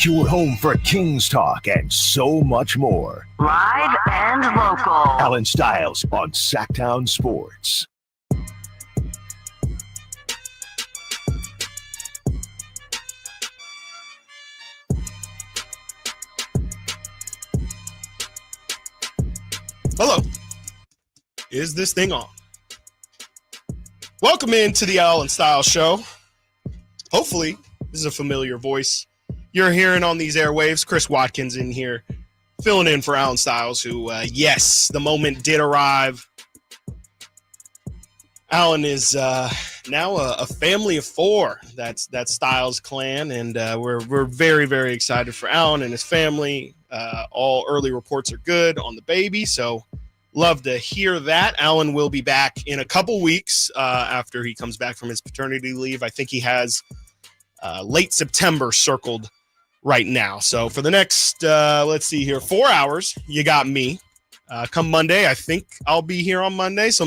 your home for Kings talk and so much more. Live and local. Alan Stiles on Sacktown Sports. Hello. Is this thing on? Welcome into the Alan Stiles Show. Hopefully, this is a familiar voice you're hearing on these airwaves. Chris Watkins in here, filling in for Alan Stiles, who, yes, the moment did arrive. Alan is now a family of four. That's Stiles clan, and we're very, very excited for Alan and his family. All early reports are good on the baby, so love to hear that. Alan will be back in a couple weeks after he comes back from his paternity leave. I think he has late September circled right now. So for the next, let's see here, 4 hours, you got me. Come Monday, I think I'll be here on Monday. So,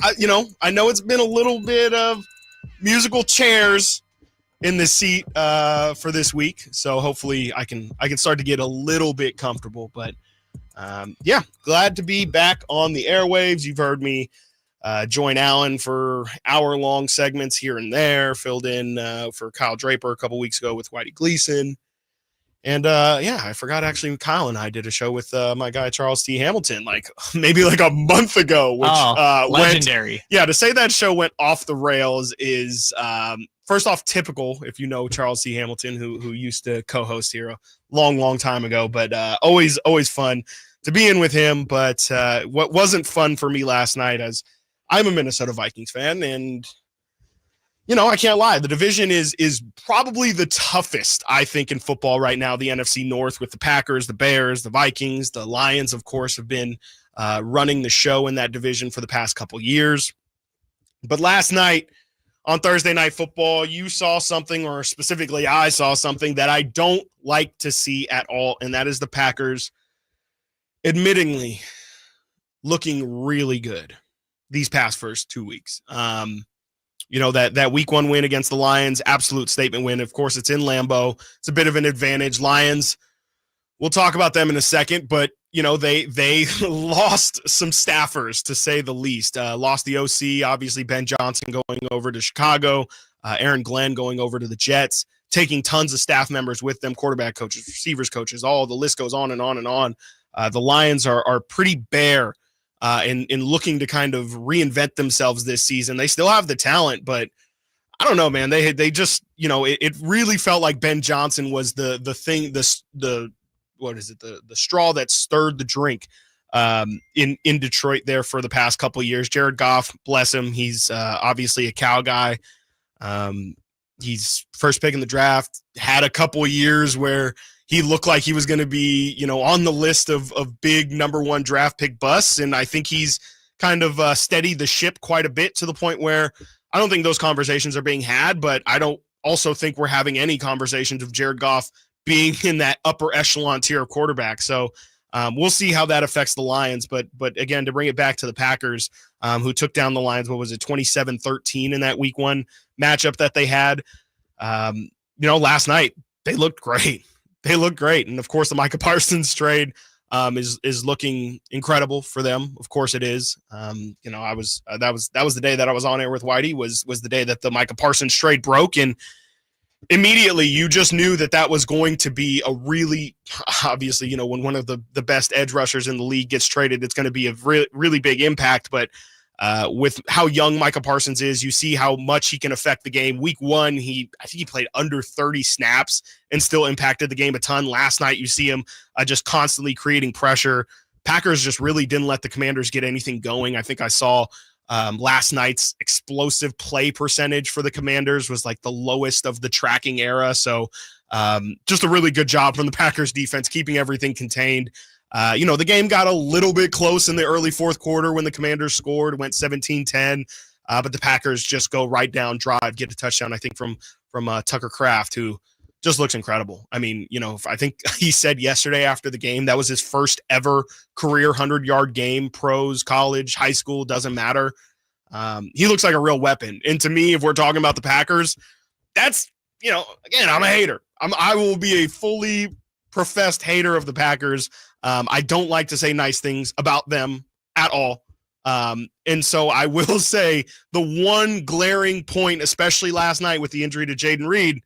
I know it's been a little bit of musical chairs in the seat for this week. So hopefully I can start to get a little bit comfortable. But, glad to be back on the airwaves. You've heard me join Alan for hour-long segments here and there, filled in for Kyle Draper a couple weeks ago with Whitey Gleason. And, I forgot actually Kyle and I did a show with my guy Charles T. Hamilton, maybe a month ago. Which, legendary. To say that show went off the rails is, first off, typical, if you know Charles T. Hamilton, who used to co-host here a long, long time ago. But always fun to be in with him. But what wasn't fun for me last night, as I'm a Minnesota Vikings fan, and I can't lie. The division is probably the toughest, I think, in football right now. The NFC North with the Packers, the Bears, the Vikings, the Lions, of course, have been running the show in that division for the past couple years. But last night on Thursday Night Football, you saw something, or specifically I saw something that I don't like to see at all, and that is the Packers admittingly looking really good these past first 2 weeks. That week one win against the Lions, absolute statement win. Of course, it's in Lambeau. It's a bit of an advantage. Lions, we'll talk about them in a second, but, they lost some staffers, to say the least. Lost the OC, obviously Ben Johnson going over to Chicago, Aaron Glenn going over to the Jets, taking tons of staff members with them, quarterback coaches, receivers coaches, all the list goes on and on and on. The Lions are pretty bare in looking to kind of reinvent themselves this season. They still have the talent, but I don't know, man. They just, it really felt like Ben Johnson was the thing, the straw that stirred the drink in Detroit there for the past couple of years. Jared Goff, bless him. He's obviously a Cal guy. He's first pick in the draft, had a couple of years where he looked like he was going to be, on the list of big number one draft pick busts. And I think he's kind of steadied the ship quite a bit, to the point where I don't think those conversations are being had, but I don't also think we're having any conversations of Jared Goff being in that upper echelon tier of quarterback. So we'll see how that affects the Lions. But again, to bring it back to the Packers, who took down the Lions, 27-13 in that week one matchup that they had. Last night, they looked great. They look great. And of course, the Micah Parsons trade is looking incredible for them. Of course it is. That was the day that I was on air with Whitey, was the day that the Micah Parsons trade broke. And immediately you just knew that was going to be a really, obviously, when one of the best edge rushers in the league gets traded, it's going to be a really big impact. But with how young Micah Parsons is, you see how much he can affect the game. Week one, I think he played under 30 snaps and still impacted the game a ton. Last night, you see him just constantly creating pressure. Packers just really didn't let the Commanders get anything going. I think I saw last night's explosive play percentage for the Commanders was the lowest of the tracking era. So just a really good job from the Packers defense, keeping everything contained. The game got a little bit close in the early fourth quarter when the Commanders scored, went 17-10, but the Packers just go right down, drive, get a touchdown, I think, from Tucker Kraft, who just looks incredible. I mean, I think he said yesterday after the game that was his first ever career 100-yard game, pros, college, high school, doesn't matter. He looks like a real weapon. And to me, if we're talking about the Packers, that's again, I'm a hater. I will be a fully professed hater of the Packers. I don't like to say nice things about them at all. And so I will say the one glaring point, especially last night with the injury to Jaden Reed,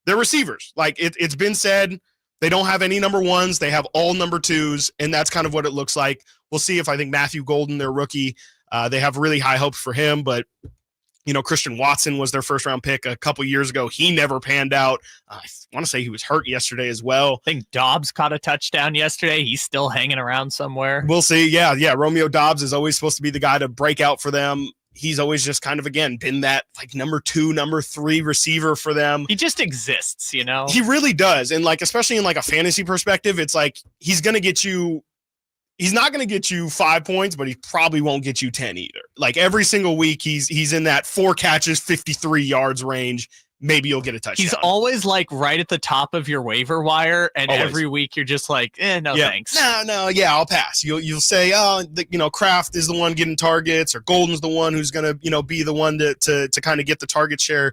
their receivers. Like it's been said, they don't have any number ones. They have all number twos, and that's kind of what it looks like. We'll see if I think Matthew Golden, their rookie, they have really high hopes for him, but Christian Watson was their first-round pick a couple years ago. He never panned out. I want to say he was hurt yesterday as well. I think Dobbs caught a touchdown yesterday. He's still hanging around somewhere. We'll see. Yeah. Romeo Dobbs is always supposed to be the guy to break out for them. He's always just kind of, again, been that like number 2, number 3 receiver for them. He just exists, He really does. And like, especially in like a fantasy perspective, it's like he's not going to get you 5 points, but he probably won't get you 10 either. Like every single week, he's in that 4 catches, 53 yards range. Maybe you'll get a touchdown. He's always like right at the top of your waiver wire, and every week you're just like, thanks. No, I'll pass. You'll say, Kraft is the one getting targets, or Golden's the one who's gonna, be the one to kind of get the target share,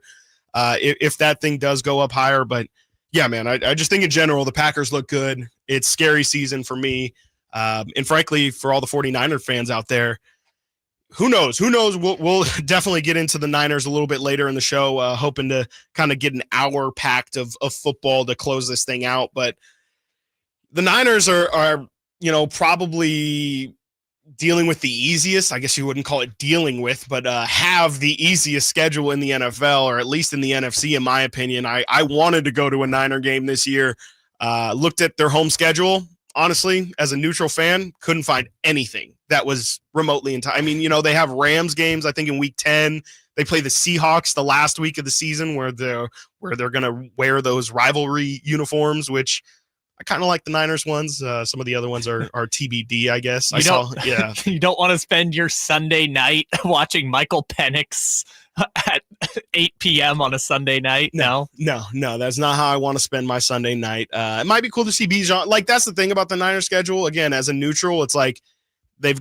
if that thing does go up higher. But yeah, man, I just think in general the Packers look good. It's scary season for me. And frankly, for all the 49er fans out there, who knows? We'll definitely get into the Niners a little bit later in the show, hoping to kind of get an hour packed of football to close this thing out. But the Niners are probably dealing with the easiest, I guess you wouldn't call it dealing with, but have the easiest schedule in the NFL, or at least in the NFC, in my opinion. I wanted to go to a Niner game this year, looked at their home schedule. Honestly, as a neutral fan, couldn't find anything that was remotely in time. I mean, they have Rams games, I think, in week 10. They play the Seahawks the last week of the season where they're going to wear those rivalry uniforms, which I kind of like the Niners ones. Some of the other ones are TBD, I guess. You don't want to spend your Sunday night watching Michael Penix at 8 p.m. on a Sunday night. No, that's not how I want to spend my Sunday night. It might be cool to see Bijan. Like, that's the thing about the Niners schedule. Again, as a neutral, it's like I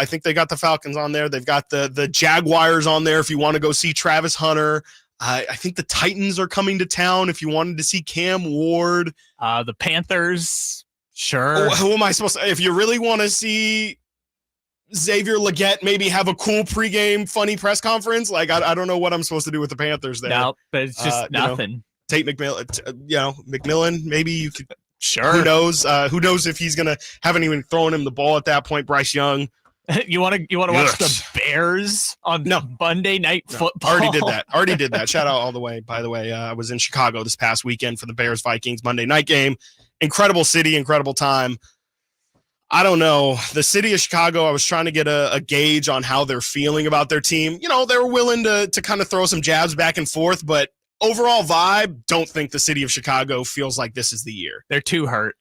think they got the Falcons on there. They've got the Jaguars on there if you want to go see Travis Hunter. I think the Titans are coming to town if you wanted to see Cam Ward. The Panthers, sure. Who am I supposed to? If you really want to see Xavier Legette maybe have a cool pregame funny press conference, like I don't know what I'm supposed to do with the Panthers there. No, but it's just nothing. Tate McMillan, maybe you could. Sure. Who knows? Who knows if he's gonna haven't even thrown him the ball at that point. Bryce Young. You want to watch the Bears on Monday Night Football? Already did that. Shout out all the way. By the way, I was in Chicago this past weekend for the Bears Vikings Monday night game. Incredible city, incredible time. I don't know. The city of Chicago, I was trying to get a gauge on how they're feeling about their team. They were willing to kind of throw some jabs back and forth, but overall vibe, don't think the city of Chicago feels like this is the year. They're too hurt.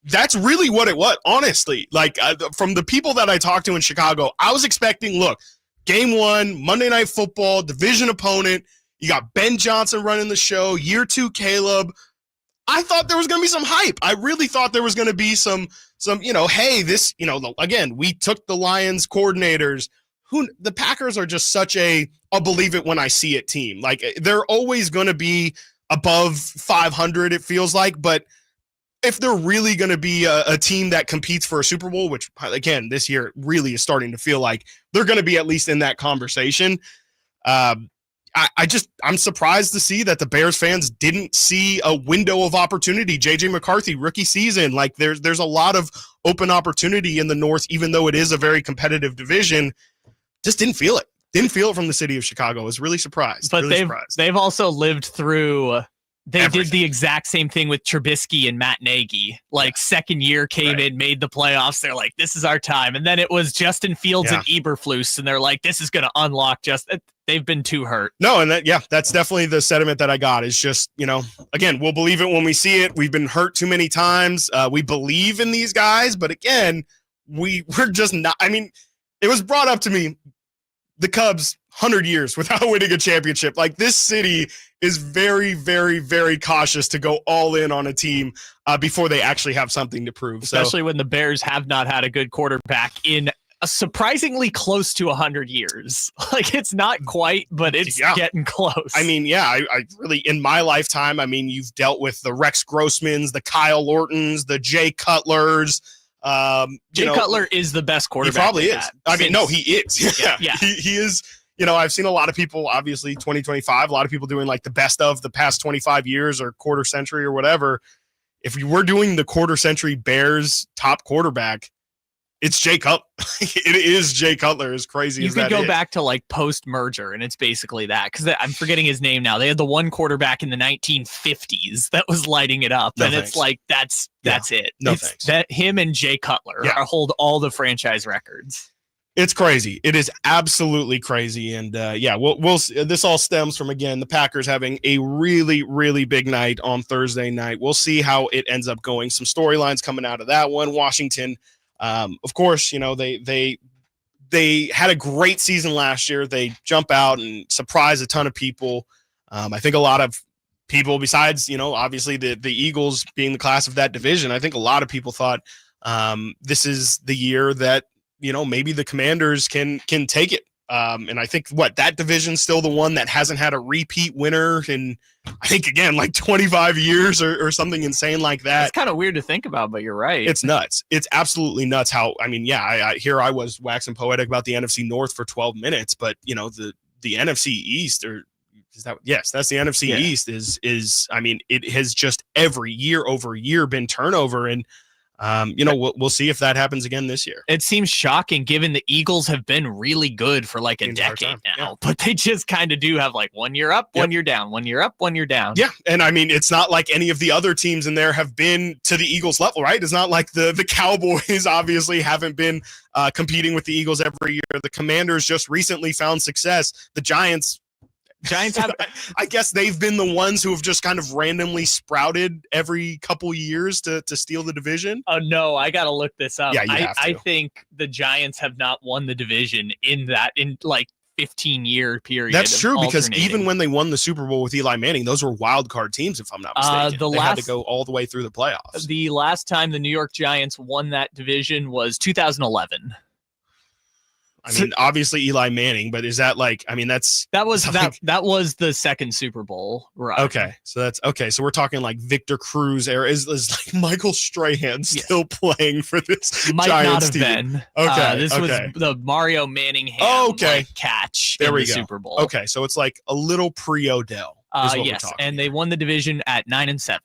That's really what it was, honestly. Like, from the people that I talked to in Chicago, I was expecting, look, game 1, Monday Night Football, division opponent. You got Ben Johnson running the show, year 2 Caleb. I thought there was going to be some hype. I really thought there was going to be some, hey, this, again, we took the Lions coordinators. The Packers are just such I'll believe it when I see it team. Like, they're always going to be above 500, it feels like, but if they're really going to be a team that competes for a Super Bowl, which, again, this year really is starting to feel like they're going to be at least in that conversation. I'm surprised to see that the Bears fans didn't see a window of opportunity. J.J. McCarthy, rookie season. Like, there's a lot of open opportunity in the North, even though it is a very competitive division. Just didn't feel it. Didn't feel it from the city of Chicago. I was really surprised. But they've also lived through Did the exact same thing with Trubisky and Matt Nagy. Like, second year came in, made the playoffs. They're like, this is our time. And then it was Justin Fields and Eberflus, and they're like, this is going to unlock they've been too hurt. No, and that's definitely the sentiment that I got is just, again, we'll believe it when we see it. We've been hurt too many times. We believe in these guys, but again, we're just not. I mean, it was brought up to me, the Cubs, 100 years without winning a championship. Like, this city is very, very, very cautious to go all in on a team before they actually have something to prove. Especially when the Bears have not had a good quarterback in surprisingly close to 100 years. Like, it's not quite, but it's getting close. I mean, I really, in my lifetime, I mean, you've dealt with the Rex Grossmans, the Kyle Lortons, the Jay Cutlers. Jay Cutler is the best quarterback. He probably is. I mean, no, he is. Yeah. He is. I've seen a lot of people, obviously 2025, a lot of people doing like the best of the past 25 years or quarter century or whatever. If you were doing the quarter century Bears top quarterback, it's Jay Cutler. It is Jay Cutler, as crazy as that is. You could go back to like post-merger, and it's basically that. Because I'm forgetting his name now. They had the one quarterback in the 1950s that was lighting it up. It's like, that's it. No thanks. Him and Jay Cutler hold all the franchise records. It's crazy. It is absolutely crazy. And we'll this all stems from, again, the Packers having a really, really big night on Thursday night. We'll see how it ends up going. Some storylines coming out of that one. Washington, of course, they had a great season last year. They jump out and surprise a ton of people. I think a lot of people, besides, obviously the Eagles being the class of that division, I think a lot of people thought this is the year that, maybe the Commanders can take it. And I think that division's still the one that hasn't had a repeat winner in, I think, again, like 25 years or something insane like that. It's kind of weird to think about, but you're right. It's nuts. It's absolutely nuts how, I mean, here I was waxing poetic about the NFC North for 12 minutes, but the NFC East, that's the NFC East is, I mean, it has just every year over year been turnover. And we'll see if that happens again this year. It seems shocking given the Eagles have been really good for like a decade now, but they just kind of do have like 1 year up, 1 year down, 1 year up, 1 year down. Yeah. And I mean, it's not like any of the other teams in there have been to the Eagles level, right? It's not like the Cowboys obviously haven't been competing with the Eagles every year. The Commanders just recently found success. The Giants have, I guess they've been the ones who have just kind of randomly sprouted every couple years to steal the division. Oh no, I got to look this up. Yeah, you have to. I think the Giants have not won the division in like 15-year period. That's true, because even when they won the Super Bowl with Eli Manning, those were wild card teams, if I'm not mistaken. They had to go all the way through the playoffs. The last time the New York Giants won that division was 2011. I mean, obviously Eli Manning, but is that like, I mean, that was the second Super Bowl, right? Okay. So we're talking like Victor Cruz era. Is like Michael Strahan still playing for this Might Giants not have team? been. Okay. This was the Mario Manningham catch in the Super Bowl. Okay. So it's like a little pre-Odell. Yes. And they won the division at 9-7.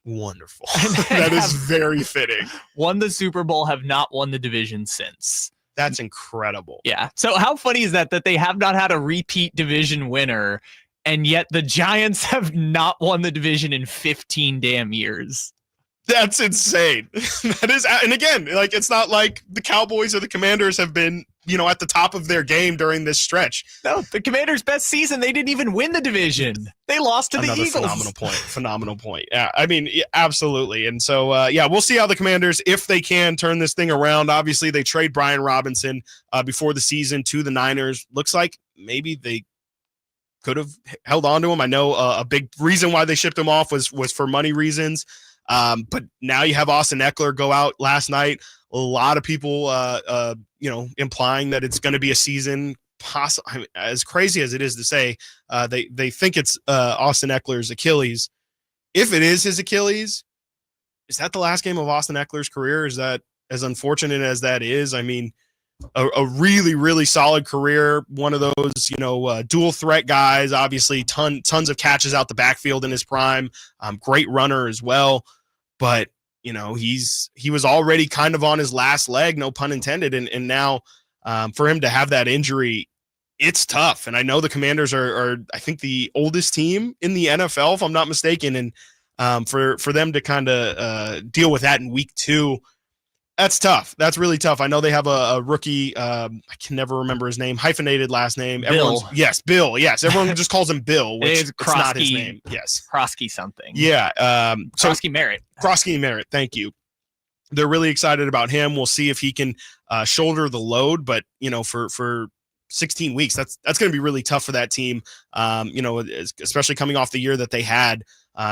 Wonderful. That is very fitting. Won the Super Bowl, have not won the division since. That's incredible. Yeah. So how funny is that they have not had a repeat division winner, and yet the Giants have not won the division in 15 damn years? That's insane. That is, and again, like, it's not like the Cowboys or the Commanders have been, at the top of their game during this stretch. No, the Commanders' best season, they didn't even win the division. They lost to the Eagles. Phenomenal point. Yeah, I mean, absolutely. And so, we'll see how the Commanders, if they can turn this thing around. Obviously, they trade Brian Robinson before the season to the Niners. Looks like maybe they could have held on to him. I know a big reason why they shipped him off was for money reasons. But now you have Austin Eckler go out last night. A lot of people, implying that it's going to be a season. As crazy as it is to say, they think it's Austin Eckler's Achilles. If it is his Achilles, is that the last game of Austin Eckler's career? Is that, as unfortunate as that is? I mean, a really, really solid career. One of those, dual threat guys. Obviously, tons of catches out the backfield in his prime. Great runner as well. But he was already kind of on his last leg, no pun intended. And now for him to have that injury, it's tough. And I know the Commanders are I think, the oldest team in the NFL, if I'm not mistaken. And for them to kind of deal with that in week 2, that's tough. That's really tough. I know they have a rookie. I can never remember his name. Hyphenated last name. Bill. Bill. Yes. Everyone just calls him Bill, which it's not his name. Yes. Krosky something. Yeah. Krosky Merritt. Krosky Merritt. Thank you. They're really excited about him. We'll see if he can shoulder the load, but for 16 weeks, that's going to be really tough for that team. Especially coming off the year that they had,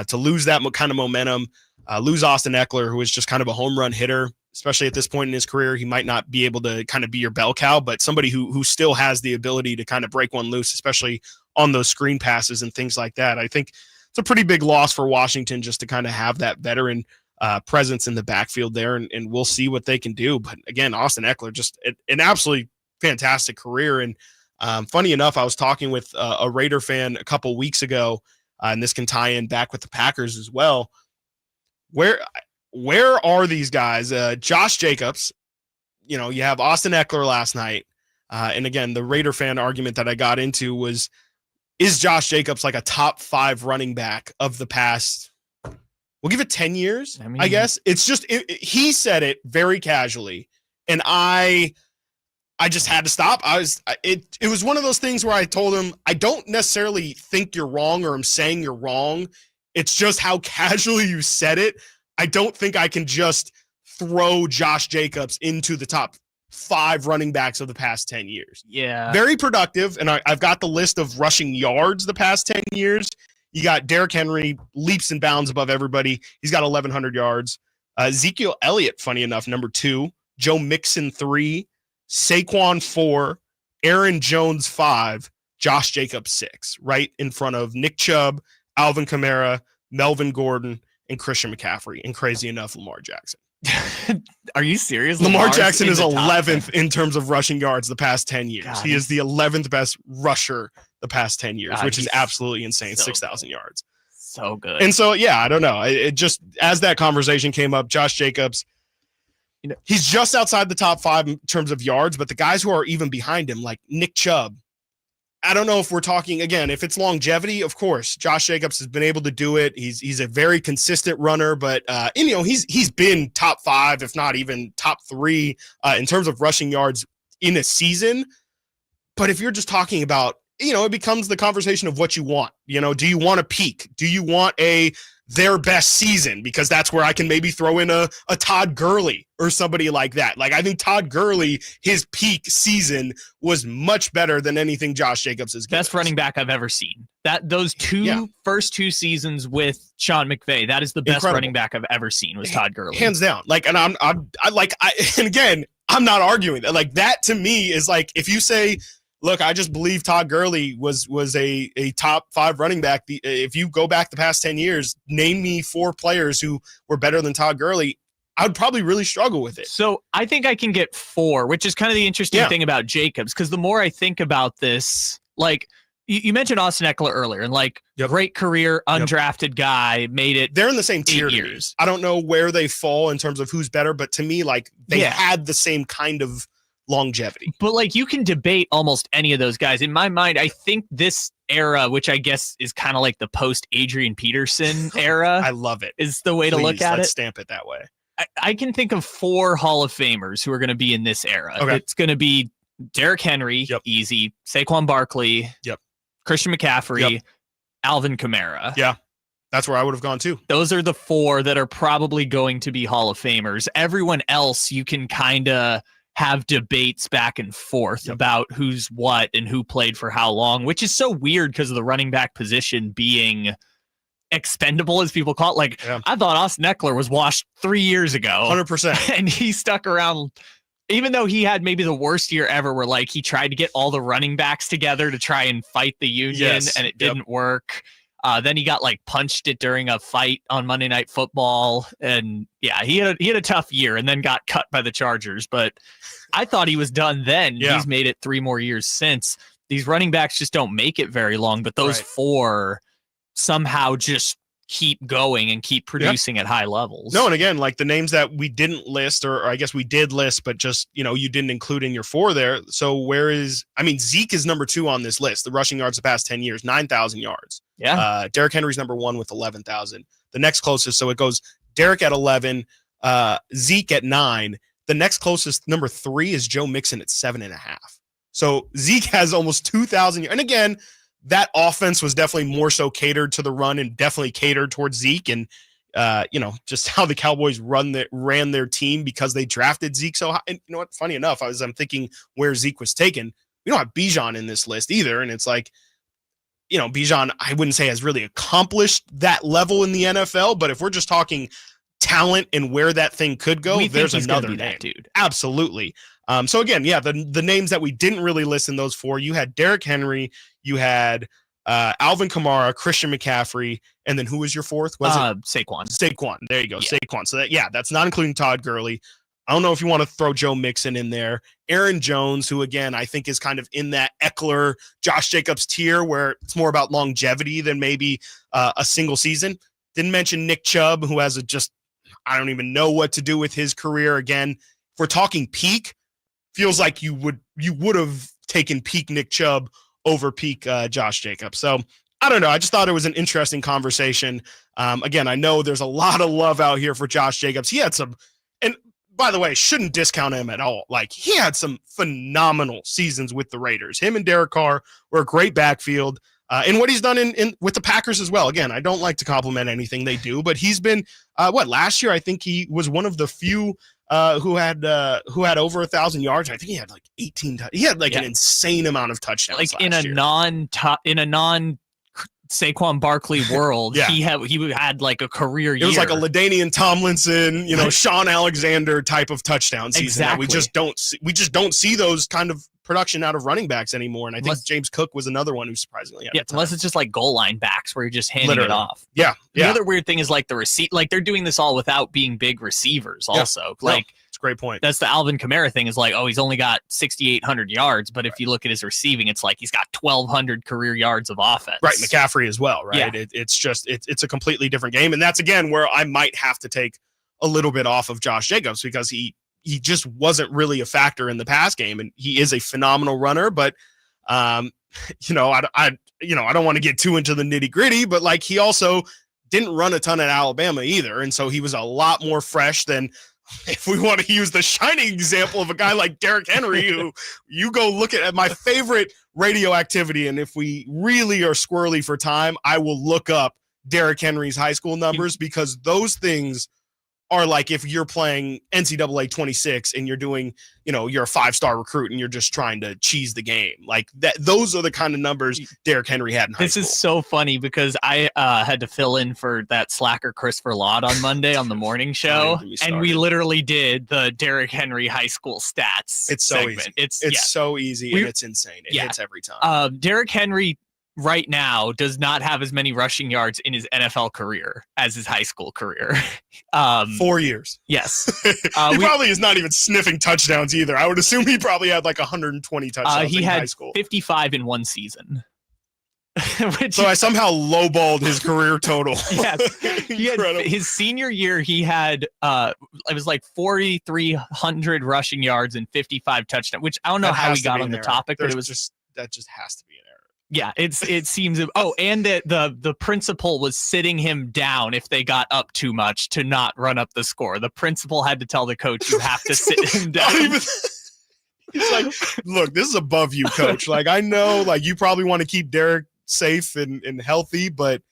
to lose that kind of momentum, lose Austin Eckler, who is just kind of a home run hitter. especially at this point in his career, he might not be able to kind of be your bell cow, but somebody who still has the ability to kind of break one loose, especially on those screen passes and things like that. I think it's a pretty big loss for Washington just to kind of have that veteran presence in the backfield there, and we'll see what they can do. But again, Austin Eckler, just an absolutely fantastic career. And funny enough, I was talking with a Raider fan a couple weeks ago, and this can tie in back with the Packers as well. Where are these guys? Josh Jacobs, you have Austin Eckler last night. And again, the Raider fan argument that I got into was, is Josh Jacobs like a top 5 running back of the past? We'll give it 10 years, I guess. It's just, he said it very casually, and I just had to stop. It was one of those things where I told him, I don't necessarily think you're wrong or I'm saying you're wrong. It's just how casually you said it. I don't think I can just throw Josh Jacobs into the top 5 running backs of the past 10 years. Yeah. Very productive. And I've got the list of rushing yards the past 10 years. You got Derrick Henry, leaps and bounds above everybody. He's got 1,100 yards. Ezekiel Elliott, funny enough, number 2. Joe Mixon, 3. Saquon, 4. Aaron Jones, 5. Josh Jacobs, 6. Right in front of Nick Chubb, Alvin Kamara, Melvin Gordon, and Christian McCaffrey. And crazy enough, Lamar Jackson. Are you serious? Lamar Jackson is 11th in terms of rushing yards the past 10 years. God, he is the 11th best rusher the past 10 years, which is absolutely insane. So 6,000 yards. So good. And so, yeah, I don't know. It just, as that conversation came up, Josh Jacobs, he's just outside the top 5 in terms of yards, but the guys who are even behind him, like Nick Chubb, I don't know if we're talking, again, if it's longevity, of course, Josh Jacobs has been able to do it. He's a very consistent runner, but he's been top 5, if not even top 3 in terms of rushing yards in a season. But if you're just talking about, it becomes the conversation of what you want. Do you want a peak? Do you want their best season? Because that's where I can maybe throw in a Todd Gurley or somebody like that. Like, I think Todd Gurley, his peak season was much better than anything Josh Jacobs has given best running back I've ever seen. Those first 2 seasons with Sean McVay, that is the best running back I've ever seen, was Todd Gurley. Hands down. Like, and and again, I'm not arguing that. Like, that to me is like, if you say, look, I just believe Todd Gurley was a top 5 running back. If you go back the past 10 years, name me 4 players who were better than Todd Gurley, I would probably really struggle with it. So I think I can get 4, which is kind of the interesting thing about Jacobs, because the more I think about this, like you mentioned Austin Eckler earlier, and great career, undrafted guy, made it. They're in the same tier years. I don't know where they fall in terms of who's better, but to me, like they had the same kind of longevity. But you can debate almost any of those guys. In my mind, I think this era, which I guess is kind of like the post Adrian Peterson era, I love it, is the way to look at it. Stamp it that way. I can think of 4 Hall of Famers who are going to be in this era. Okay. It's going to be Derrick Henry, easy. Saquon Barkley, Christian McCaffrey, Alvin Kamara. Yeah. That's where I would have gone too. Those are the 4 that are probably going to be Hall of Famers. Everyone else, you can kind of have debates back and forth about who's what and who played for how long, which is so weird because of the running back position being expendable, as people call it. I thought Austin Eckler was washed 3 years ago. 100%. And he stuck around, even though he had maybe the worst year ever, where he tried to get all the running backs together to try and fight the union, and it didn't work. Then he got punched it during a fight on Monday Night Football, and he had a tough year, and then got cut by the Chargers. But I thought he was done then. He's made it 3 more years since. These running backs just don't make it very long, but those 4 somehow just keep going and keep producing at high levels. No, and again, the names that we didn't list, or I guess we did list, but just, you didn't include in your 4 there. So Zeke is number 2 on this list, the rushing yards the past 10 years, 9,000 yards. Yeah. Derrick Henry's number 1 with 11,000. The next closest, so it goes Derrick at 11, Zeke at 9. The next closest, number 3, is Joe Mixon at 7.5. So Zeke has almost 2,000 yards. And again, that offense was definitely more so catered to the run and definitely catered towards Zeke, and just how the Cowboys ran their team because they drafted Zeke so high. And you know what? Funny enough, I'm thinking where Zeke was taken. We don't have Bijan in this list either, and it's Bijan, I wouldn't say has really accomplished that level in the NFL, but if we're just talking talent and where that thing could go, there's another name. That dude. Absolutely. So again, the names that we didn't really list in those four, you had Derrick Henry, you had Alvin Kamara, Christian McCaffrey, and then who was your fourth? Was it Saquon? Saquon. There you go. Yeah. Saquon. So that's not including Todd Gurley. I don't know if you want to throw Joe Mixon in there. Aaron Jones, who again I think is kind of in that Eckler, Josh Jacobs tier where it's more about longevity than maybe a single season. Didn't mention Nick Chubb, who has I don't even know what to do with his career. Again, if we're talking peak, feels like you would have taken peak Nick Chubb over peak Josh Jacobs. So I don't know. I just thought it was an interesting conversation. Again, I know there's a lot of love out here for Josh Jacobs. He had some, and by the way, shouldn't discount him at all. Like, he had some phenomenal seasons with the Raiders. Him and Derek Carr were a great backfield. And what he's done in with the Packers as well. Again, I don't like to compliment anything they do, but he's been last year I think he was one of the few who had over 1,000 yards. I think he had like 18. He had like an insane amount of touchdowns. Like in a non Saquon Barkley world, he had like a career year. It was like a LaDainian Tomlinson, Sean Alexander type of touchdown season. Exactly. That we just don't see those kind of production out of running backs anymore. And I think James Cook was another one who surprisingly had unless it's just like goal line backs where you're just handing it off. Yeah. The other weird thing is like like they're doing this all without being big receivers also. Yeah. It's a great point. That's the Alvin Kamara thing is like, he's only got 6,800 yards, but if you look at his receiving, it's like he's got 1,200 career yards of offense. Right, McCaffrey as well, right? Yeah. It's a completely different game. And that's, again, where I might have to take a little bit off of Josh Jacobs because he just wasn't really a factor in the pass game, and he is a phenomenal runner. But I don't want to get too into the nitty gritty, but like he also didn't run a ton at Alabama either, and so he was a lot more fresh than if we want to use the shining example of a guy like Derrick Henry, who you go look at my favorite radioactivity, and if we really are squirrely for time, I will look up Derrick Henry's high school numbers because those things are like if you're playing NCAA 26 and you're doing, you're a 5-star recruit and you're just trying to cheese the game. Like that, those are the kind of numbers Derrick Henry had in high school. This is so funny because I had to fill in for that slacker Christopher Lott on Monday on the morning show, and we literally did the Derrick Henry high school stats. It's so segment. Easy. It's so easy and it's insane. It hits every time. Derrick Henry right now does not have as many rushing yards in his NFL career as his high school career. 4 years. Yes. He probably is not even sniffing touchdowns either. I would assume he probably had like 120 touchdowns in high school. 55 in one season. So I somehow lowballed his career total. Yes. His senior year, he had it was like 4,300 rushing yards and 55 touchdowns, which I don't know how we got on the topic, but it was just that just has to be an error. Yeah, it seems. And that the principal was sitting him down if they got up too much to not run up the score. The principal had to tell the coach, "You have to sit him down." He's like, "Look, this is above you, coach. Like, I know, like you probably want to keep Derek safe and healthy, but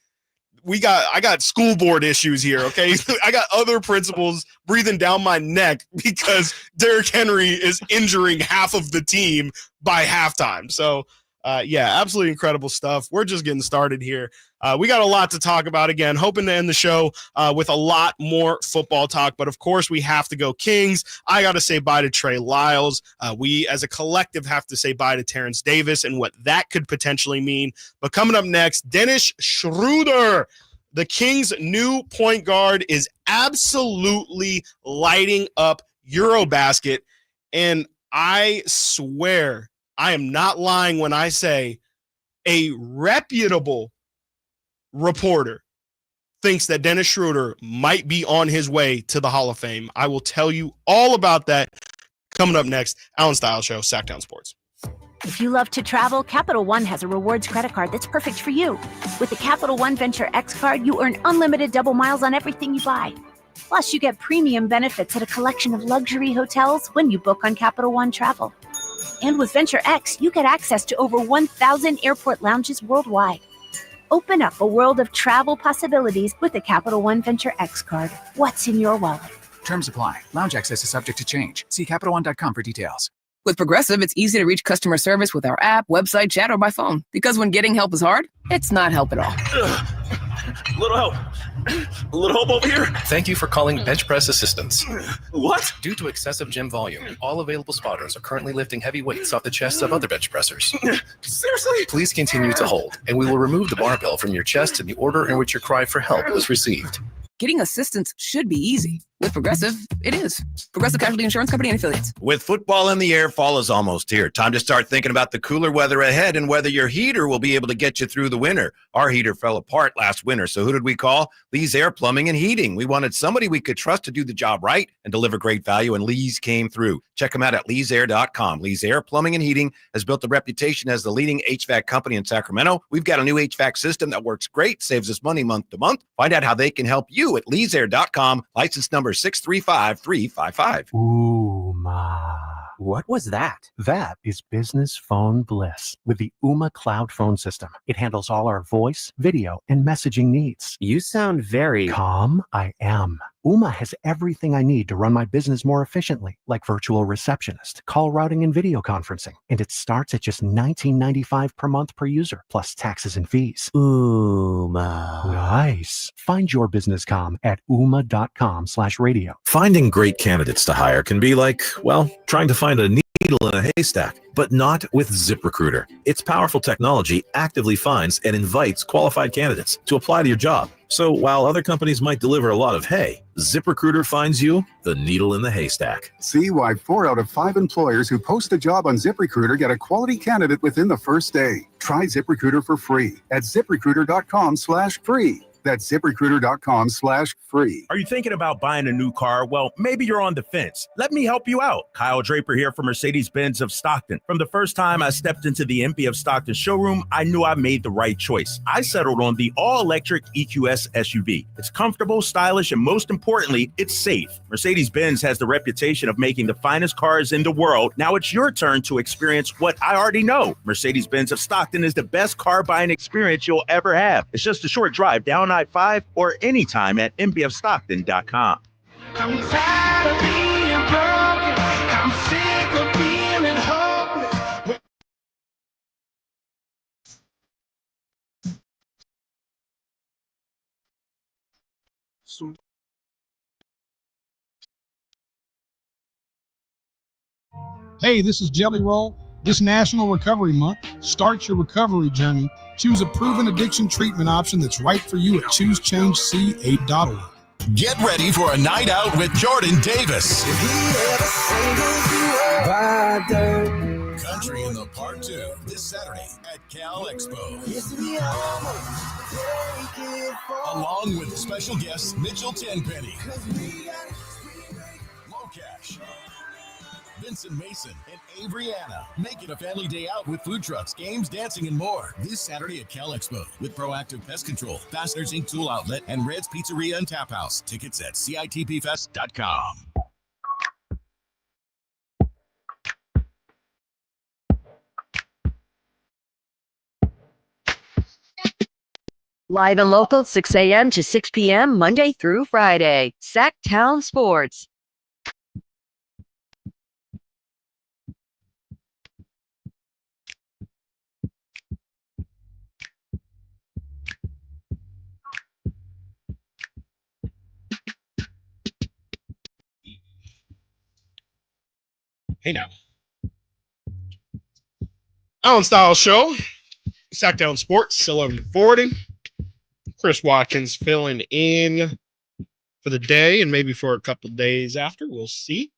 I got school board issues here. Okay, I got other principals breathing down my neck because Derrick Henry is injuring half of the team by halftime." So. Absolutely incredible stuff. We're just getting started here. We got a lot to talk about. Again, hoping to end the show with a lot more football talk. But, of course, we have to go Kings. I got to say bye to Trey Lyles. We, as a collective, have to say bye to Terrence Davis and what that could potentially mean. But coming up next, Dennis Schröder. The Kings' new point guard is absolutely lighting up EuroBasket. And I swear – I am not lying when I say a reputable reporter thinks that Dennis Schröder might be on his way to the Hall of Fame. I will tell you all about that coming up next. Alan Stiles Show, Sacktown Sports. If you love to travel, Capital One has a rewards credit card that's perfect for you. With the Capital One Venture X card, you earn unlimited double miles on everything you buy. Plus, you get premium benefits at a collection of luxury hotels when you book on Capital One Travel. And with Venture X, you get access to over 1,000 airport lounges worldwide. Open up a world of travel possibilities with the Capital One Venture X card. What's in your wallet? Terms apply. Lounge access is subject to change. See CapitalOne.com for details. With Progressive, it's easy to reach customer service with our app, website, chat, or by phone. Because when getting help is hard, it's not help at all. Little help. A little hope over here. Thank you for calling Bench Press Assistance. What? Due to excessive gym volume, all available spotters are currently lifting heavy weights off the chests of other bench pressers. Seriously? Please continue to hold, and we will remove the barbell from your chest in the order in which your cry for help was received. Getting assistance should be easy. With Progressive, it is. Progressive Casualty Insurance Company and Affiliates. With football in the air, fall is almost here. Time to start thinking about the cooler weather ahead and whether your heater will be able to get you through the winter. Our heater fell apart last winter, so who did we call? Lee's Air Plumbing and Heating. We wanted somebody we could trust to do the job right and deliver great value, and Lee's came through. Check them out at leesair.com. Lee's Air Plumbing and Heating has built a reputation as the leading HVAC company in Sacramento. We've got a new HVAC system that works great, saves us money month to month. Find out how they can help you at leesair.com. License number 635355. Ooma. What was that? That is business phone bliss with the Ooma cloud phone system. It handles all our voice, video, and messaging needs. You sound very calm. I am. Ooma has everything I need to run my business more efficiently, like virtual receptionist, call routing, and video conferencing. And it starts at just $19.95 per month per user, plus taxes and fees. Ooma. Nice. Find your business comm at ooma.com/radio. Finding great candidates to hire can be like, well, trying to find a needle in a haystack, but not with ZipRecruiter. Its powerful technology actively finds and invites qualified candidates to apply to your job. So while other companies might deliver a lot of hay, ZipRecruiter finds you the needle in the haystack. See why 4 out of 5 employers who post a job on ZipRecruiter get a quality candidate within the first day. Try ZipRecruiter for free at ZipRecruiter.com/free. That's ZipRecruiter.com/free. Are you thinking about buying a new car? Well, maybe you're on the fence. Let me help you out. Kyle Draper here from Mercedes-Benz of Stockton. From the first time I stepped into the MP of Stockton showroom, I knew I made the right choice. I settled on the all-electric EQS SUV. It's comfortable, stylish, and most importantly, it's safe. Mercedes-Benz has the reputation of making the finest cars in the world. Now it's your turn to experience what I already know. Mercedes-Benz of Stockton is the best car buying experience you'll ever have. It's just a short drive down I-5 or anytime at mbfstockton.com. I'm tired of being broken. I'm sick of feeling hopeless. Hey, this is Jelly Roll. This National Recovery Month, start your recovery journey. Choose a proven addiction treatment option that's right for you at ChooseChangeC8.org. Get ready for a night out with Jordan Davis. Country in the Part 2 this Saturday at Cal Expo. Along with special guests Mitchell Tenpenny, Locash, Vincent Mason, and Averyana. Make it a family day out with food trucks, games, dancing, and more. This Saturday at Cal Expo with Proactive Pest Control, Fasteners Inc. Tool Outlet, and Red's Pizzeria and Tap House. Tickets at CITPFest.com. Live and local, 6 a.m. to 6 p.m., Monday through Friday. Sacktown Sports. Hey now. Alan Stiles Show. Sacktown Sports, 1140. Chris Watkins filling in for the day and maybe for a couple of days after. We'll see.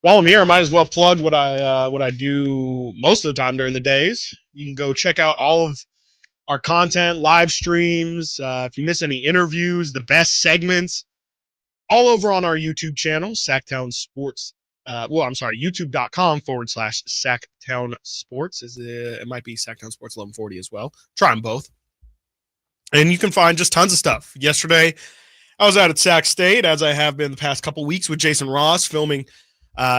While I'm here, I might as well plug what I do most of the time during the days. You can go check out all of our content, live streams. If you miss any interviews, the best segments, all over on our YouTube channel, Sacktown Sports. YouTube.com/Sacktown Sports. It might be Sacktown Sports 1140 as well. Try them both. And you can find just tons of stuff. Yesterday, I was out at Sac State, as I have been the past couple weeks, with Jason Ross filming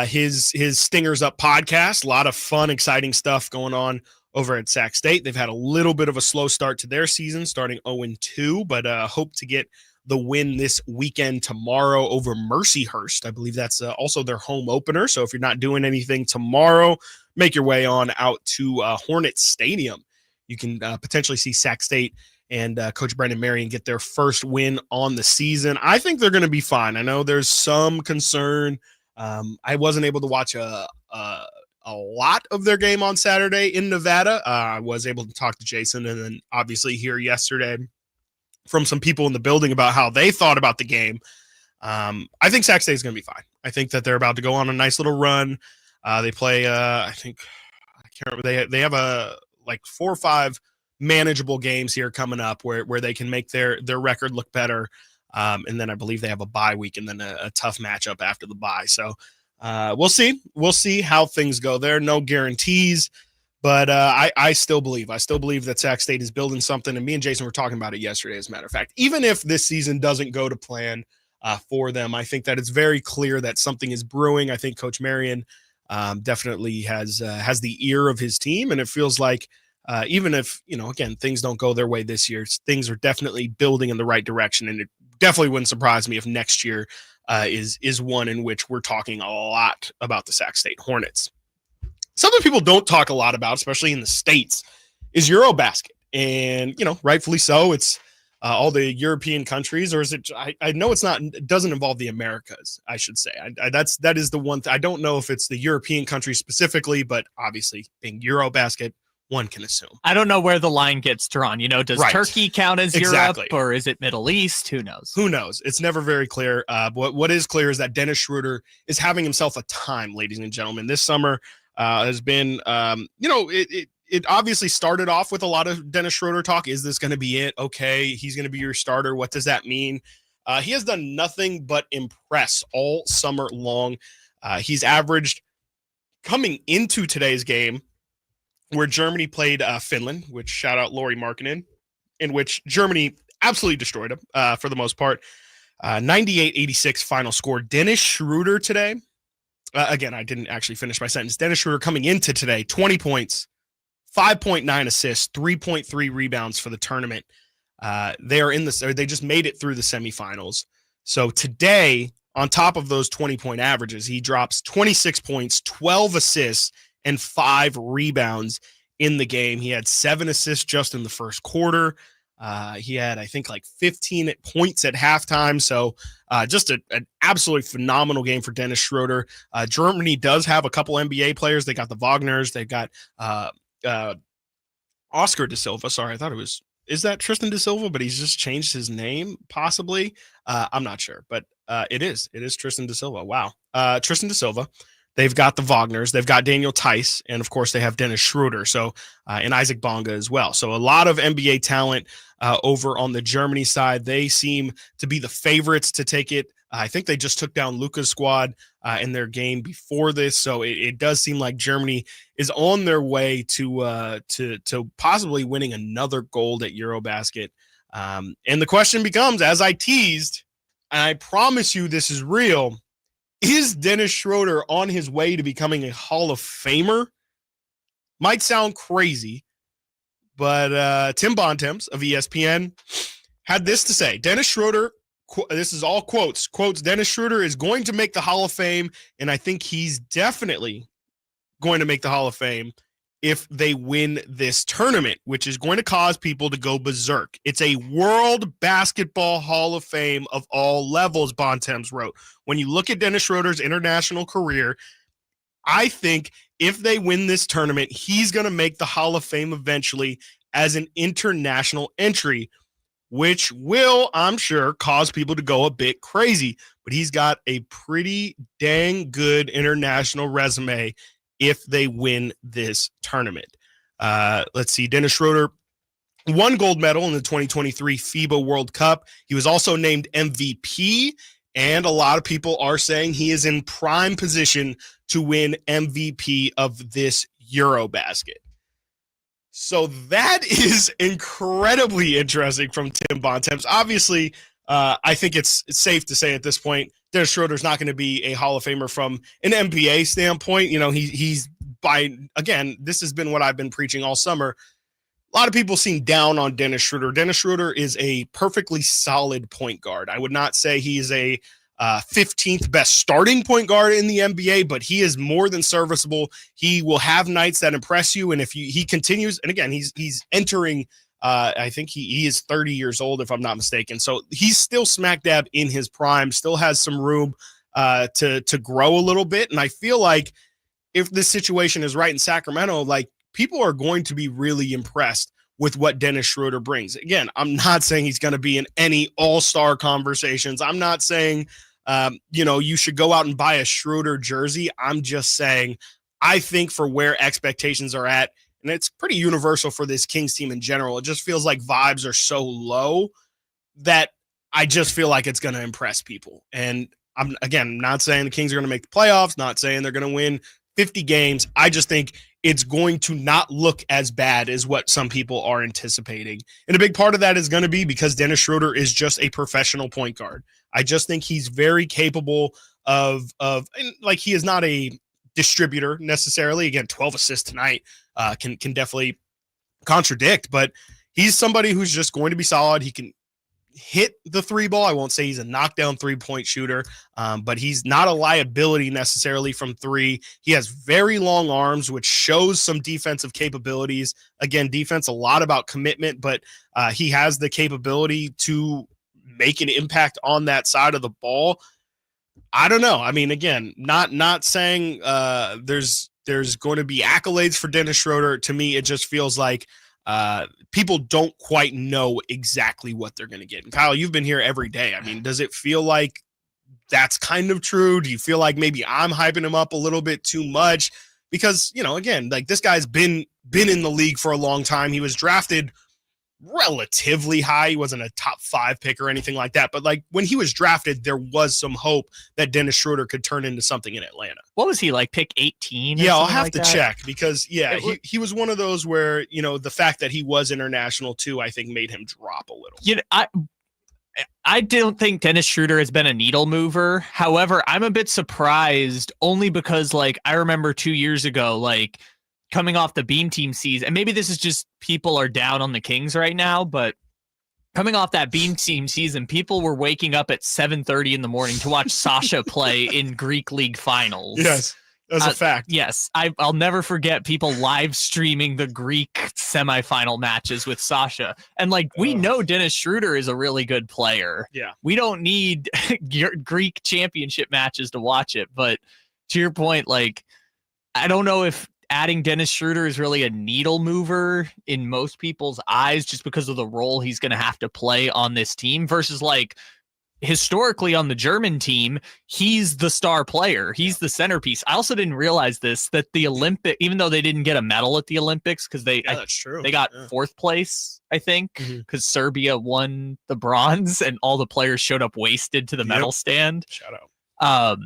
his Stingers Up podcast. A lot of fun, exciting stuff going on over at Sac State. They've had a little bit of a slow start to their season, starting 0-2, but hope to get the win this weekend tomorrow over Mercyhurst. I believe that's also their home opener. So if you're not doing anything tomorrow, make your way on out to Hornet Stadium. You can potentially see Sac State and Coach Brandon Marion get their first win on the season. I think they're going to be fine. I know there's some concern. I wasn't able to watch a lot of their game on Saturday in Nevada. I was able to talk to Jason and then obviously hear yesterday from some people in the building about how they thought about the game. I think Sac State is going to be fine. I think that they're about to go on a nice little run. They play, I can't remember. They have like 4 or 5 manageable games here coming up where they can make their record look better. And then I believe they have a bye week and then a tough matchup after the bye. So we'll see. We'll see how things go there. No guarantees, but I still believe. I still believe that Sac State is building something. And me and Jason were talking about it yesterday, as a matter of fact. Even if this season doesn't go to plan for them, I think that it's very clear that something is brewing. I think Coach Marion definitely has the ear of his team, and it feels like even if, again, things don't go their way this year, things are definitely building in the right direction. And it definitely wouldn't surprise me if next year is one in which we're talking a lot about the Sac State Hornets. Something people don't talk a lot about, especially in the States, is EuroBasket. And, rightfully so. It's all the European countries, or is it? I know it's not. It doesn't involve the Americas, I should say. That is the one. I don't know if it's the European countries specifically, but obviously being EuroBasket, one can assume. I don't know where the line gets drawn. Does Turkey count as Exactly. Europe, or is it Middle East? Who knows? Who knows? It's never very clear. What is clear is that Dennis Schröder is having himself a time, ladies and gentlemen. This summer has been, it obviously started off with a lot of Dennis Schröder talk. Is this going to be it? Okay, he's going to be your starter. What does that mean? He has done nothing but impress all summer long. He's averaged, coming into today's game, where Germany played Finland, which shout out Lauri Markkanen, in which Germany absolutely destroyed him for the most part. 98-86 final score. Dennis Schröder today, again, I didn't actually finish my sentence. Dennis Schröder coming into today, 20 points, 5.9 assists, 3.3 rebounds for the tournament. They just made it through the semifinals. So today, on top of those 20-point averages, he drops 26 points, 12 assists, and 5 rebounds in the game. He had 7 assists just in the first quarter. He had, I think, like 15 points at halftime. So just an absolutely phenomenal game for Dennis Schröder. Germany does have a couple NBA players. They got the Wagners. They got Oscar da Silva. Sorry, I thought it was, is that Tristan da Silva? But he's just changed his name, possibly. I'm not sure, but it is Tristan da Silva. Wow. Tristan da Silva. They've got the Wagners, they've got Daniel Tice, and of course they have Dennis Schröder, so and Isaac Bonga as well. So a lot of NBA talent over on the Germany side. They seem to be the favorites to take it. I think they just took down Luka's squad in their game before this, so it does seem like Germany is on their way to possibly winning another gold at EuroBasket. And the question becomes, as I teased, and I promise you this is real, is Dennis Schröder on his way to becoming a Hall of Famer? Might sound crazy, but Tim Bontemps of ESPN had this to say. Dennis Schröder, this is all quotes, Dennis Schröder is going to make the Hall of Fame, and I think he's definitely going to make the Hall of Fame if they win this tournament, which is going to cause people to go berserk. It's a World Basketball Hall of Fame of all levels, Bontemps wrote. When you look at Dennis Schröder's international career, I think if they win this tournament, he's going to make the Hall of Fame eventually as an international entry, which will, I'm sure, cause people to go a bit crazy. But he's got a pretty dang good international resume if they win this tournament. Let's see. Dennis Schröder won gold medal in the 2023 FIBA World Cup. He was also named MVP, and a lot of people are saying he is in prime position to win MVP of this EuroBasket. So that is incredibly interesting from Tim Bontemps. Obviously, I think it's safe to say at this point, Dennis Schröder is not going to be a Hall of Famer from an NBA standpoint. He's again, this has been what I've been preaching all summer. A lot of people seem down on Dennis Schröder. Dennis Schröder is a perfectly solid point guard. I would not say he is a 15th best starting point guard in the NBA, but he is more than serviceable. He will have nights that impress you. And if he continues, and again, he's entering I think he is 30 years old, if I'm not mistaken. So he's still smack dab in his prime, still has some room to grow a little bit. And I feel like if this situation is right in Sacramento, like people are going to be really impressed with what Dennis Schröder brings. Again, I'm not saying he's going to be in any all-star conversations. I'm not saying, you should go out and buy a Schröder jersey. I'm just saying, I think for where expectations are at, and it's pretty universal for this Kings team in general, it just feels like vibes are so low that I just feel like it's going to impress people. And I'm not saying the Kings are going to make the playoffs, not saying they're going to win 50 games. I just think it's going to not look as bad as what some people are anticipating. And a big part of that is going to be because Dennis Schröder is just a professional point guard. I just think he's very capable of like, he is not a distributor necessarily. Again, 12 assists tonight can definitely contradict, but he's somebody who's just going to be solid. He can hit the three ball. I won't say he's a knockdown 3-point shooter, but he's not a liability necessarily from three. He has very long arms, which shows some defensive capabilities. Again, defense, a lot about commitment, but he has the capability to make an impact on that side of the ball. I don't know. I mean, again, not saying there's going to be accolades for Dennis Schröder. To me, it just feels like people don't quite know exactly what they're going to get. And Kyle, you've been here every day. I mean, does it feel like that's kind of true? Do you feel like maybe I'm hyping him up a little bit too much? Because, again, like this guy's been in the league for a long time. He was drafted relatively high. He wasn't a top 5 pick or anything like that. But like when he was drafted, there was some hope that Dennis Schröder could turn into something in Atlanta. What was he, like pick 18? Yeah, I'll have to check because he was one of those where, the fact that he was international too, I think made him drop a little. I don't think Dennis Schröder has been a needle mover. However, I'm a bit surprised only because like I remember 2 years ago, like coming off the Beam Team season, and maybe this is just people are down on the Kings right now, but coming off that Beam Team season, people were waking up at 7:30 in the morning to watch Sasha play in Greek League finals. Yes, that's a fact. Yes, I'll never forget people live streaming the Greek semifinal matches with Sasha. And like, we know Dennis Schröder is a really good player. Yeah. We don't need Greek championship matches to watch it. But to your point, like, I don't know if adding Dennis Schröder is really a needle mover in most people's eyes just because of the role he's going to have to play on this team versus like historically on the German team, he's the star player. He's the centerpiece. I also didn't realize this, that the even though they didn't get a medal at the Olympics because that's true. They got 4th place, I think, because Serbia won the bronze and all the players showed up wasted to the medal stand. Shout out.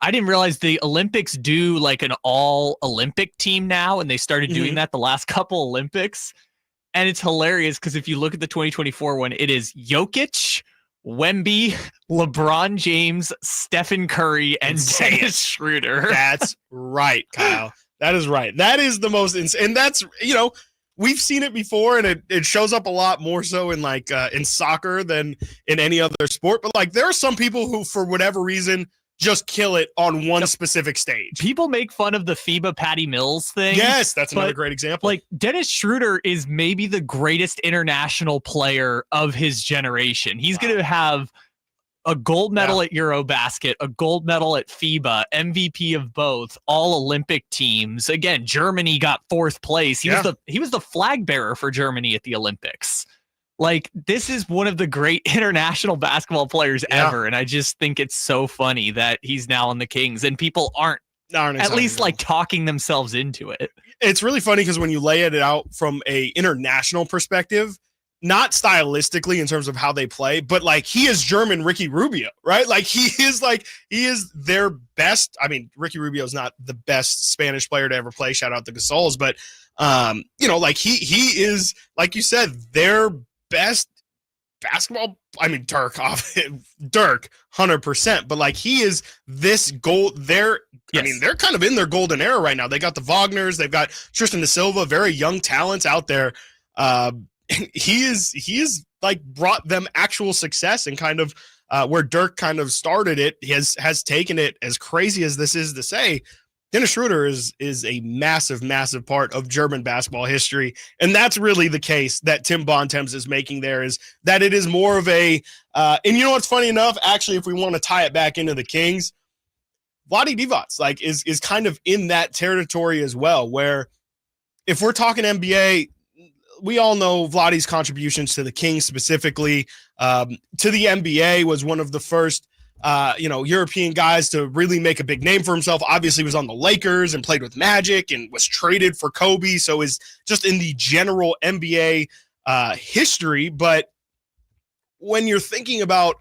I didn't realize the Olympics do like an all Olympic team now, and they started doing that the last couple Olympics. And it's hilarious because if you look at the 2024 one, it is Jokic, Wemby, LeBron James, Stephen Curry, and Dennis Schröder. That's right, Kyle. That is right. That is the most and that's, we've seen it before, and it shows up a lot more so in like in soccer than in any other sport. But like there are some people who, for whatever reason, just kill it on one specific stage. People make fun of the FIBA Patty Mills thing. Yes, that's another great example. Like Dennis Schröder is maybe the greatest international player of his generation. He's going to have a gold medal at EuroBasket, a gold medal at FIBA, MVP of both, all Olympic teams. Again, Germany got 4th place. He was the flag bearer for Germany at the Olympics. Like, this is one of the great international basketball players ever, and I just think it's so funny that he's now on the Kings, and people aren't at least like talking themselves into it. It's really funny because when you lay it out from a international perspective, not stylistically in terms of how they play, but like he is German Ricky Rubio, right? Like he is their best. I mean, Ricky Rubio is not the best Spanish player to ever play. Shout out the Gasols, but like he is, like you said, their best basketball. I mean, Dirk 100%, but like he is this gold. I mean, they're kind of in their golden era right now. They got the Wagners, they've got Tristan da Silva, very young talents out there. He is like brought them actual success, and kind of where Dirk kind of started it has taken it, as crazy as this is to say, Dennis Schröder is a massive, massive part of German basketball history. And that's really the case that Tim Bontemps is making there, is that it is more of a and you know what's funny enough, actually, if we want to tie it back into the Kings, Vlade Divac is kind of in that territory as well, where if we're talking NBA, we all know Vlade's contributions to the Kings specifically, to the NBA, was one of the first European guys to really make a big name for himself. Obviously was on the Lakers and played with Magic and was traded for Kobe. So is just in the general NBA history. But when you're thinking about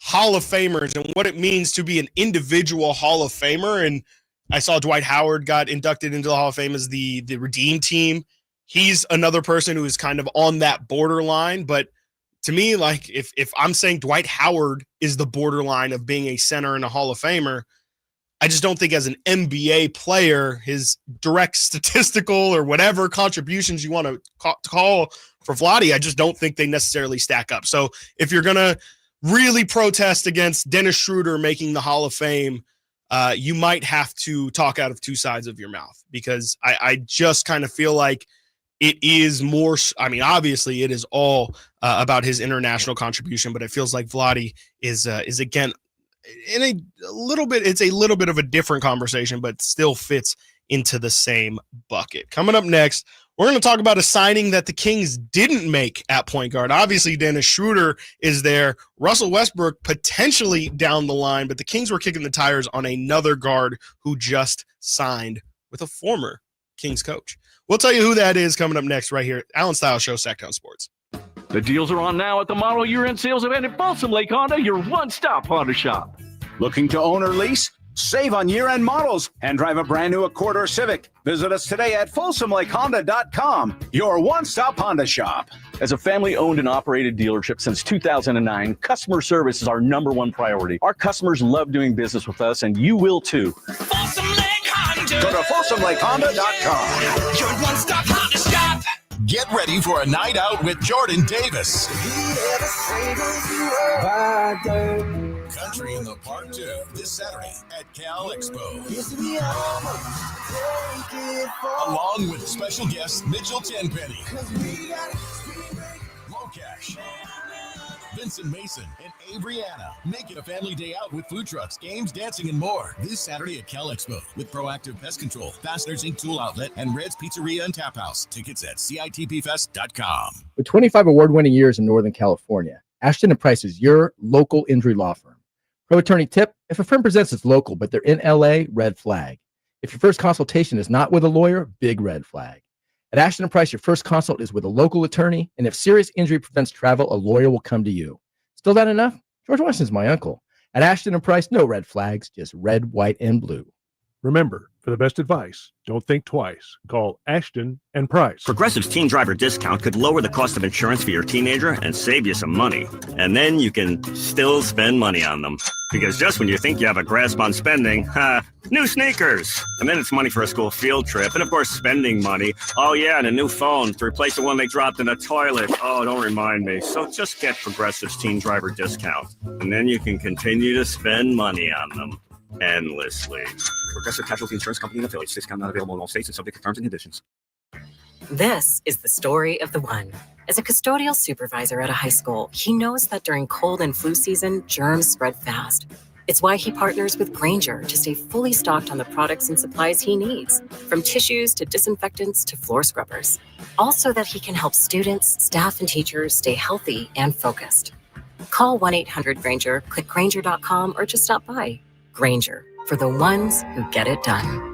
Hall of Famers and what it means to be an individual Hall of Famer, and I saw Dwight Howard got inducted into the Hall of Fame as the Redeem Team. He's another person who is kind of on that borderline, but to me, like if I'm saying Dwight Howard is the borderline of being a center and a Hall of Famer, I just don't think as an NBA player, his direct statistical or whatever contributions you want to call for Vlade, I just don't think they necessarily stack up. So if you're going to really protest against Dennis Schröder making the Hall of Fame, you might have to talk out of two sides of your mouth, because I just kind of feel like it is more, I mean, obviously it is all about his international contribution, but it feels like Vlade is again, in a little bit, it's a little bit of a different conversation, but still fits into the same bucket. Coming up next, we're going to talk about a signing that the Kings didn't make at point guard. Obviously, Dennis Schröder is there. Russell Westbrook potentially down the line, but the Kings were kicking the tires on another guard who just signed with a former Kings coach. We'll tell you who that is coming up next right here. Alan Stiles Show, Sacktown Sports. The deals are on now at the model year-end sales event at Folsom Lake Honda, your one-stop Honda shop. Looking to own or lease? Save on year-end models and drive a brand new Accord or Civic. Visit us today at FolsomLakeHonda.com, your one-stop Honda shop. As a family-owned and operated dealership since 2009, customer service is our number one priority. Our customers love doing business with us, and you will too. Folsom Lake Honda. Go to FolsomLakeHonda.com. Your one-stop Honda shop. Get ready for a night out with Jordan Davis. Country in the Park 2 this Saturday at Cal Expo. Along with special guest Mitchell Tenpenny, Locash, Vincent Mason, and Averyana. Make it a family day out with food trucks, games, dancing, and more. This Saturday at Cal Expo with Proactive Pest Control, Fasteners Inc. Tool Outlet, and Red's Pizzeria and Tap House. Tickets at CITPFest.com. With 25 award-winning years in Northern California, Ashton & Price is your local injury law firm. Pro attorney tip: if a firm presents as local but they're in LA, red flag. If your first consultation is not with a lawyer, big red flag. At Ashton & Price, your first consult is with a local attorney, and if serious injury prevents travel, a lawyer will come to you. Still not enough? George Washington's my uncle. At Ashton & Price, no red flags, just red, white, and blue. Remember, for the best advice, don't think twice. Call Ashton & Price. Progressive's teen driver discount could lower the cost of insurance for your teenager and save you some money. And then you can still spend money on them. Because just when you think you have a grasp on spending, new sneakers. And then it's money for a school field trip. And of course, spending money. Oh yeah, and a new phone to replace the one they dropped in the toilet. Oh, don't remind me. So just get Progressive's teen driver discount. And then you can continue to spend money on them endlessly. Progressive Casualty Insurance Company and affiliates. Discount not available in all states and subject to terms and conditions. This is the story of the one. As a custodial supervisor at a high school, he knows that during cold and flu season, germs spread fast. It's why he partners with Grainger to stay fully stocked on the products and supplies he needs, from tissues to disinfectants to floor scrubbers. All so that he can help students, staff, and teachers stay healthy and focused. Call 1-800-GRAINGER, click Grainger.com, or just stop by. Grainger, for the ones who get it done.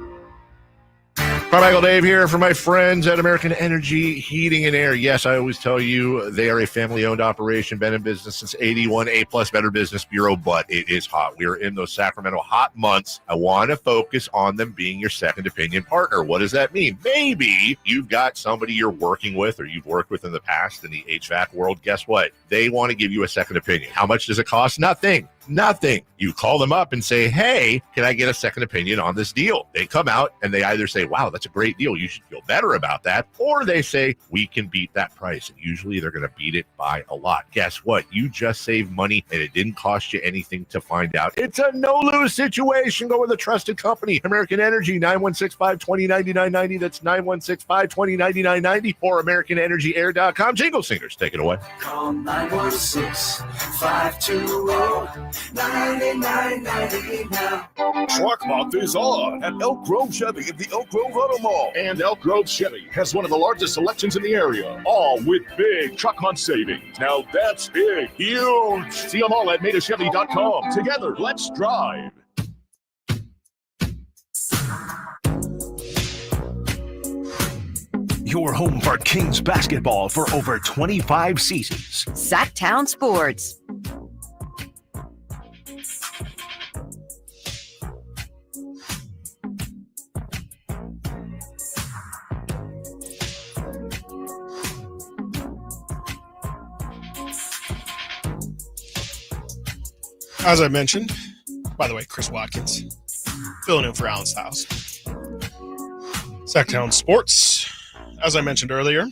Carmichael Dave here for my friends at American Energy Heating and Air. Yes, I always tell you they are a family-owned operation, been in business since 81, A-plus Better Business Bureau, but it is hot. We are in those Sacramento hot months. I want to focus on them being your second opinion partner. What does that mean? Maybe you've got somebody you're working with or you've worked with in the past in the HVAC world. Guess what? They want to give you a second opinion. How much does it cost? Nothing. Nothing. You call them up and say, hey, can I get a second opinion on this deal? They come out and they either say, wow, that's a great deal, you should feel better about that, or they say, we can beat that price. And usually they're going to beat it by a lot. Guess what? You just saved money and it didn't cost you anything to find out. It's a no-lose situation. Go with a trusted company. American Energy, 916-520-9990. That's 916-520-9990 or AmericanEnergyAir.com. Jingle Singers, take it away. Call 916-520-9990 now. Truck Month is on at Elk Grove Chevy at the Elk Grove Auto Mall. And Elk Grove Chevy has one of the largest selections in the area, all with big Truck Month savings. Now that's big, huge. See them all at MadeAChevy.com. Together, let's drive. Your home for Kings basketball for over 25 seasons. Sacktown Sports. As I mentioned, by the way, Chris Watkins filling in for Alan Stiles. Sacktown Sports, as I mentioned earlier,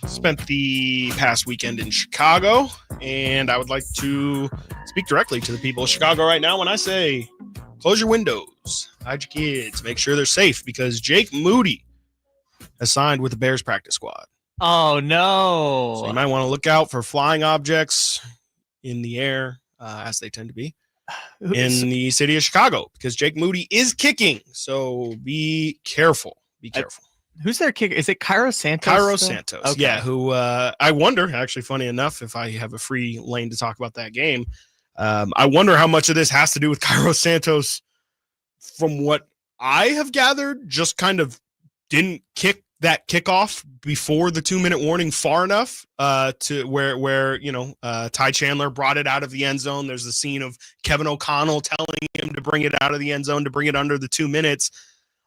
spent the past weekend in Chicago, and I would like to speak directly to the people of Chicago right now when I say close your windows, hide your kids, make sure they're safe, because Jake Moody has signed with the Bears practice squad. Oh, no. So you might want to look out for flying objects in the air, as they tend to be in the city of Chicago, because Jake Moody is kicking. So be careful. Be careful. Who's their kicker? Is it Cairo Santos? Cairo Santos. Okay. Yeah. Who I wonder, actually, funny enough, if I have a free lane to talk about that game, I wonder how much of this has to do with Cairo Santos. From what I have gathered, just kind of didn't kick that kickoff before the 2-minute warning far enough to where Ty Chandler brought it out of the end zone. There's the scene of Kevin O'Connell telling him to bring it out of the end zone, to bring it under the 2 minutes.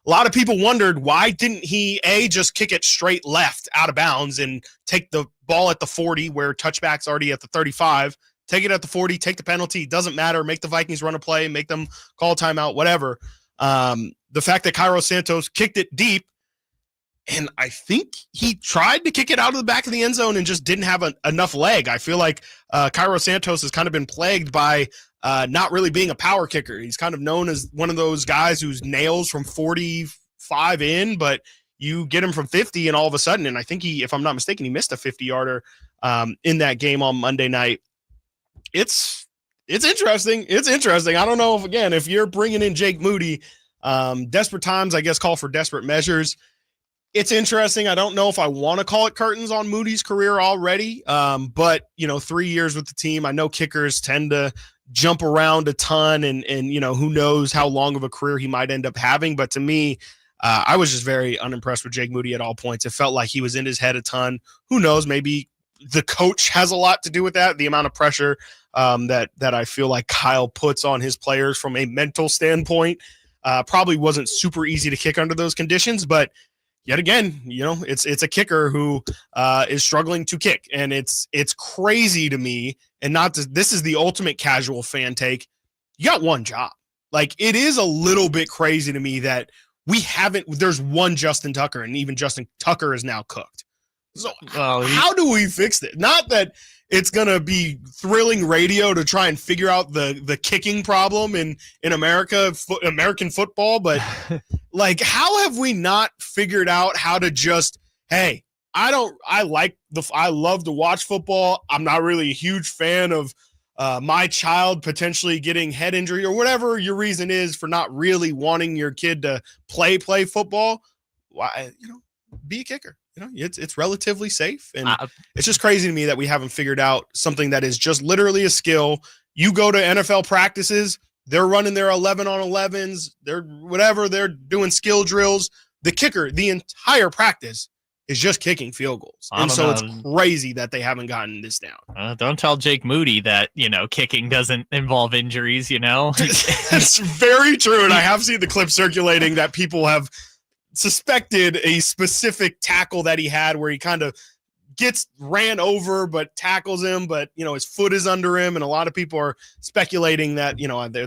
A lot of people wondered, why didn't he just kick it straight left out of bounds and take the ball at the 40 where touchback's already at the 35, take it at the 40, take the penalty, doesn't matter, make the Vikings run a play, make them call timeout, whatever. The fact that Cairo Santos kicked it deep, and I think he tried to kick it out of the back of the end zone and just didn't have enough leg. I feel like Cairo Santos has kind of been plagued by not really being a power kicker. He's kind of known as one of those guys who's nails from 45 in, but you get him from 50 and all of a sudden, and I think if I'm not mistaken, he missed a 50-yarder in that game on Monday night. It's interesting. It's interesting. I don't know if you're bringing in Jake Moody, desperate times, I guess, call for desperate measures. It's interesting. I don't know if I want to call it curtains on Moody's career already, but 3 years with the team. I know kickers tend to jump around a ton, and who knows how long of a career he might end up having. But to me, I was just very unimpressed with Jake Moody at all points. It felt like he was in his head a ton. Who knows? Maybe the coach has a lot to do with that. The amount of pressure that I feel like Kyle puts on his players from a mental standpoint probably wasn't super easy to kick under those conditions, but yet again, it's a kicker who is struggling to kick, and it's crazy to me. And this is the ultimate casual fan take. You got one job. Like, it is a little bit crazy to me that there's one Justin Tucker, and even Justin Tucker is now cooked. So how do we fix it? Not that it's going to be thrilling radio to try and figure out the kicking problem in American football, but like, how have we not figured out how to just, hey, I love to watch football. I'm not really a huge fan of my child potentially getting head injury or whatever your reason is for not really wanting your kid to play football. Why, be a kicker. It's relatively safe, and it's just crazy to me that we haven't figured out something that is just literally a skill. You go to NFL practices, they're running their 11-on-11s, they're doing skill drills. The kicker, the entire practice is just kicking field goals. And so it's crazy that they haven't gotten this down. Don't tell Jake Moody that, kicking doesn't involve injuries, That's very true, and I have seen the clip circulating that people have suspected a specific tackle that he had where he kind of gets ran over, but tackles him, but his foot is under him. And a lot of people are speculating that,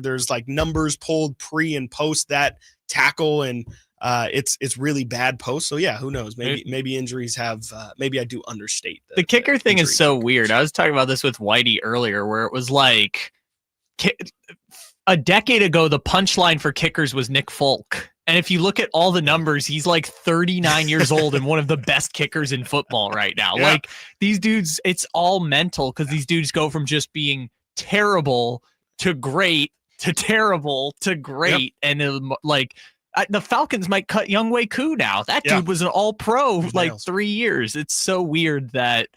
there's like numbers pulled pre and post that tackle. And it's really bad post. So yeah, who knows? Maybe injuries have, maybe I do understate. The kicker thing is so weird. I was talking about this with Whitey earlier, where it was like a decade ago, the punchline for kickers was Nick Folk. And if you look at all the numbers, he's like 39 years old and one of the best kickers in football right now. Yeah. Like these dudes, it's all mental because these dudes go from just being terrible to great to terrible to great. Yep. And the Falcons might cut Younghoe Koo now. That dude was an all-pro like 3 years. It's so weird that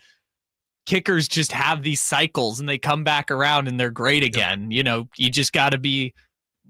kickers just have these cycles and they come back around and they're great again. You just got to be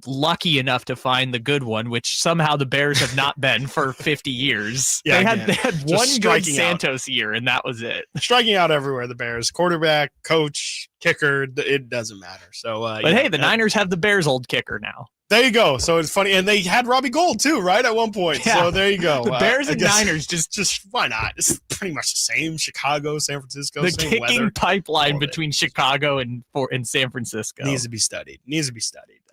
lucky enough to find the good one, which somehow the Bears have not been for 50 years. They had one good Santos year, and that was it. Striking out everywhere, the Bears. Quarterback, coach, kicker, it doesn't matter. So, but hey, the Niners have the Bears' old kicker now. There you go. So it's funny. And they had Robbie Gould too, right? At one point. Yeah. So there you go. The Bears and Niners just why not? It's pretty much the same. Chicago, San Francisco, the same kicking weather. Pipeline between Chicago and San Francisco needs to be studied.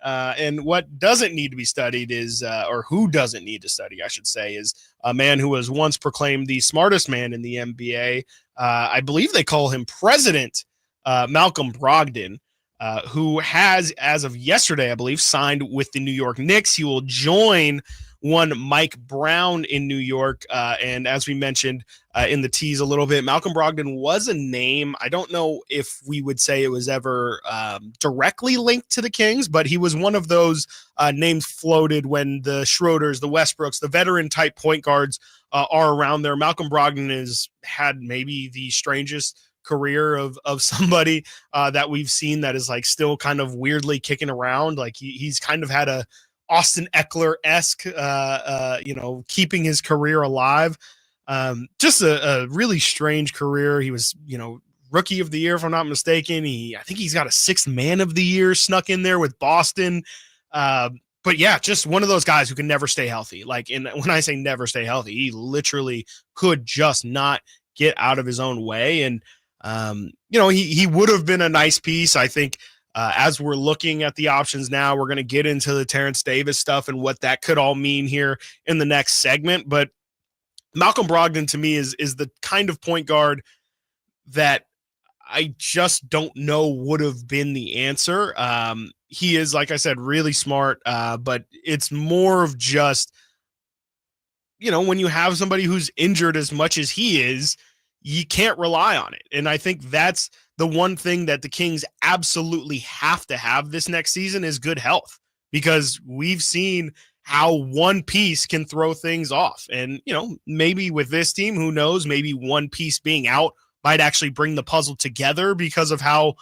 And what doesn't need to be studied is, or who doesn't need to study, I should say, is a man who was once proclaimed the smartest man in the NBA. I believe they call him President Malcolm Brogdon. Who has, as of yesterday, I believe, signed with the New York Knicks. He will join one Mike Brown in New York. And as we mentioned in the tease a little bit, Malcolm Brogdon was a name. I don't know if we would say it was ever directly linked to the Kings, but he was one of those names floated when the Schröders, the Westbrooks, the veteran-type point guards are around there. Malcolm Brogdon has had maybe the strangest career of somebody that we've seen that is like still kind of weirdly kicking around. Like he's kind of had a Austin Eckler-esque, keeping his career alive. Just a really strange career. He was, rookie of the year, if I'm not mistaken. I think he's got a 6th man of the year snuck in there with Boston. But yeah, just one of those guys who can never stay healthy. When I say never stay healthy, he literally could just not get out of his own way. And he would have been a nice piece. I think as we're looking at the options now, we're going to get into the Terrence Davis stuff and what that could all mean here in the next segment. But Malcolm Brogdon to me is the kind of point guard that I just don't know would have been the answer. He is, like I said, really smart, but it's more of just, when you have somebody who's injured as much as he is, you can't rely on it. And I think that's the one thing that the Kings absolutely have to have this next season is good health, because we've seen how one piece can throw things off. And, maybe with this team, who knows, maybe one piece being out might actually bring the puzzle together because of how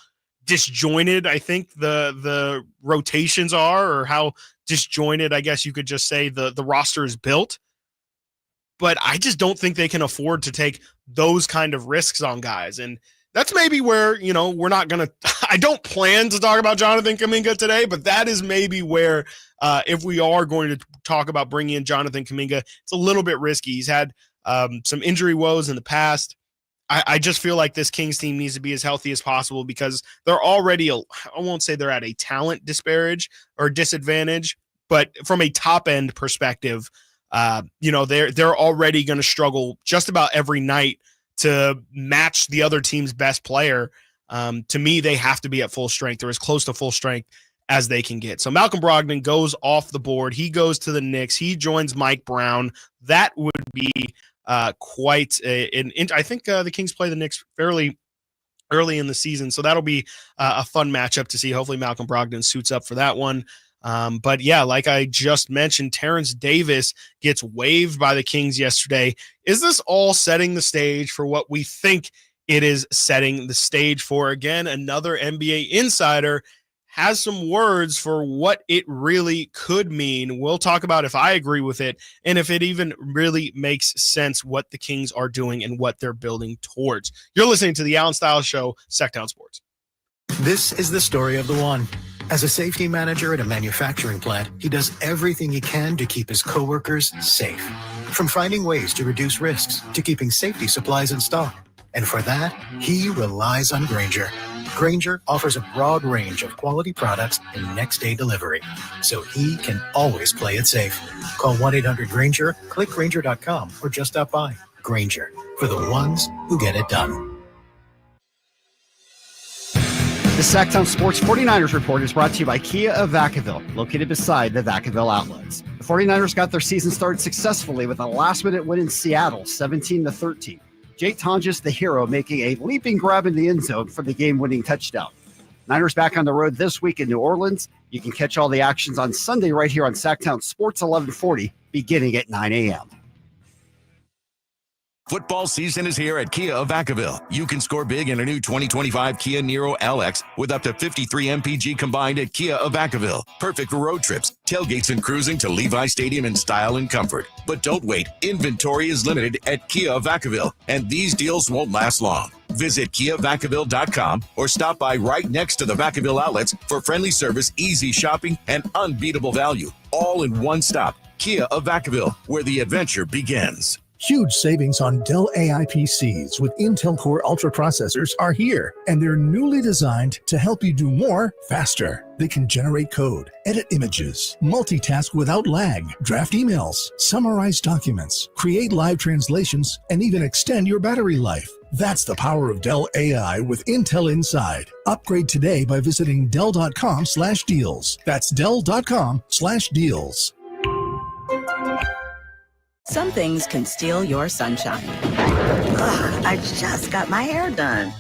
disjointed I think the rotations are, or how disjointed, I guess you could just say, the roster is built. But I just don't think they can afford to take those kind of risks on guys. And that's maybe where, we're not going to – I don't plan to talk about Jonathan Kuminga today, but that is maybe where if we are going to talk about bringing in Jonathan Kuminga, it's a little bit risky. He's had some injury woes in the past. I just feel like this Kings team needs to be as healthy as possible, because they're already – I won't say they're at a talent disparage or disadvantage, but from a top-end perspective – they're already going to struggle just about every night to match the other team's best player. To me, they have to be at full strength, or as close to full strength as they can get. So Malcolm Brogdon goes off the board. He goes to the Knicks. He joins Mike Brown. That would be quite I think the Kings play the Knicks fairly early in the season, so that'll be a fun matchup to see. Hopefully Malcolm Brogdon suits up for that one. But yeah, like I just mentioned, Terrence Davis gets waived by the Kings yesterday. Is this all setting the stage for what we think it is setting the stage for? Again, another NBA insider has some words for what it really could mean. We'll talk about if I agree with it and if it even really makes sense what the Kings are doing and what they're building towards. You're listening to the Alan Stiles Show, Sacktown Sports. This is the story of the one. As a safety manager at a manufacturing plant, he does everything he can to keep his coworkers safe. From finding ways to reduce risks to keeping safety supplies in stock. And for that, he relies on Grainger. Grainger offers a broad range of quality products and next-day delivery, so he can always play it safe. Call 1-800-GRAINGER, click Grainger.com, or just stop by. Grainger, for the ones who get it done. The Sacktown Sports 49ers Report is brought to you by Kia of Vacaville, located beside the Vacaville Outlets. The 49ers got their season started successfully with a last-minute win in Seattle, 17-13. Jake Tonjes, the hero, making a leaping grab in the end zone for the game-winning touchdown. Niners back on the road this week in New Orleans. You can catch all the actions on Sunday right here on Sacktown Sports 1140, beginning at 9 a.m. Football season is here at Kia of Vacaville. You can score big in a new 2025 Kia Niro LX with up to 53 MPG combined at Kia of Vacaville. Perfect for road trips, tailgates, and cruising to Levi Stadium in style and comfort. But don't wait. Inventory is limited at Kia of Vacaville, and these deals won't last long. Visit KiaVacaville.com or stop by right next to the Vacaville outlets for friendly service, easy shopping, and unbeatable value. All in one stop. Kia of Vacaville, where the adventure begins. Huge savings on Dell AI PCs with Intel Core Ultra processors are here, and they're newly designed to help you do more faster. They can generate code, edit images, multitask without lag, draft emails, summarize documents, create live translations, and even extend your battery life. That's the power of Dell AI with Intel inside. Upgrade today by visiting Dell.com/deals. That's Dell.com/deals. Some things can steal your sunshine. Ugh, I just got my hair done.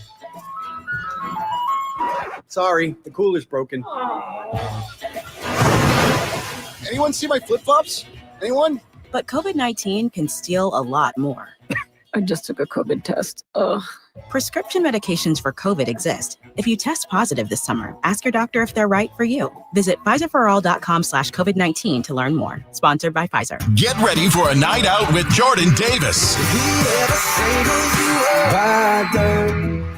Sorry, the cooler's broken. Anyone see my flip-flops? Anyone? But COVID-19 can steal a lot more. I just took a COVID test. Ugh. Prescription medications for COVID exist. If you test positive this summer, ask your doctor if they're right for you. Visit PfizerForAll.com/COVID-19 to learn more. Sponsored by Pfizer. Get ready for a night out with Jordan Davis.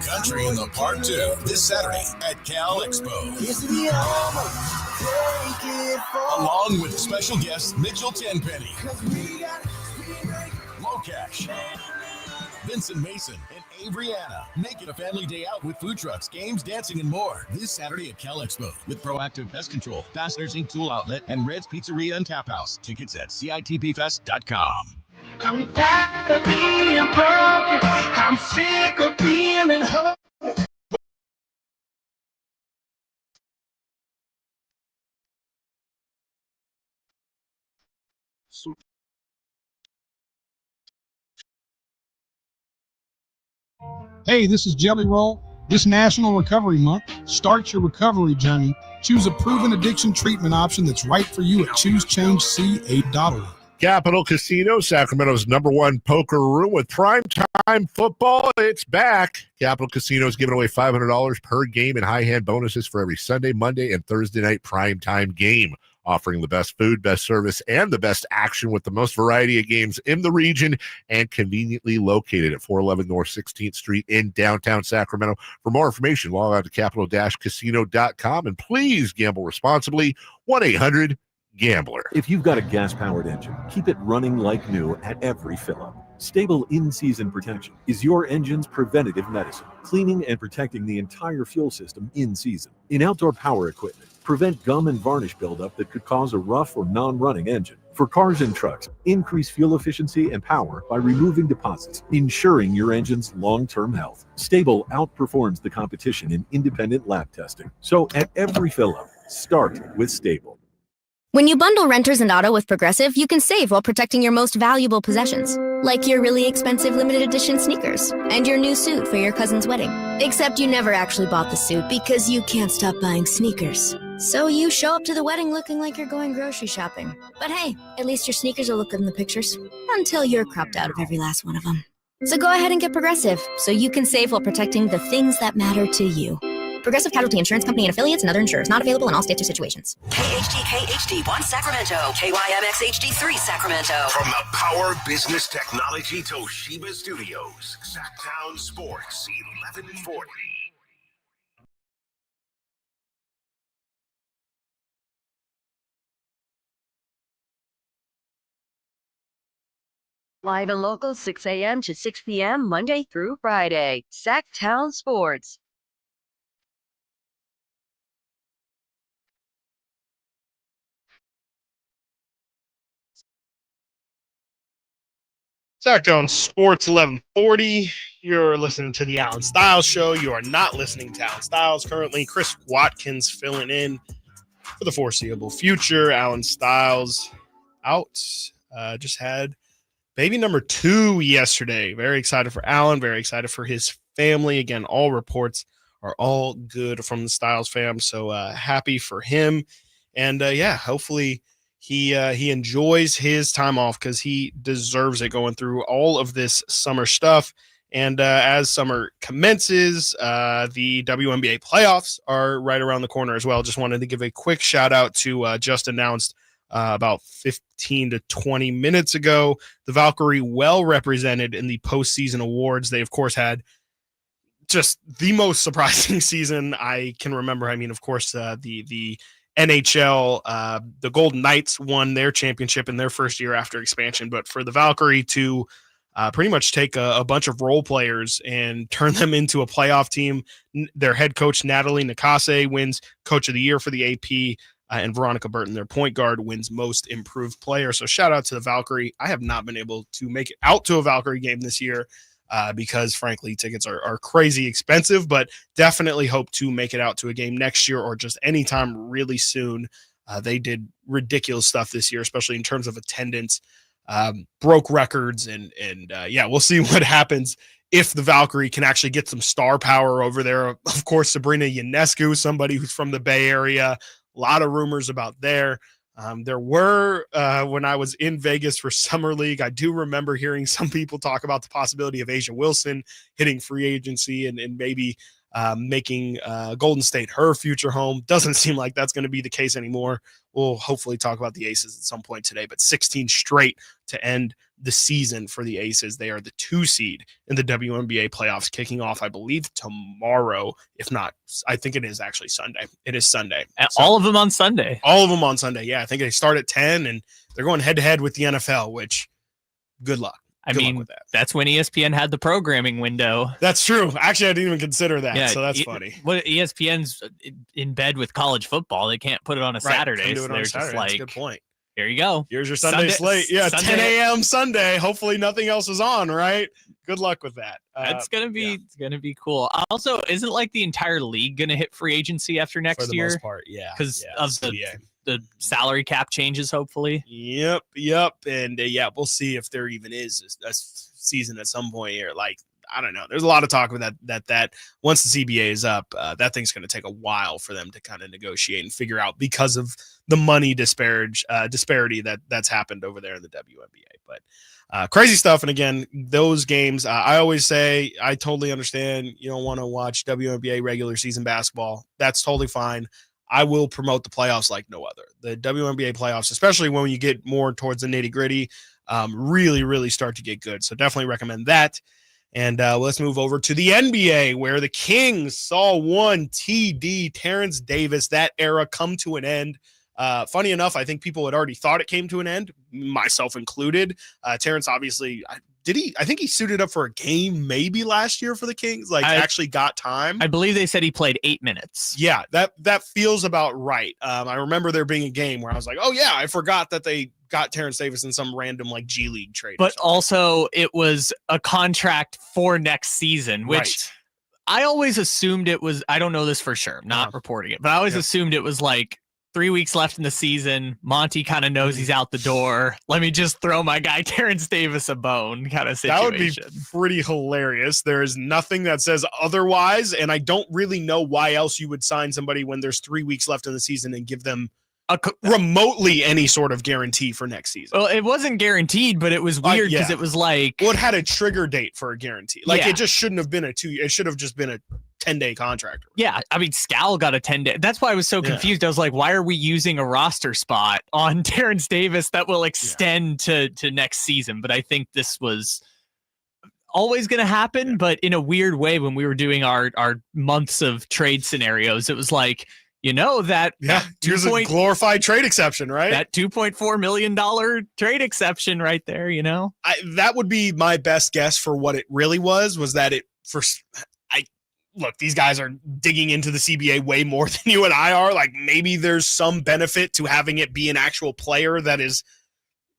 Country in the Park 2 this Saturday at Cal Expo. Along with special guests Mitchell Tenpenny, Locash, Vincent Mason, and Abriana. Make it a family day out with food trucks, games, dancing, and more. This Saturday at Cal Expo with Proactive Pest Control, Fasteners Inc. Tool Outlet, and Red's Pizzeria and Tap House. Tickets at CITPFest.com. I'm tired of being broken. I'm sick of being hurt. Hey, this is Jelly Roll. This National Recovery Month, start your recovery journey. Choose a proven addiction treatment option that's right for you at ChooseChangeCA.org. Capital Casino, Sacramento's #1 poker room with primetime football. It's back. Capital Casino is giving away $500 per game in high hand bonuses for every Sunday, Monday, and Thursday night primetime game, offering the best food, best service, and the best action with the most variety of games in the region and conveniently located at 411 North 16th Street in downtown Sacramento. For more information, log on to capital-casino.com and please gamble responsibly. 1-800-GAMBLER. If you've got a gas-powered engine, keep it running like new at every fill-up. Stable in-season protection is your engine's preventative medicine, cleaning and protecting the entire fuel system in season. In outdoor power equipment, prevent gum and varnish buildup that could cause a rough or non-running engine. For cars and trucks, increase fuel efficiency and power by removing deposits, ensuring your engine's long-term health. Stable outperforms the competition in independent lab testing. So at every fill-up, start with Stable. When you bundle renters and auto with Progressive, you can save while protecting your most valuable possessions, like your really expensive limited edition sneakers and your new suit for your cousin's wedding. Except you never actually bought the suit because you can't stop buying sneakers. So you show up to the wedding looking like you're going grocery shopping. But hey, at least your sneakers will look good in the pictures, until you're cropped out of every last one of them. So go ahead and get Progressive, so you can save while protecting the things that matter to you. Progressive Casualty Insurance Company and affiliates and other insurers. Not available in all states or situations. KHD1 Sacramento. KYMX HD3 Sacramento. From the Power Business Technology Toshiba Studios, Sacktown Sports 1140. Live and local, 6 a.m. to 6 p.m., Monday through Friday. Sacktown Sports. Sacktown Sports 1140. You're listening to the Alan Stiles Show. You are not listening to Alan Stiles currently. Chris Watkins filling in for the foreseeable future. Alan Stiles out. Just had baby number 2 yesterday. Very excited for Alan. Very excited for his family. Again, all reports are all good from the Stiles fam. So happy for him. And hopefully he enjoys his time off because he deserves it going through all of this summer stuff. And as summer commences, the WNBA playoffs are right around the corner as well. Just wanted to give a quick shout out to just announced about 15 to 20 minutes ago. The Valkyrie well represented in the postseason awards. They, of course, had just the most surprising season I can remember. I mean, of course, the NHL, the Golden Knights won their championship in their first year after expansion. But for the Valkyrie to pretty much take a bunch of role players and turn them into a playoff team, their head coach, Natalie Nakase, wins Coach of the Year for the AP. And Veronica Burton, their point guard, wins Most Improved Player. So shout out to the Valkyrie. I have not been able to make it out to a Valkyrie game this year because, frankly, tickets are crazy expensive, but definitely hope to make it out to a game next year or just anytime really soon. They did ridiculous stuff this year, especially in terms of attendance, broke records, and we'll see what happens if the Valkyrie can actually get some star power over there. Of course, Sabrina Ionescu, somebody who's from the Bay Area. A lot of rumors about there. There were, when I was in Vegas for Summer League, I do remember hearing some people talk about the possibility of Asia Wilson hitting free agency and maybe making Golden State her future home. Doesn't seem like that's going to be the case anymore. We'll hopefully talk about the Aces at some point today, but 16 straight to end the season for the Aces. They are the 2 seed in the WNBA playoffs, kicking off, I believe, tomorrow. If not, I think it is actually Sunday. It is Sunday. So, all of them on Sunday. All of them on Sunday. Yeah, I think they start at 10, and they're going head-to-head with the NFL, which good luck. I mean, with that. That's when ESPN had the programming window. That's true. Actually, I didn't even consider that, so that's funny. What ESPN's in bed with college football. They can't put it on a Saturday, so they're just like, that's a good point. Here you go. Here's your Sunday slate. Yeah, Sunday. 10 a.m. Sunday. Hopefully nothing else is on, right? Good luck with that. That's gonna be it's gonna be cool. Also, isn't like the entire league gonna hit free agency after next year? For the most part, yeah. Because of the salary cap changes, hopefully. Yep. And we'll see if there even is a season at some point here. Like, I don't know. There's a lot of talk about that once the CBA is up, that thing's going to take a while for them to kind of negotiate and figure out because of the money disparity that's happened over there in the WNBA. But crazy stuff. And again, those games, I always say, I totally understand you don't want to watch WNBA regular season basketball. That's totally fine. I will promote the playoffs like no other. The WNBA playoffs, especially when you get more towards the nitty gritty, really, really start to get good. So definitely recommend that. And let's move over to the NBA, where the Kings saw one TD, Terrence Davis, that era come to an end. Funny enough, I think people had already thought it came to an end, myself included. Terrence, obviously, I think he suited up for a game maybe last year for the Kings, actually got time. I believe they said he played 8 minutes. Yeah, that feels about right. I remember there being a game where I was like, oh, yeah, I forgot that they got Terrence Davis in some random G League trade. But also it was a contract for next season, which right. I always assumed it was, I don't know this for sure, I'm not reporting it, but I always assumed it was 3 weeks left in the season. Monty kind of knows he's out the door. Let me just throw my guy Terrence Davis a bone kind of situation. That would be pretty hilarious. There is nothing that says otherwise, and I don't really know why else you would sign somebody when there's 3 weeks left in the season and give them remotely any sort of guarantee for next season. Well, it wasn't guaranteed, but it was weird because it was it had a trigger date for a guarantee. It just shouldn't have been it should have just been a 10-day contract. Yeah, I mean, Scal got a 10-day. That's why I was so confused. I was like, why are we using a roster spot on Terrence Davis that will extend to next season? But I think this was always going to happen, but in a weird way when we were doing our months of trade scenarios, it was you know that. Here's a glorified trade exception, right? That $2.4 million trade exception right there, you know? That would be my best guess for what it really was that it look, these guys are digging into the CBA way more than you and I are. Like, maybe there's some benefit to having it be an actual player that is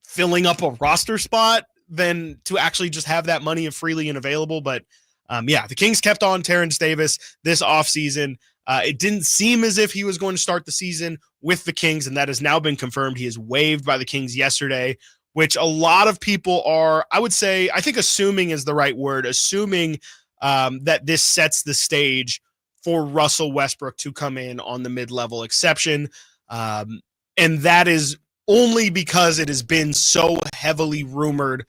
filling up a roster spot than to actually just have that money freely and available. But the Kings kept on Terrence Davis this offseason. It didn't seem as if he was going to start the season with the Kings, and that has now been confirmed. He is waived by the Kings yesterday, which a lot of people are, I would say, I think assuming is the right word, assuming that this sets the stage for Russell Westbrook to come in on the mid-level exception. And that is only because it has been so heavily rumored.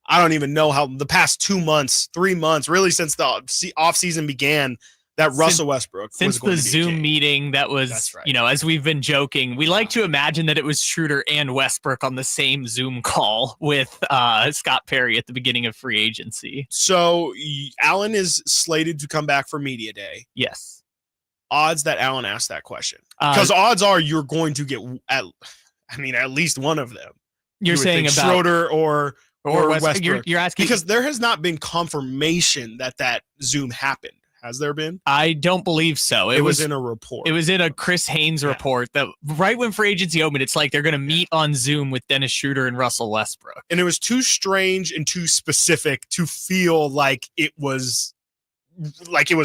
I don't even know how the past 2 months, 3 months, really since the offseason began, that Russell Westbrook since the Zoom meeting that was, as we've been joking, we like to imagine that it was Schröder and Westbrook on the same Zoom call with Scott Perry at the beginning of free agency. So Allen is slated to come back for media day. Yes. Odds that Allen asked that question, because odds are you're going to get at least one of them. You're saying about Schröder or Westbrook. You're asking because there has not been confirmation that Zoom happened. Has there been? I don't believe so. It was in a report. It was in a Chris Haynes report that right when free agency opened, it's like they're going to meet on Zoom with Dennis Schröder and Russell Westbrook. And it was too strange and too specific to feel like it was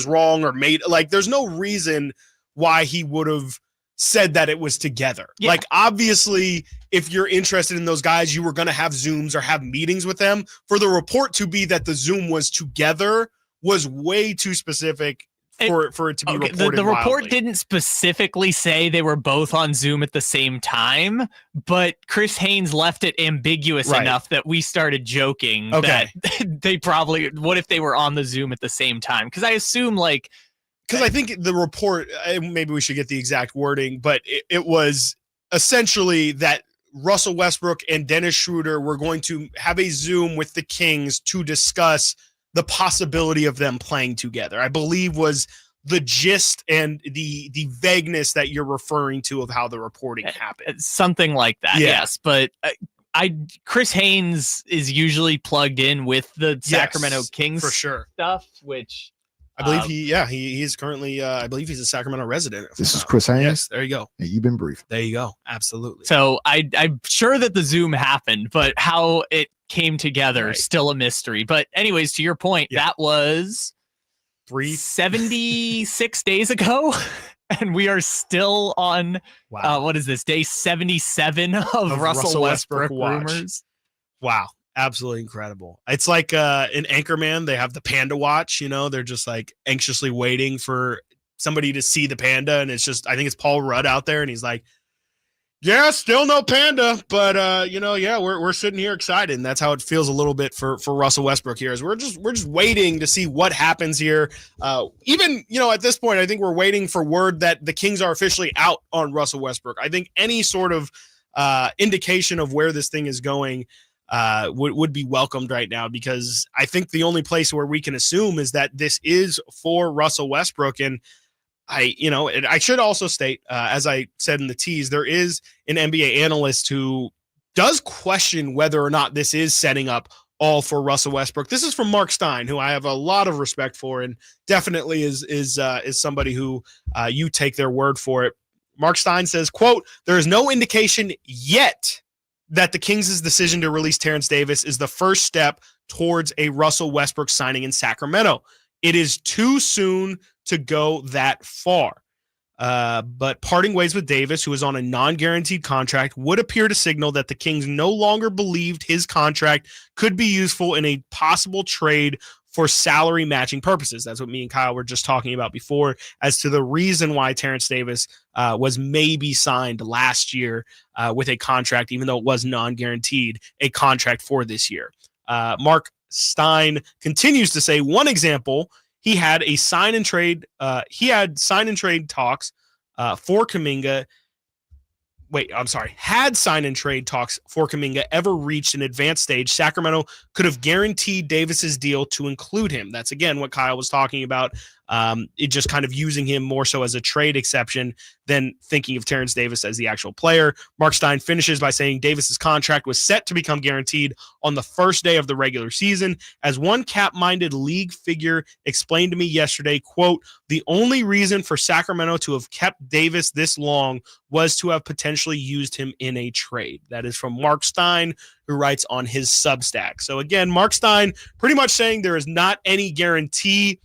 wrong or made. Like, there's no reason why he would have said that it was together. Yeah. Like, obviously, if you're interested in those guys, you were going to have Zooms or have meetings with them. For the report to be that the Zoom was together was way too specific for it to be reported. The report wildly. didn't specifically say they were both on Zoom at the same time, but Chris Haynes left it ambiguous enough that we started joking that they probably, what if they were on the Zoom at the same time? Because I assume because I think the report, maybe we should get the exact wording, but it was essentially that Russell Westbrook and Dennis Schröder were going to have a Zoom with the Kings to discuss the possibility of them playing together, I believe, was the gist and the vagueness that you're referring to of how the reporting happened. Something like that, yes. But Chris Haynes is usually plugged in with the Sacramento Kings for sure stuff, which I believe he is currently, I believe he's a Sacramento resident. This is Chris Haynes. Yes, there you go. Yeah, you've been briefed. There you go. Absolutely. So I'm sure that the Zoom happened, but how it came together still a mystery. But anyways, to your point, that was 76 days ago, and we are still on what is this, day 77 of Russell Westbrook rumors. Wow, absolutely incredible. It's like in Anchorman, they have the panda watch, they're just like anxiously waiting for somebody to see the panda, and it's just, I think it's Paul Rudd out there, and he's like, yeah, still no panda, but we're sitting here excited, and that's how it feels a little bit for Russell Westbrook here. Is we're just waiting to see what happens here. Even at this point, I think we're waiting for word that the Kings are officially out on Russell Westbrook. I think any sort of indication of where this thing is going would be welcomed right now, because I think the only place where we can assume is that this is for Russell Westbrook. And I should also state, as I said in the tease, there is an NBA analyst who does question whether or not this is setting up all for Russell Westbrook. This is from Mark Stein, who I have a lot of respect for, and definitely is somebody who you take their word for it. Mark Stein says, quote, "There is no indication yet that the Kings' decision to release Terrence Davis is the first step towards a Russell Westbrook signing in Sacramento. It is too soon to go that far. But parting ways with Davis, who is on a non-guaranteed contract, would appear to signal that the Kings no longer believed his contract could be useful in a possible trade for salary matching purposes." That's what me and Kyle were just talking about before, as to the reason why Terrence Davis was maybe signed last year with a contract, even though it was non-guaranteed, a contract for this year. Mark Stein continues to say, one example, he had sign and trade talks for Kuminga. Had sign and trade talks for Kuminga ever reached an advanced stage, Sacramento could have guaranteed Davis's deal to include him. That's again what Kyle was talking about it just kind of using him more so as a trade exception than thinking of Terrence Davis as the actual player. Mark Stein finishes by saying Davis's contract was set to become guaranteed on the first day of the regular season. As one cap-minded league figure explained to me yesterday, quote, the only reason for Sacramento to have kept Davis this long was to have potentially used him in a trade. That is from Mark Stein, who writes on his Substack. So again, Mark Stein pretty much saying there is not any guarantee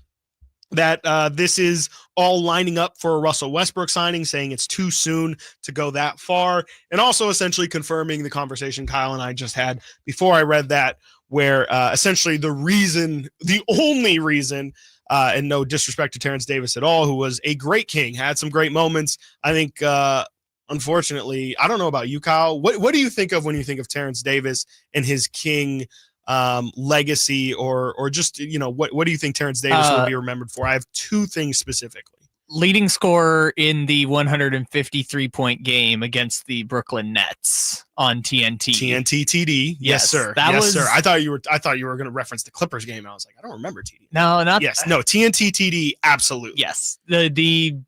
that this is all lining up for a Russell Westbrook signing, saying it's too soon to go that far, and also essentially confirming the conversation Kyle and I just had before I read that, where essentially the only reason, and no disrespect to Terrence Davis at all, who was a great King, had some great moments. I think, unfortunately, I don't know about you, Kyle. What do you think of when you think of Terrence Davis and his King legacy, or just, what do you think Terrence Davis will be remembered for? I have two things specifically. Leading scorer in the 153-point game against the Brooklyn Nets on TNT. TNT TD. Yes, sir. Sir. I thought you were going to reference the Clippers game. I was like, I don't remember TD. No, not. Yes. No, TNT TD. Absolutely. Yes. The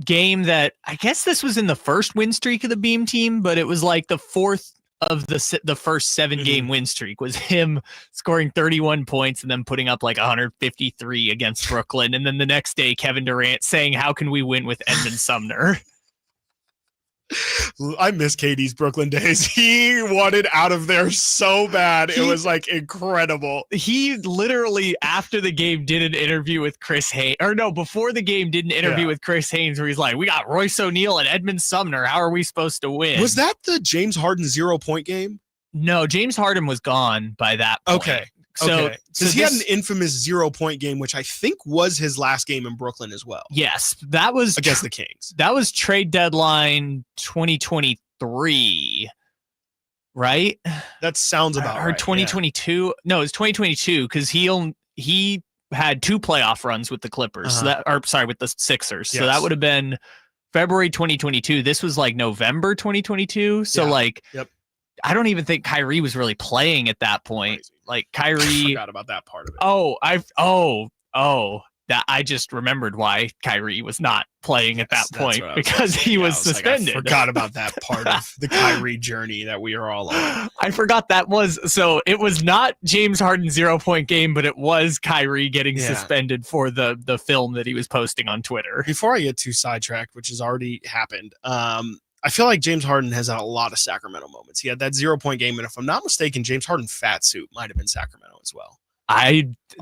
game that, I guess this was in the first win streak of the Beam team, but it was like the fourth of the first 7-game win streak was him scoring 31 points and then putting up like 153 against Brooklyn. And then the next day, Kevin Durant saying, how can we win with Edmund Sumner? I miss KD's Brooklyn days. He wanted out of there so bad. It was like incredible. He literally, after the game, did an interview with Chris Haynes. Or no, before the game, did an interview with Chris Haynes where he's like, we got Royce O'Neal and Edmund Sumner. How are we supposed to win? Was that the James Harden 0-point game? No, James Harden was gone by that point. Okay. Because he had an infamous 0-point game, which I think was his last game in Brooklyn as well. Yes, that was against the Kings. That was trade deadline 2023, right? That sounds about right. Or 2022. Yeah. No, it's 2022 because he had 2 playoff runs with the Clippers. So with the Sixers. Yes. So that would have been February 2022. This was like November 2022. So I don't even think Kyrie was really playing at that point. Crazy. Like Kyrie, I forgot about that part of it. That I just remembered why Kyrie was not playing at that point because he was suspended. I forgot about that part of the Kyrie journey that we are all on. I forgot it was not James Harden's 0-point game, but it was Kyrie getting suspended for the film that he was posting on Twitter. Before I get too sidetracked, which has already happened, I feel like James Harden has had a lot of Sacramento moments. He had that 0-point game, and if I'm not mistaken, James Harden fat suit might have been Sacramento as well.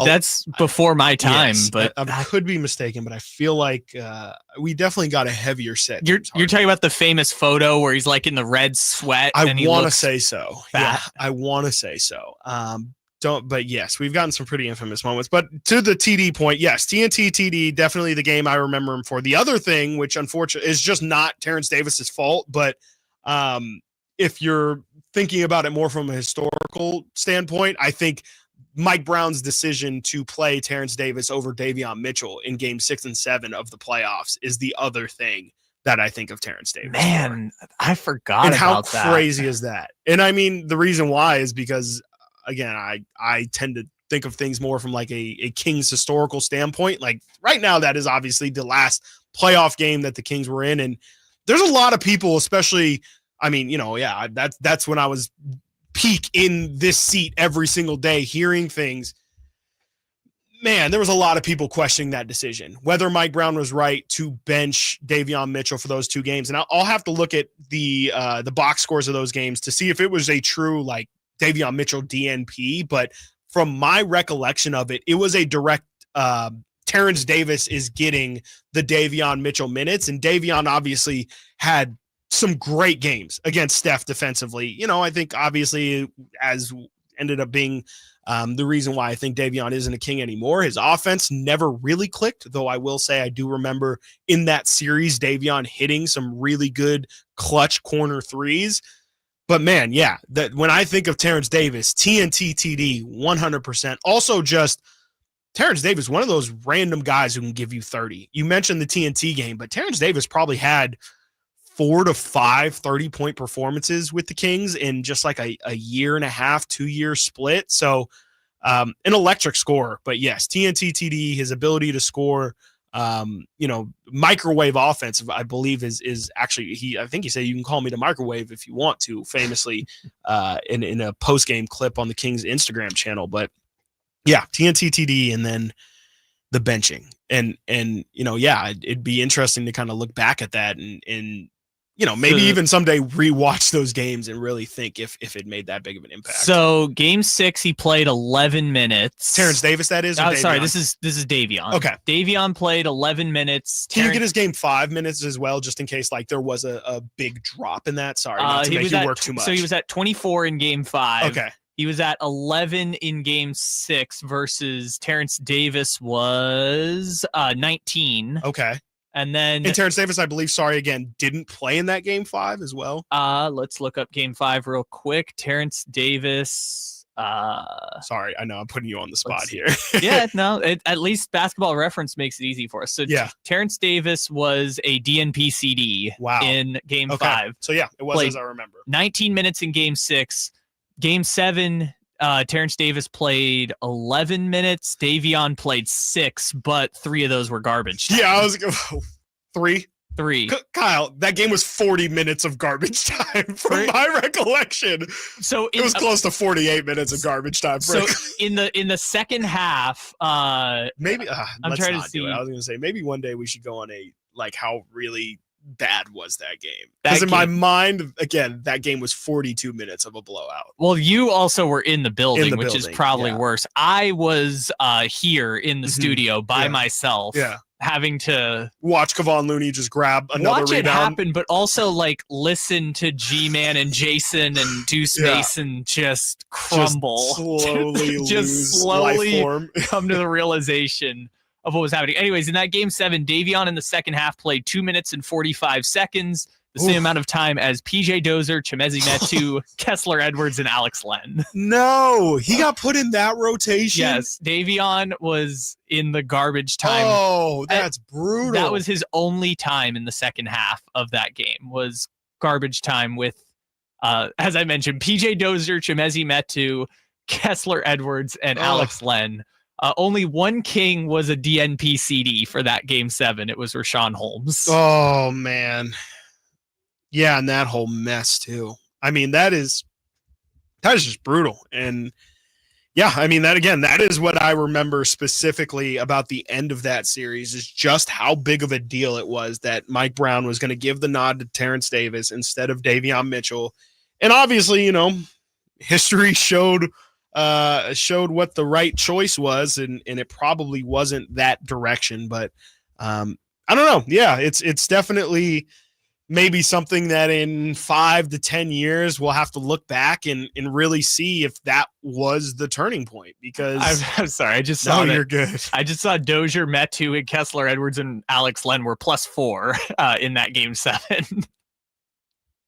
That's before my time, but I could be mistaken, but I feel like we definitely got a heavier set. You're talking about the famous photo where he's like in the red sweat. I want to say so. Yeah, I want to say so. But yes, we've gotten some pretty infamous moments. But to the TD point, yes, TNT TD, definitely the game I remember him for. The other thing, which unfortunately is just not Terrence Davis's fault, but if you're thinking about it more from a historical standpoint, I think Mike Brown's decision to play Terrence Davis over Davion Mitchell in game 6 and 7 of the playoffs is the other thing that I think of Terrence Davis. Man, I forgot and about that. How crazy is that? And I mean, the reason why is because, again, I tend to think of things more from like a Kings historical standpoint. Like right now, that is obviously the last playoff game that the Kings were in. And there's a lot of people, especially, I mean, that's when I was peak in this seat every single day, hearing things. Man, there was a lot of people questioning that decision, whether Mike Brown was right to bench Davion Mitchell for those 2 games. And I'll have to look at the box scores of those games to see if it was a true like Davion Mitchell DNP. But from my recollection of it, it was a direct Terrence Davis is getting the Davion Mitchell minutes, and Davion obviously had some great games against Steph defensively. I think obviously as ended up being the reason why I think Davion isn't a King anymore. His offense never really clicked, though I will say I do remember in that series Davion hitting some really good clutch corner threes. But man, yeah, that when I think of Terrence Davis, TNT TD 100%. Also just Terrence Davis, one of those random guys who can give you 30. You mentioned the TNT game, but Terrence Davis probably had 4 to 5 30-point performances with the Kings in just like a year and a half, 2-year split. So an electric scorer. But yes, TNT TD, his ability to score microwave offense, I believe is actually I think he said you can call me the microwave if you want to, famously in a post game clip on the Kings Instagram channel. But yeah, TNT TD and then the benching and it'd be interesting to kind of look back at that and maybe even someday rewatch those games and really think if it made that big of an impact. So game 6, he played 11 minutes. Terrence Davis, that is? Sorry, this is Davion. Okay. Davion played 11 minutes. Can you get his game 5 minutes as well, just in case like there was a big drop in that? Sorry, not to make you work too much. So he was at 24 in game 5. Okay. He was at 11 in game 6 versus Terrence Davis was 19. Okay. And then Terrence Davis, I believe, didn't play in that game 5 as well. Let's look up game 5 real quick. Terrence Davis. Sorry, I know I'm putting you on the spot here. Yeah, no, at least Basketball Reference makes it easy for us. So yeah, Terrence Davis was a DNP CD in game 5. So yeah, it was Played as I remember. 19 minutes in game 6. Game 7, Terrence Davis played 11 minutes. Davion played 6, but 3 of those were garbage time. Yeah, I was going 3. Kyle, that game was 40 minutes of garbage time from my recollection. So it was close to 48 minutes of garbage time. So in the second half, maybe I'm trying to see. I was going to say maybe one day we should go on how really bad was that game, because in my mind, again, that game was 42 minutes of a blowout. Well, you also were in the building, which is probably worse. I was here in the studio by myself, having to watch Kevon Looney just grab another watch rebound. It happen, but also listen to G-Man and Jason and Deuce Mason just crumble, just slowly come to the realization of what was happening. Anyways, in that game 7, Davion in the second half played 2 minutes and 45 seconds, the same amount of time as PJ Dozier, Chemezi Metu, Kessler Edwards, and Alex Len. No, he got put in that rotation. Yes, Davion was in the garbage time. Oh, that's brutal. That was his only time in the second half of that game, was garbage time with, as I mentioned, PJ Dozier, Chemezi Metu, Kessler Edwards, and Alex Len. Only one King was a DNP CD for that game 7. It was Rashawn Holmes. Oh, man. Yeah, and that whole mess, too. I mean, that is just brutal. And, yeah, I mean, that is what I remember specifically about the end of that series, is just how big of a deal it was that Mike Brown was going to give the nod to Terrence Davis instead of Davion Mitchell. And obviously, history showed what the right choice was, and it probably wasn't that direction, but I don't know. Yeah, it's definitely maybe something that in 5 to 10 years we'll have to look back and really see if that was the turning point, because I'm sorry, I just saw you're good. I just saw Dozier, Metu, and Kessler Edwards and Alex Len were +4 in that game 7.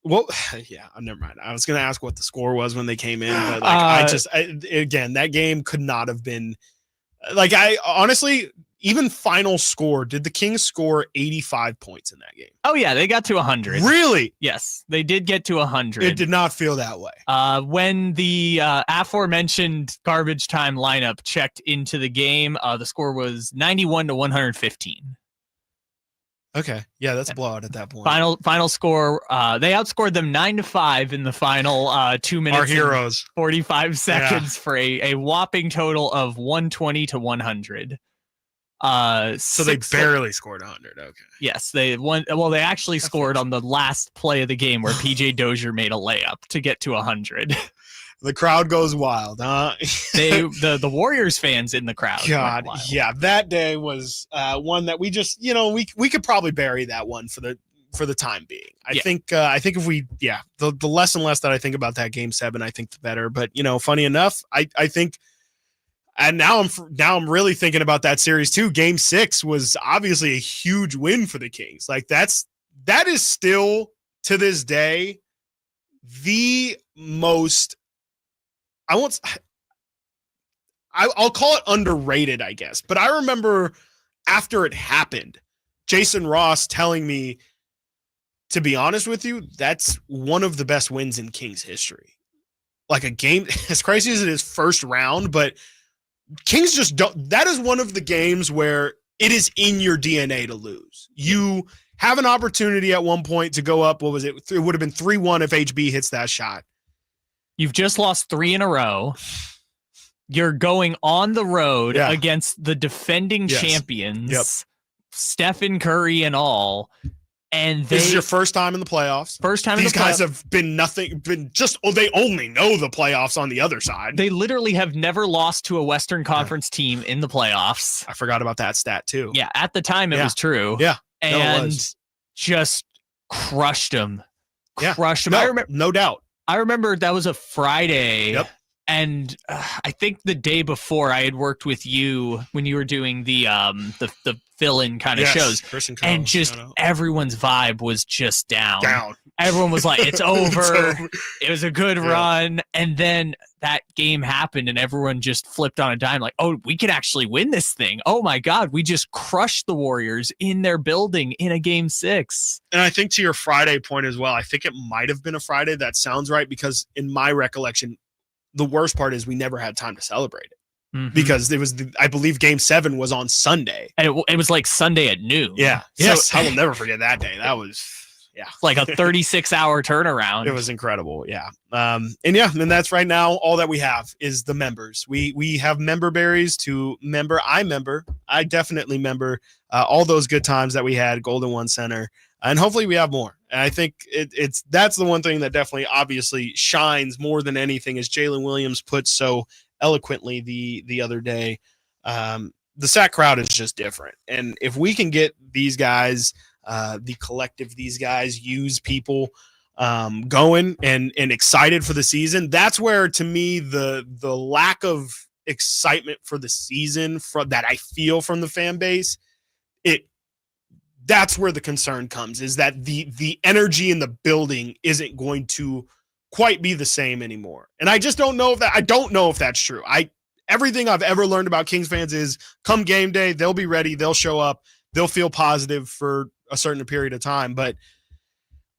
Well, yeah, never mind. I was going to ask what the score was when they came in, but again, that game could not have been I honestly, even final score, did the Kings score 85 points in that game? Oh yeah, they got to 100. Really? Yes, they did get to 100. It did not feel that way. When the aforementioned garbage time lineup checked into the game, the score was 91 to 115. Okay. Yeah, that's a blowout at that point. Final score, they outscored them 9-5 in the final 2 minutes. Our heroes. 45 seconds for a whopping total of 120 to 100. So they barely scored 100. Okay. Yes, they won. Well, they actually scored on the last play of the game where PJ Dozier made a layup to get to 100. The crowd goes wild, huh? The Warriors fans in the crowd. God, yeah, that day was one that we just, we could probably bury that one for the time being. I think if we, the less and less that I think about that game 7, I think the better. But funny enough, I think, and now I'm really thinking about that series too. Game 6 was obviously a huge win for the Kings. That is still to this day the most. I'll call it underrated, I guess. But I remember after it happened, Jason Ross telling me, to be honest with you, that's one of the best wins in Kings history. Like a game, as crazy as it is, first round, but Kings just don't. That is one of the games where it is in your DNA to lose. You have an opportunity at one point to go up. What was it? It would have been 3-1 if HB hits that shot. You've just lost 3 in a row. You're going on the road against the defending champions, Stephen Curry and all. And this is your first time in the playoffs. These guys have been they only know the playoffs on the other side. They literally have never lost to a Western Conference team in the playoffs. I forgot about that stat too. Yeah, at the time it was true. Yeah. And just crushed them. Crushed them. No, I remember, no doubt. I remember that was a Friday. Yep. And I think the day before I had worked with you when you were doing the fill-in kind of shows, and just everyone's vibe was just down. Everyone was like, "It's over." It was a good run, and then that game happened, and everyone just flipped on a dime, like, "Oh, we can actually win this thing! Oh my God, we just crushed the Warriors in their building in a Game 6." And I think to your Friday point as well, I think it might have been a Friday. That sounds right, because in my recollection, the worst part is we never had time to celebrate it because it was, I believe Game 7 was on Sunday. And it was like Sunday at noon. Yeah. Yes. I will never forget that day. That was, like a 36-hour turnaround. It was incredible. Yeah. And that's right now. All that we have is the members. We have member berries to member. I definitely member all those good times that we had, Golden One Center. And hopefully we have more. And I think that's the one thing that definitely obviously shines more than anything, as Jalen Williams put so eloquently the other day. The Sac crowd is just different. And if we can get these guys, the collective, these guys use people going and excited for the season, that's where, to me, the lack of excitement for the season that I feel from the fan base, that's where the concern comes, is that the energy in the building isn't going to quite be the same anymore. And I just don't know if that's true. Everything I've ever learned about Kings fans is come game day, they'll be ready, they'll show up, they'll feel positive for a certain period of time. But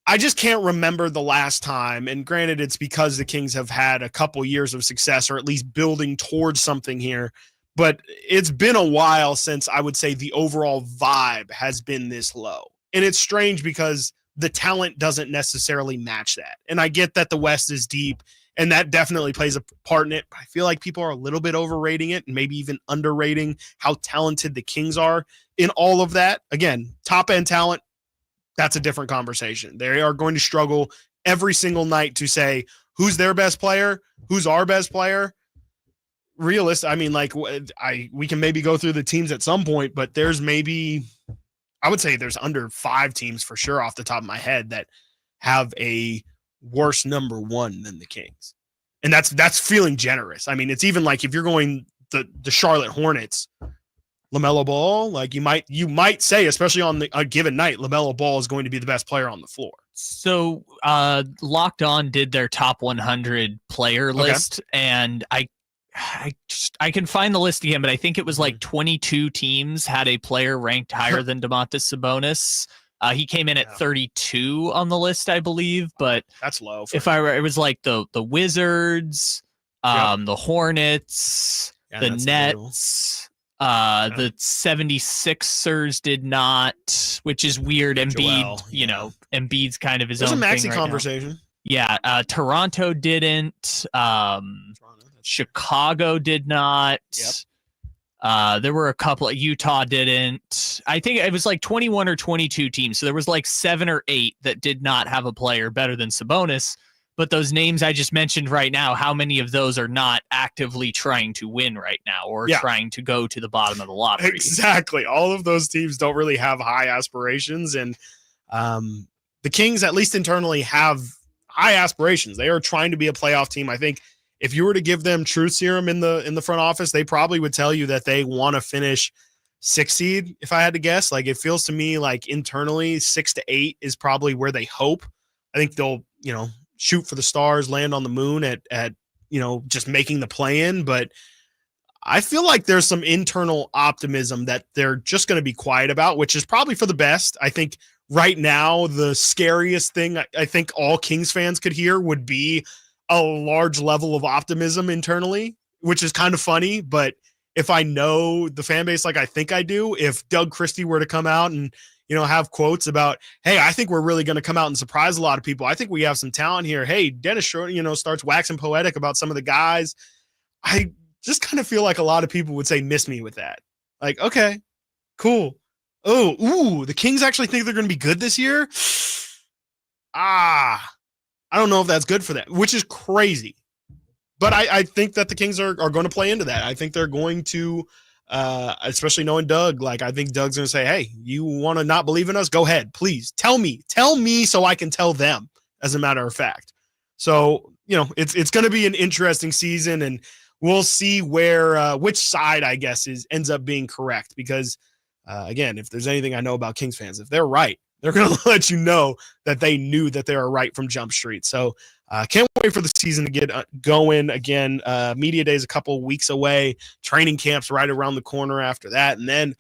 I just can't remember the last time, and granted, it's because the Kings have had a couple years of success, or at least building towards something here. But it's been a while since I would say the overall vibe has been this low. And it's strange because the talent doesn't necessarily match that. And I get that the West is deep, and that definitely plays a part in it. But I feel like people are a little bit overrating it, and maybe even underrating how talented the Kings are in all of that. Again, top-end talent, that's a different conversation. They are going to struggle every single night to say who's their best player, who's our best player. Realistic. I mean, we can maybe go through the teams at some point, but there's I would say there's under 5 teams for sure off the top of my head that have a worse number 1 than the Kings. And that's feeling generous. I mean, it's even like if you're going the Charlotte Hornets, LaMelo Ball, like you might say, especially on a given night, LaMelo Ball is going to be the best player on the floor. So Locked On did their top 100 player list, and I can find the list again, but I think it was like 22 teams had a player ranked higher than Domantas Sabonis. He came in at 32 on the list, I believe, but that's low. It was like the Wizards, the Hornets, the Nets, the 76ers did not, which is weird. Embiid, Embiid's kind of his own thing. There's a Maxey right conversation. Now. Yeah, Toronto didn't. Chicago did not. There were a couple. Utah didn't. I think it was like 21 or 22 teams. So there was like 7 or 8 that did not have a player better than Sabonis. But those names I just mentioned right now, how many of those are not actively trying to win right now or trying to go to the bottom of the lottery? Exactly. All of those teams don't really have high aspirations. And the Kings, at least internally, have high aspirations. They are trying to be a playoff team. I think if you were to give them truth serum in the front office, they probably would tell you that they want to finish 6th seed, if I had to guess. Like, it feels to me like internally 6 to 8 is probably where they hope. I think they'll, shoot for the stars, land on the moon at just making the play-in. But I feel like there's some internal optimism that they're just going to be quiet about, which is probably for the best. I think right now the scariest thing I think all Kings fans could hear would be a large level of optimism internally, which is kind of funny, but if I know the fan base like I think I do, if Doug Christie were to come out and, have quotes about, hey, I think we're really going to come out and surprise a lot of people. I think we have some talent here. Hey, Dennis Schroeder, starts waxing poetic about some of the guys. I just kind of feel like a lot of people would say, miss me with that. Like, okay, cool. Oh, the Kings actually think they're going to be good this year? I don't know if that's good for them, which is crazy. But I think that the Kings are going to play into that. I think they're going to, especially knowing Doug, I think Doug's going to say, hey, you want to not believe in us? Go ahead, please. Tell me so I can tell them, as a matter of fact. So, it's going to be an interesting season, and we'll see which side, I guess, ends up being correct. Because, again, if there's anything I know about Kings fans, if they're right, they're going to let you know that they knew that they were right from Jump Street. So can't wait for the season to get going again. Media Day is a couple of weeks away. Training camp's right around the corner after that. And then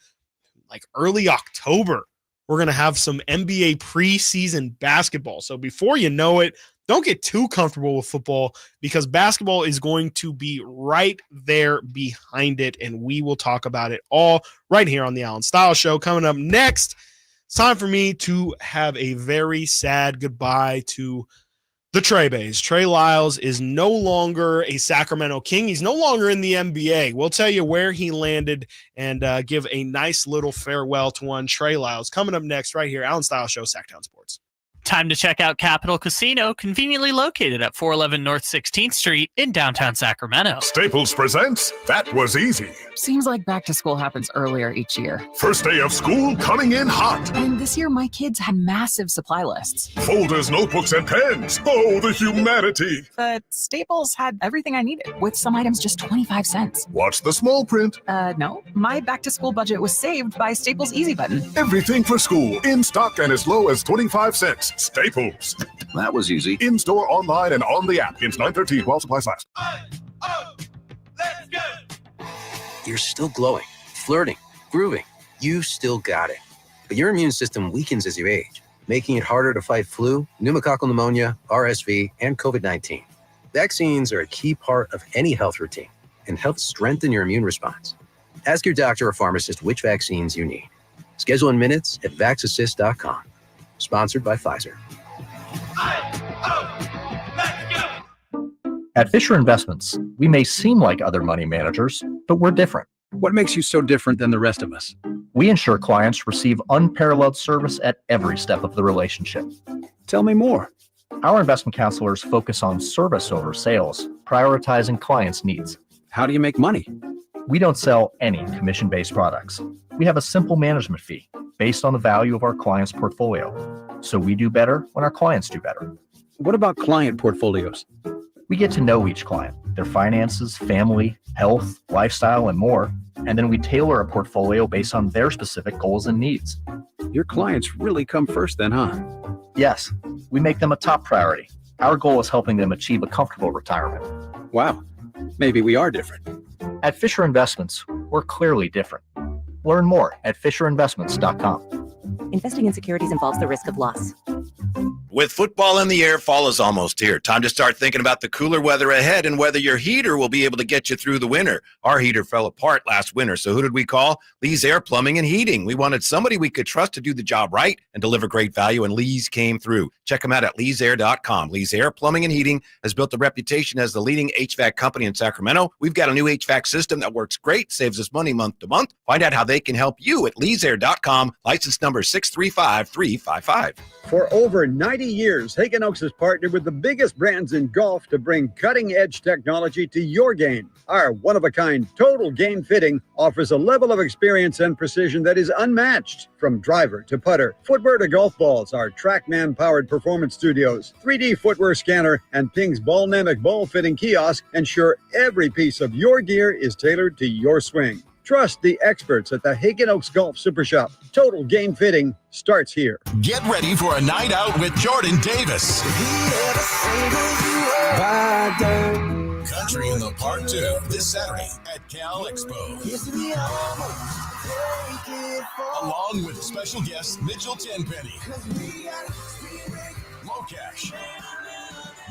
early October, we're going to have some NBA preseason basketball. So before you know it, don't get too comfortable with football, because basketball is going to be right there behind it. And we will talk about it all right here on the Alan Stiles Show. Coming up next, it's time for me to have a very sad goodbye to the Trey Bays. Trey Lyles is no longer a Sacramento King. He's no longer in the NBA. We'll tell you where he landed and give a nice little farewell to one Trey Lyles. Coming up next right here, Alan Stiles Show, Sacktown Sports. Time to check out Capital Casino, conveniently located at 411 North 16th Street in downtown Sacramento. Staples presents That Was Easy. Seems like back to school happens earlier each year. First day of school coming in hot. And this year, my kids had massive supply lists. Folders, notebooks, and pens. Oh, the humanity. But Staples had everything I needed, with some items just 25 cents. Watch the small print. No. My back to school budget was saved by Staples Easy Button. Everything for school, in stock and as low as 25 cents. Staples. That was easy. In store, online, and on the app. It's 9/13 while supplies last. Let's go. You're still glowing, flirting, grooving. You still got it. But your immune system weakens as you age, making it harder to fight flu, pneumococcal pneumonia, RSV, and COVID-19. Vaccines are a key part of any health routine and help strengthen your immune response. Ask your doctor or pharmacist which vaccines you need. Schedule in minutes at vaxassist.com. Sponsored by Pfizer. At Fisher Investments, we may seem like other money managers, but we're different. What makes you so different than the rest of us? We ensure clients receive unparalleled service at every step of the relationship. Tell me more. Our investment counselors focus on service over sales, prioritizing clients' needs. How do you make money? We don't sell any commission-based products. We have a simple management fee based on the value of our client's portfolio. So we do better when our clients do better. What about client portfolios? We get to know each client, their finances, family, health, lifestyle, and more, and then we tailor a portfolio based on their specific goals and needs. Your clients really come first then, huh? Yes, we make them a top priority. Our goal is helping them achieve a comfortable retirement. Wow, maybe we are different. At Fisher Investments, we're clearly different. Learn more at FisherInvestments.com. Investing in securities involves the risk of loss. With football in the air, fall is almost here. Time to start thinking about the cooler weather ahead and whether your heater will be able to get you through the winter. Our heater fell apart last winter, so who did we call? Lee's Air Plumbing and Heating. We wanted somebody we could trust to do the job right and deliver great value, and Lee's came through. Check them out at leesair.com. Lee's Air Plumbing and Heating has built a reputation as the leading HVAC company in Sacramento. We've got a new HVAC system that works great, saves us money month to month. Find out how they can help you at leesair.com. License number 635355. For over 90 years, Hagen Oaks has partnered with the biggest brands in golf to bring cutting-edge technology to your game. Our one-of-a-kind total game fitting offers a level of experience and precision that is unmatched. From driver to putter, footwear to golf balls, our TrackMan-powered performance studios, 3D footwear scanner, and Ping's Ballnamic ball fitting kiosk ensure every piece of your gear is tailored to your swing. Trust the experts at the Hagen Oaks Golf Super Shop. Total game fitting starts here. Get ready for a night out with Jordan Davis. Country in the Park 2 this Saturday at Cal Expo. Along with special guest Mitchell Tenpenny, Low Cash,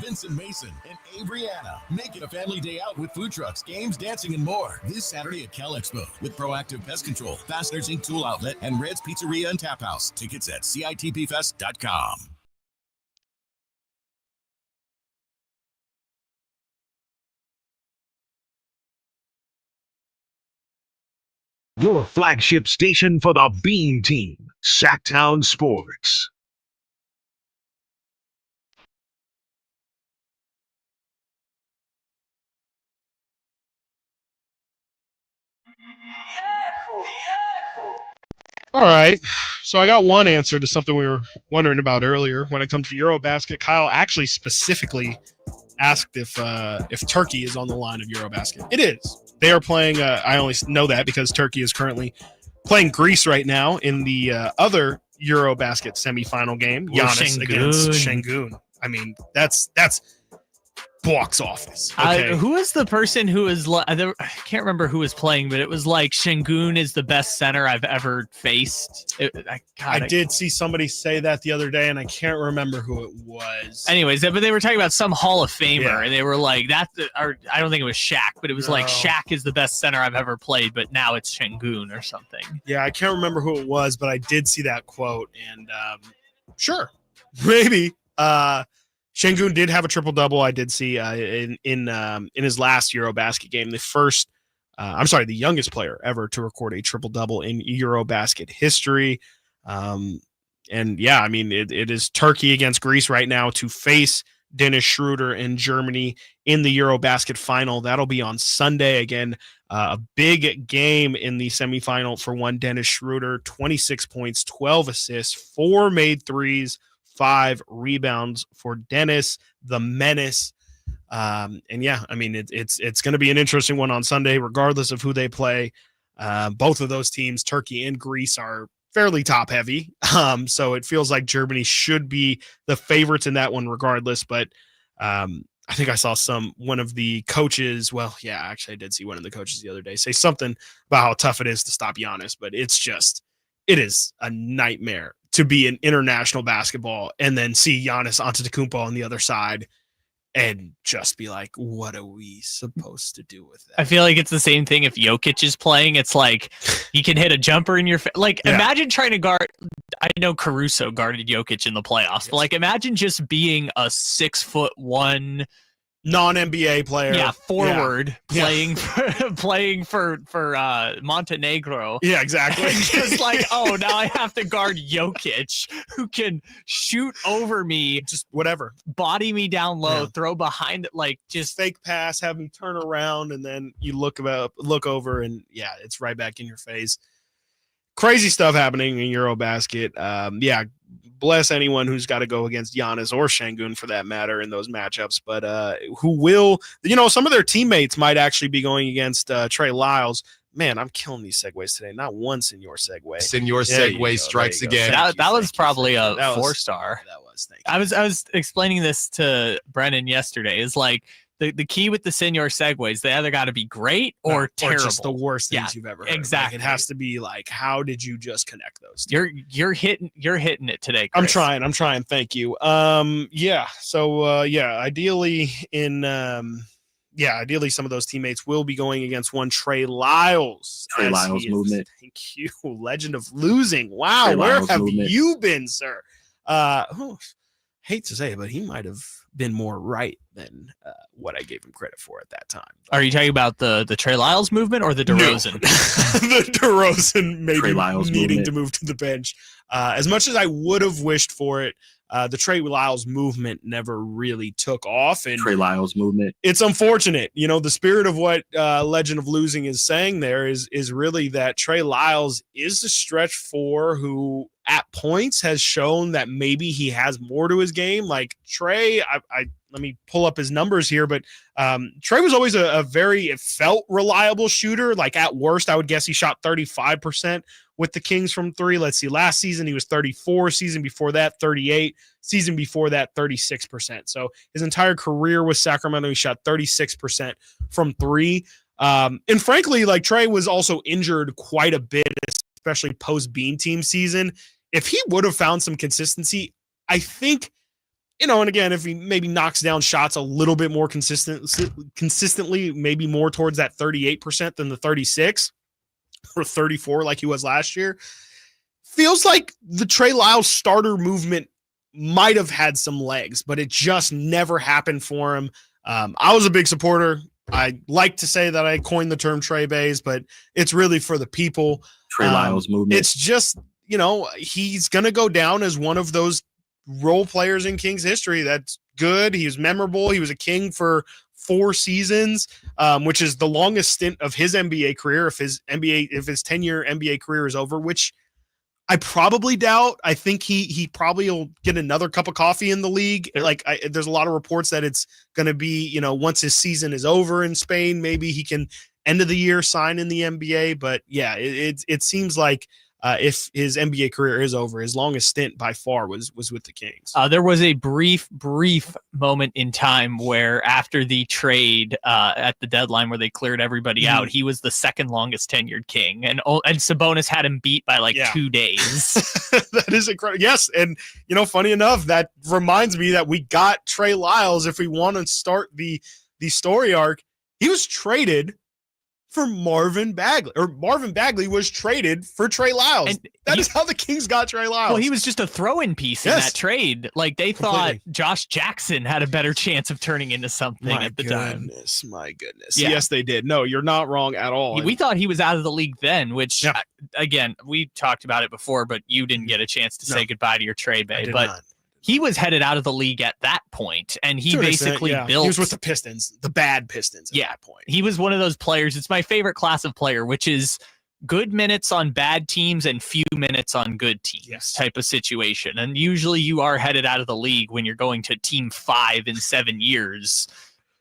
Vincent Mason, and Abriana. Make it a family day out with food trucks, games, dancing, and more. This Saturday at Cal Expo with Proactive Pest Control, Fasteners Inc. Tool Outlet, and Red's Pizzeria and Tap House. Tickets at CITPFest.com. Your flagship station for the Bean Team, Sacktown Sports. All right. So I got one answer to something we were wondering about earlier when it comes to EuroBasket. Kyle actually specifically asked if Turkey is on the line of EuroBasket. It is. They are playing. I only know that because Turkey is currently playing Greece right now in the other EuroBasket semifinal game. Giannis against Şengün. I mean, that's box office. Okay. Who was the person who was? I can't remember who was playing, but it was like Şengün is the best center I've ever faced. I did see somebody say that the other day, and I can't remember who it was. Anyways, but they were talking about some Hall of Famer, and they were like, "That." Or I don't think it was Shaq, but it was like Shaq is the best center I've ever played, but now it's Şengün or something. Yeah, I can't remember who it was, but I did see that quote, and sure, maybe. Şengün did have a triple-double. I did see in his last EuroBasket game, the youngest player ever to record a triple-double in EuroBasket history. And yeah, I mean, it is Turkey against Greece right now to face Dennis Schröder in Germany in the EuroBasket final. That'll be on Sunday again. A big game in the semifinal for one Dennis Schröder, 26 points, 12 assists, 4 made threes, 5 rebounds for Dennis, the menace. And yeah, I mean, it's going to be an interesting one on Sunday, regardless of who they play. Both of those teams, Turkey and Greece, are fairly top heavy. So it feels like Germany should be the favorites in that one regardless. But I think I saw one of the coaches. Well, yeah, actually I did see one of the coaches the other day say something about how tough it is to stop Giannis, but it is a nightmare to be in international basketball and then see Giannis Antetokounmpo on the other side and just be like, what are we supposed to do with that? I feel like it's the same thing if Jokic is playing. It's like he can hit a jumper in your face. Like, imagine trying to guard. I know Caruso guarded Jokic in the playoffs, but like, imagine just being a 6'1" non-NBA player, forward playing for Montenegro. Yeah, exactly. Just like, oh, now I have to guard Jokic, who can shoot over me, just whatever, body me down low, throw behind it, like just fake pass, have him turn around, and then you look over, and it's right back in your face. Crazy stuff happening in EuroBasket. Bless anyone who's got to go against Giannis or Şengün for that matter in those matchups. But who will, some of their teammates might actually be going against Trey Lyles. Man, I'm killing these segues today. Not one Senor segue. Senor segue strikes again. That was probably a 4-star. That was. Thank you. I was explaining this to Brennan yesterday. Is like, the key with the Senor segues, they either got to be great or terrible. Or just the worst things you've ever heard. Exactly. Like, it has to be like, how did you just connect those two? You're hitting it today, Chris. I'm trying. Thank you. So ideally ideally some of those teammates will be going against one Trey Lyles. Trey Lyles movement. Thank you. Legend of losing. Wow. Trey Where Lyles have movement. you been, sir? Hate to say it, but he might have been more right than what I gave him credit for at that time. Are you talking about the Trey Lyles movement or the DeRozan? No. The DeRozan maybe needing movement. to move to the bench. As much as I would have wished for it, the Trey Lyles movement never really took off. And Trey Lyles movement. It's unfortunate. The spirit of what Legend of Losing is saying there is really that Trey Lyles is a stretch 4 who at points has shown that maybe he has more to his game. Like Trey, let me pull up his numbers here, but Trey was always a very, it felt reliable shooter. Like at worst, I would guess he shot 35% with the Kings from 3. Let's see. Last season, he was 34. Season before that, 38. Season before that, 36%. So his entire career with Sacramento, he shot 36% from 3. And frankly, like Trey was also injured quite a bit, especially post Bean Team season. If he would have found some consistency, I think and again, if he maybe knocks down shots a little bit more consistently, maybe more towards that 38% than the 36 or 34 like he was last year, feels like the Trey Lyles starter movement might have had some legs, but it just never happened for him. I was a big supporter. I like to say that I coined the term Trey Bays, but it's really for the people. Trey Lyles movement. It's just, he's going to go down as one of those role players in Kings history. That's good. He was memorable. He was a King for 4 seasons, which is the longest stint of his NBA career. If his 10-year NBA career is over, which I probably doubt. I think he probably will get another cup of coffee in the league. There's a lot of reports that it's going to be, once his season is over in Spain, maybe he can end of the year sign in the NBA. But yeah, it seems like if his NBA career is over, his longest stint by far was with the Kings. There was a brief moment in time where after the trade at the deadline where they cleared everybody out, he was the second longest tenured King, and Sabonis had him beat by 2 days. That is incredible. Yes, and funny enough, that reminds me that we got Trey Lyles. If we want to start the story arc, he was traded for Marvin Bagley, or Marvin Bagley was traded for Trey Lyles. And that is how the Kings got Trey Lyles. Well, he was just a throw-in piece in that trade. They thought Josh Jackson had a better chance of turning into something at the time. My goodness. Yeah. Yes, they did. No, you're not wrong at all. We thought he was out of the league then, which, again, we talked about it before, but you didn't get a chance to say goodbye to your trade bay. But not. He was headed out of the league at that point, and he basically built. He was with the Pistons, the bad Pistons at that point. He was one of those players. It's my favorite class of player, which is good minutes on bad teams and few minutes on good teams type of situation. And usually you are headed out of the league when you're going to team 5 in 7 years.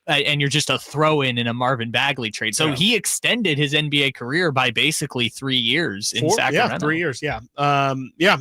And you're just a throw-in in a Marvin Bagley trade. So he extended his NBA career by basically 3 years in Sacramento. Yeah, 3 years,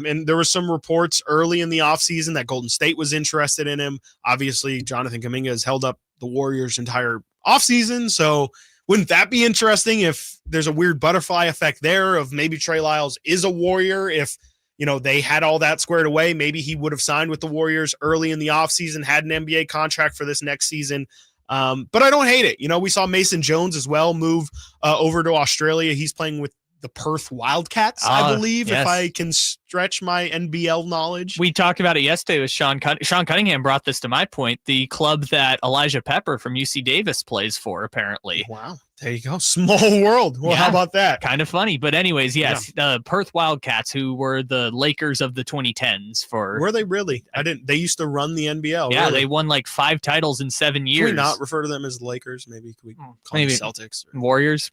and there were some reports early in the offseason that Golden State was interested in him. Obviously, Jonathan Kuminga has held up the Warriors' entire offseason, so wouldn't that be interesting if there's a weird butterfly effect there of maybe Trey Lyles is a Warrior? If they had all that squared away, maybe he would have signed with the Warriors early in the offseason, had an NBA contract for this next season. But I don't hate it. We saw Mason Jones as well move over to Australia. He's playing with the Perth Wildcats, I believe, if I can stretch my NBL knowledge. We talked about it yesterday with Sean Cunningham brought this to my point, the club that Elijah Pepper from UC Davis plays for, apparently. Wow. There you go. Small world. Well, how about that? Kind of funny. But anyways, yes, the Perth Wildcats, who were the Lakers of the 2010s for... Were they really? They used to run the NBL. Yeah, really? They won 5 titles in 7 years. Can we not refer to them as the Lakers? Maybe we call them Celtics? Warriors?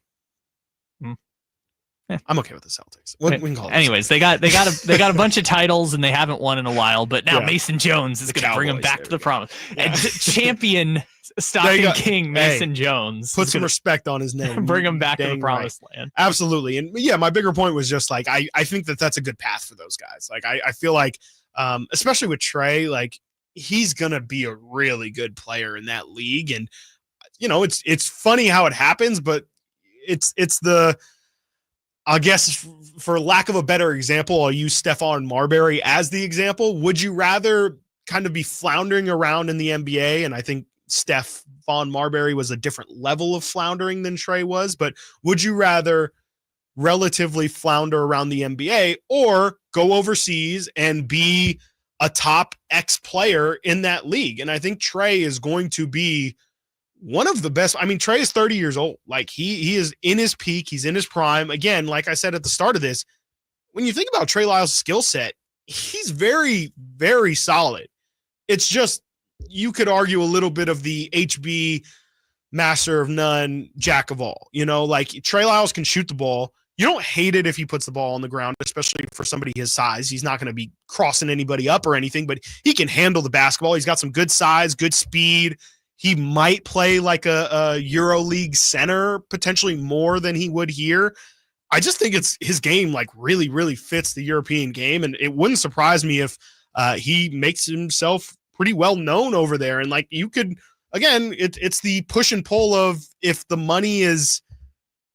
I'm okay with the Celtics. We can call it. Anyways, they got a bunch of titles and they haven't won in a while, but now Mason Jones is going to bring them back to the promise. And champion Stockton King Mason Jones. Put some respect on his name. Bring him back to the promised land. Absolutely. And my bigger point was just I think that's a good path for those guys. I feel like, especially with Trey, he's going to be a really good player in that league. And, it's funny how it happens, but it's the, I guess for lack of a better example, I'll use Stephon Marbury as the example. Would you rather kind of be floundering around in the NBA? And I think Stephon Marbury was a different level of floundering than Trey was, but would you rather relatively flounder around the NBA or go overseas and be a top X player in that league? And I think Trey is going to be one of the best. I mean, Trey is 30 years old. He is in his peak. He's in his prime. Again, like I said at the start of this, when you think about Trey Lyles' skill set, he's very, very solid. It's just, you could argue a little bit of the HB master of none, jack of all. Trey Lyles can shoot the ball. You don't hate it if he puts the ball on the ground, especially for somebody his size. He's not going to be crossing anybody up or anything, but he can handle the basketball. He's got some good size, good speed. He might play like a EuroLeague center, potentially more than he would here. I just think it's his game really, really fits the European game. And it wouldn't surprise me if he makes himself pretty well known over there. And you could, again, it's the push and pull of if the money is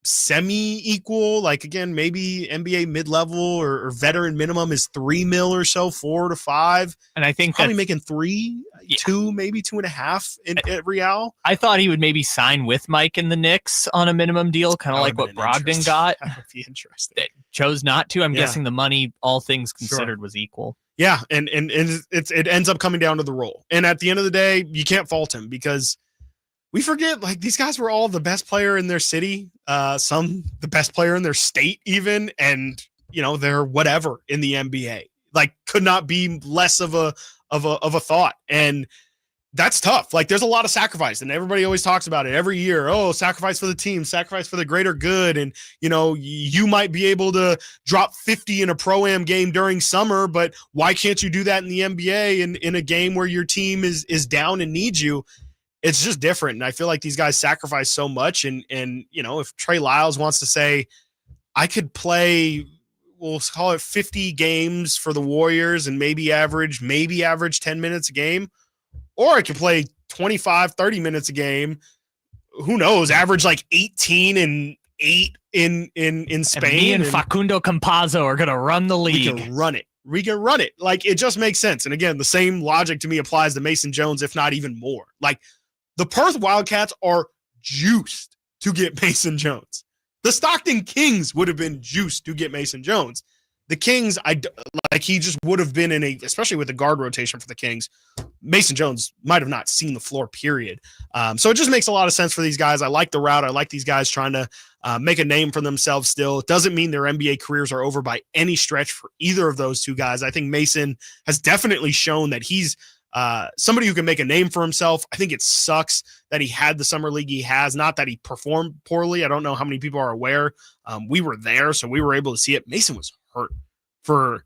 semi-equal. Like, again, maybe NBA mid-level or veteran minimum is $3 million or so, 4 to 5. And I think probably making 3, 2, maybe 2.5 at Real. I thought he would maybe sign with Mike in the Knicks on a minimum deal, kind of like what Brogdon got. That would be interesting. It chose not to. I'm guessing the money, all things considered, was equal. Yeah, and it ends up coming down to the role. And at the end of the day, you can't fault him because we forget, like, these guys were all the best player in their city, some the best player in their state even, and, you know, they're whatever in the NBA. Like, could not be less of a thought. And that's tough. Like, there's a lot of sacrifice, and everybody always talks about it every year. Oh, sacrifice for the team, sacrifice for the greater good. And, you know, you might be able to drop 50 in a pro-am game during summer, but why can't you do that in the NBA in a game where your team is down and needs you? It's just different. And I feel like these guys sacrifice so much. And, you know, if Trey Lyles wants to say, I could play, we'll call it 50 games for the Warriors and maybe average 10 minutes a game, or I could play 25, 30 minutes a game. Who knows? Average like 18 and 8 in Spain. And me and Facundo Campazzo are going to run the league. We can run it. Like, it just makes sense. And again, the same logic to me applies to Mason Jones, if not even more. Like, the Perth Wildcats are juiced to get Mason Jones. The Stockton Kings would have been juiced to get Mason Jones. The Kings, he just would have been especially with the guard rotation for the Kings, Mason Jones might have not seen the floor, period. So it just makes a lot of sense for these guys. I like the route. I like these guys trying to make a name for themselves still. It doesn't mean their NBA careers are over by any stretch for either of those two guys. I think Mason has definitely shown that he's somebody who can make a name for himself. I think it sucks that he had the summer league he has, not that he performed poorly. I don't know how many people are aware. We were there, so we were able to see it. Mason was hurt for,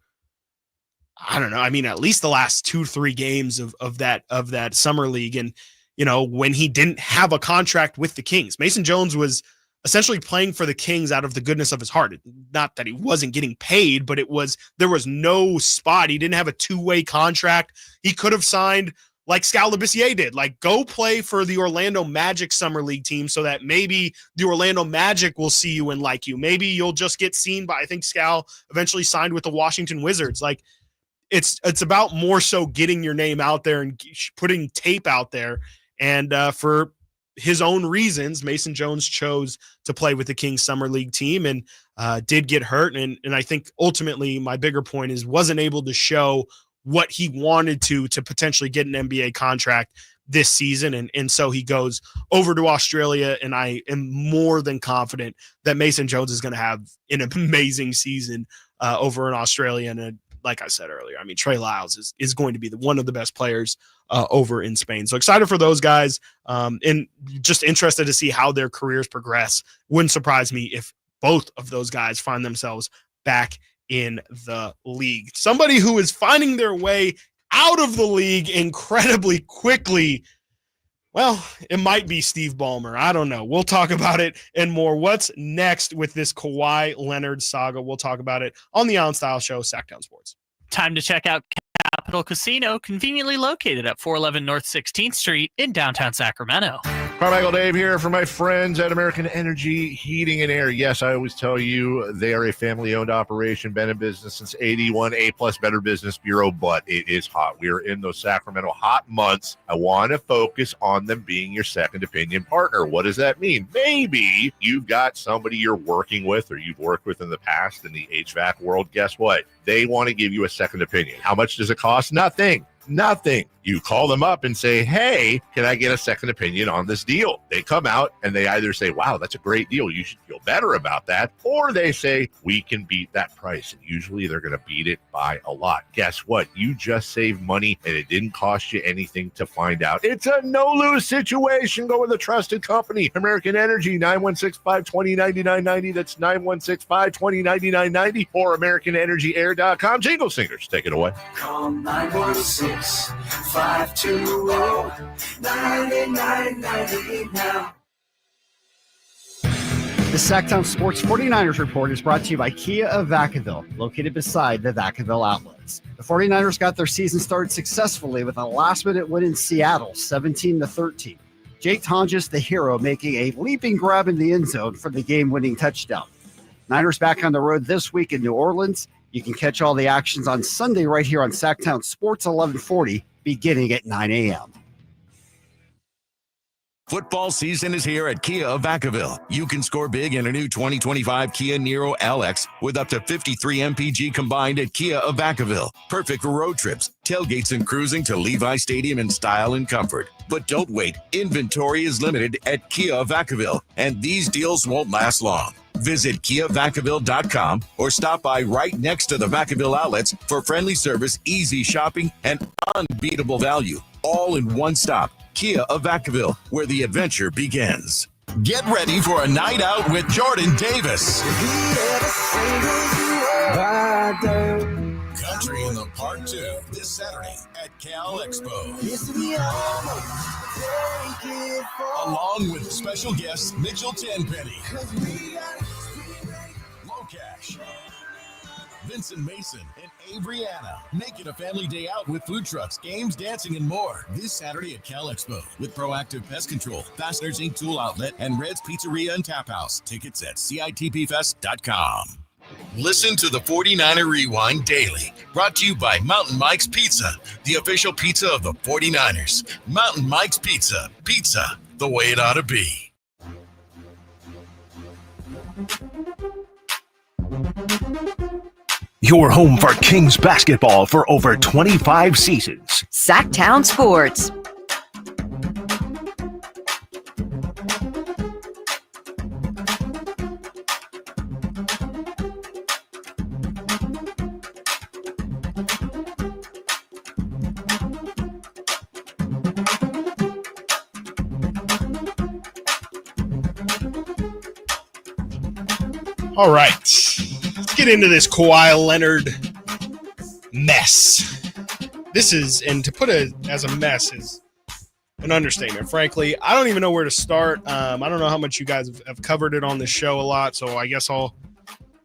I don't know, I mean, at least the last 2-3 games of that summer league. And, you know, when he didn't have a contract with the Kings, Mason Jones was essentially playing for the Kings out of the goodness of his heart. Not that he wasn't getting paid, but there was no spot. He didn't have a 2-way contract. He could have signed like Skal Labissière did, like, go play for the Orlando Magic summer league team so that maybe the Orlando Magic will see you and like you. Maybe you'll just get seen by, I think Skal eventually signed with the Washington Wizards. Like, it's about more so getting your name out there and putting tape out there. And for his own reasons, Mason Jones chose to play with the Kings summer league team and did get hurt. And I think ultimately my bigger point is wasn't able to show what he wanted to potentially get an NBA contract this season. And so he goes over to Australia, and I am more than confident that Mason Jones is going to have an amazing season over in Australia. And like I said earlier, I mean, Trey Lyles is going to be one of the best players over in Spain. So excited for those guys, and just interested to see how their careers progress. Wouldn't surprise me if both of those guys find themselves back in the league. Somebody who is finding their way out of the league incredibly quickly, well, it might be Steve Ballmer. I don't know. We'll talk about it and more. What's next with this Kawhi Leonard saga? We'll talk about it on the On Style Show, Sacktown Sports. Time to check out Capital Casino, conveniently located at 411 North 16th Street in downtown Sacramento. Carmichael Dave here for my friends at American Energy Heating and Air. Yes, I always tell you they are a family-owned operation, been in business since 81, A-plus Better Business Bureau, but it is hot. We are in those Sacramento hot months. I want to focus on them being your second opinion partner. What does that mean? Maybe you've got somebody you're working with or you've worked with in the past in the HVAC world. Guess what? They want to give you a second opinion. How much does it cost? Nothing. You call them up and say, hey, can I get a second opinion on this deal? They come out and they either say, wow, that's a great deal, you should feel better about that. Or they say, we can beat that price. And usually they're going to beat it by a lot. Guess what? You just saved money and it didn't cost you anything to find out. It's a no-lose situation. Go with a trusted company. American Energy, 916-520-9990. That's 916-520-9990 or AmericanEnergyAir.com. Jingle Singers, take it away. Call 916-520-9990 now. The Sacktown Sports 49ers Report is brought to you by Kia of Vacaville, located beside the Vacaville outlets. The 49ers got their season started successfully with a last-minute win in Seattle, 17-13. Jake Tonjes, the hero, making a leaping grab in the end zone for the game-winning touchdown. Niners back on the road this week in New Orleans. You can catch all the actions on Sunday right here on Sacktown Sports 1140, beginning at 9 a.m. Football season is here at Kia of Vacaville. You can score big in a new 2025 Kia Niro LX with up to 53 mpg combined at Kia of Vacaville. Perfect for road trips, tailgates, and cruising to Levi Stadium in style and comfort. But don't wait. Inventory is limited at Kia of Vacaville, and these deals won't last long. Visit KiaVacaville.com or stop by right next to the Vacaville outlets for friendly service, easy shopping, and unbeatable value. All in one stop. Kia of Vacaville, where the adventure begins. Get ready for a night out with Jordan Davis. Country in the Part 2 this Saturday at Cal Expo. Along with special guests Mitchell Tenpenny, Locash, Vincent Mason, and Averyana. Make it a family day out with food trucks, games, dancing, and more. This Saturday at Cal Expo with Proactive Pest Control, Fasteners Inc. Tool Outlet, and Red's Pizzeria and Tap House. Tickets at CITPFest.com. Listen to the 49er Rewind daily. Brought to you by Mountain Mike's Pizza, the official pizza of the 49ers. Mountain Mike's Pizza. Pizza, the way it ought to be. Your home for Kings basketball for over 25 seasons. Sacktown Sports. All right, let's get into this Kawhi Leonard mess. This is, and to put it as a mess is an understatement, frankly. I don't even know where to start. I don't know how much you guys have covered it on the show a lot, so I guess I'll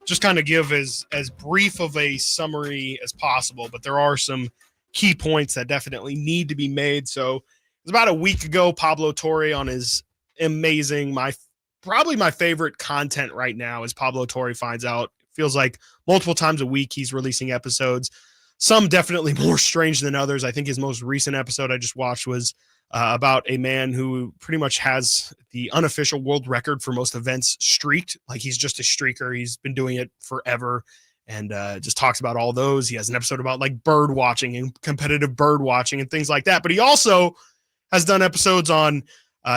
just kind of give as brief of a summary as possible, but there are some key points that definitely need to be made. So it was about a week ago, Pablo Torre on his amazing, probably my favorite content right now is Pablo Torre finds out. It feels like multiple times a week he's releasing episodes. Some definitely more strange than others. I think his most recent episode I just watched was about a man who pretty much has the unofficial world record for most events streaked. Like he's just a streaker. He's been doing it forever and just talks about all those. He has an episode about like bird watching and competitive bird watching and things like that. But he also has done episodes on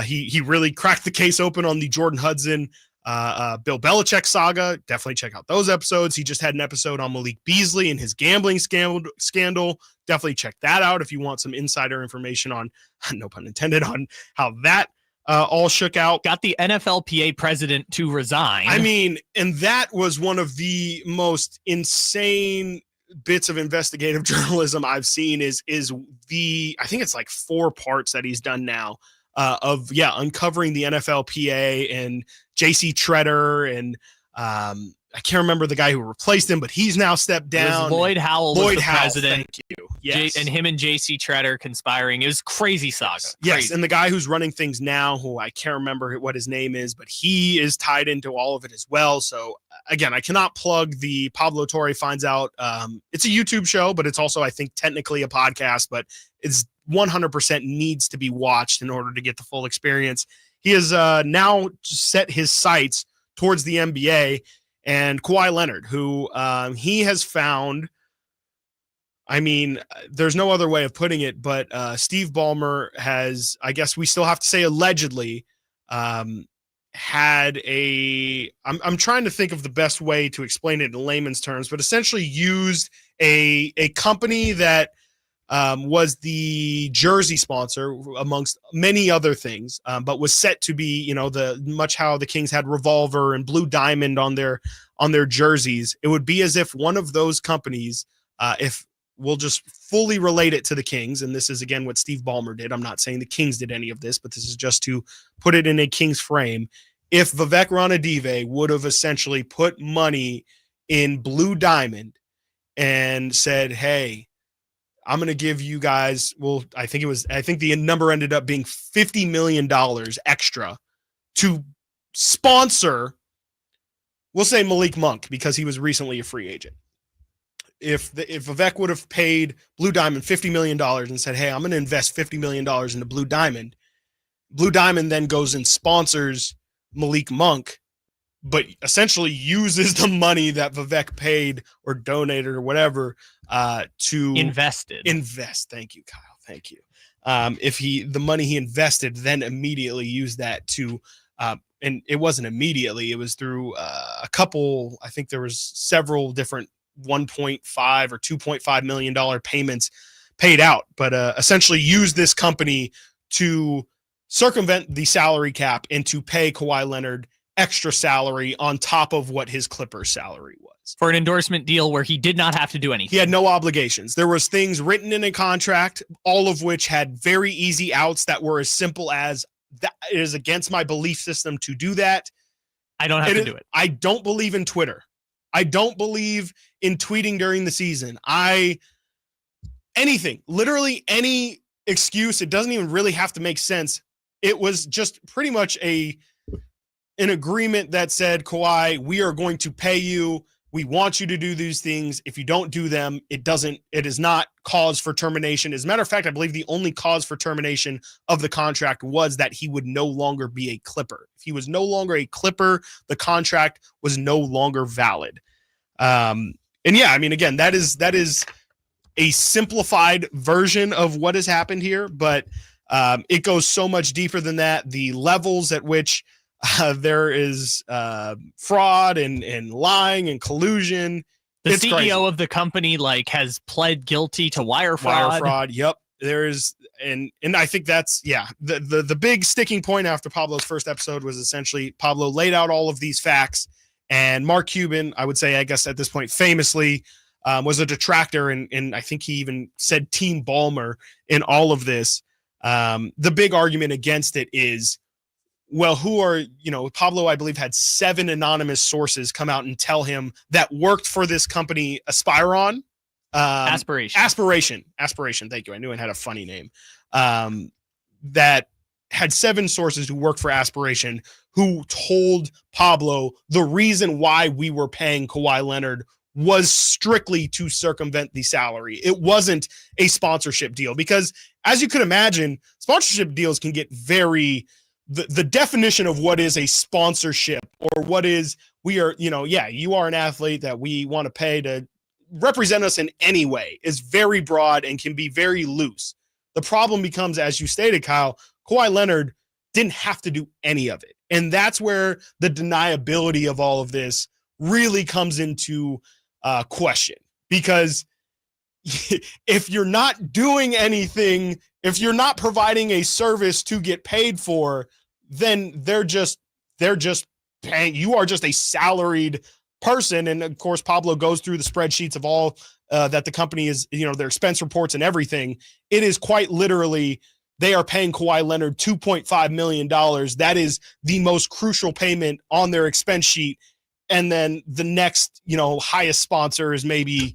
he really cracked the case open on the Jordan Hudson, Bill Belichick saga. Definitely check out those episodes. He just had an episode on Malik Beasley and his gambling scandal. Definitely check that out if you want some insider information on, no pun intended, on how that all shook out. Got the NFLPA president to resign. I mean, and that was one of the most insane bits of investigative journalism I've seen is I think it's like 4 parts that he's done now. Uncovering the NFLPA and JC Treader and I can't remember the guy who replaced him, but he's now stepped down. Lloyd Howell was the president. Thank you. Yes. And him and JC Treader conspiring. It was crazy saga. Yes, crazy. And the guy who's running things now, who I can't remember what his name is, but he is tied into all of it as well. So again, I cannot plug the Pablo Torre Finds Out. It's a YouTube show, but it's also, I think, technically a podcast, but it's 100% needs to be watched in order to get the full experience. He has now set his sights towards the NBA and Kawhi Leonard, who he has found. I mean, there's no other way of putting it, but Steve Ballmer has, I guess we still have to say allegedly, had a, I'm trying to think of the best way to explain it in layman's terms, but essentially used a company that was the jersey sponsor amongst many other things, but was set to be, how the Kings had Revolver and Blue Diamond on their jerseys. It would be as if one of those companies, if we'll just fully relate it to the Kings, and this is again what Steve Ballmer did. I'm not saying the Kings did any of this, but this is just to put it in a Kings frame. If Vivek Ranadive would have essentially put money in Blue Diamond and said, hey, I'm going to give you guys, I think the number ended up being $50 million extra to sponsor, we'll say Malik Monk, because he was recently a free agent. If Vivek would have paid Blue Diamond $50 million and said, hey, I'm going to invest $50 million into Blue Diamond then goes and sponsors Malik Monk, but essentially uses the money that Vivek paid or donated or whatever to invest. Thank you, Kyle. Thank you. If the money he invested, then immediately used that to, and it wasn't immediately, it was through a couple, I think there was several different $1.5 or $2.5 million payments paid out, but essentially use this company to circumvent the salary cap and to pay Kawhi Leonard extra salary on top of what his Clippers salary was. For an endorsement deal where he did not have to do anything. He had no obligations. There was things written in a contract, all of which had very easy outs that were as simple as, that it is against my belief system to do that. I don't have to do it. I don't believe in Twitter. I don't believe in tweeting during the season. Literally any excuse. It doesn't even really have to make sense. It was just pretty much an agreement that said, Kawhi, we are going to pay you. We want you to do these things. If you don't do them, it is not cause for termination. As a matter of fact, I believe the only cause for termination of the contract was that he would no longer be a Clipper. If he was no longer a Clipper, the contract was no longer valid. And yeah, I mean, again, that is a simplified version of what has happened here, but it goes so much deeper than that. The levels at which there is fraud and lying and collusion. The CEO crazy. Of the company has pled guilty to wire fraud. Wire fraud. Yep. There is, and I think that's the big sticking point after Pablo's first episode was essentially Pablo laid out all of these facts, and Mark Cuban, I would say, I guess at this point, famously was a detractor, and I think he even said Team Ballmer in all of this. The big argument against it is, well, Pablo, I believe, had 7 anonymous sources come out and tell him that worked for this company, Aspiron. Aspiration. Thank you. I knew it had a funny name. That had 7 sources who worked for Aspiration who told Pablo the reason why we were paying Kawhi Leonard was strictly to circumvent the salary. It wasn't a sponsorship deal because, as you could imagine, sponsorship deals can get very... The definition of what is a sponsorship or what is you are an athlete that we want to pay to represent us in any way is very broad and can be very loose. The problem becomes, as you stated, Kyle, Kawhi Leonard didn't have to do any of it. And that's where the deniability of all of this really comes into question, because if you're not doing anything, if you're not providing a service to get paid for, then they're just paying. You are just a salaried person. And of course, Pablo goes through the spreadsheets of all that the company is, their expense reports and everything. It is quite literally, they are paying Kawhi Leonard $2.5 million. That is the most crucial payment on their expense sheet. And then the next, highest sponsor is maybe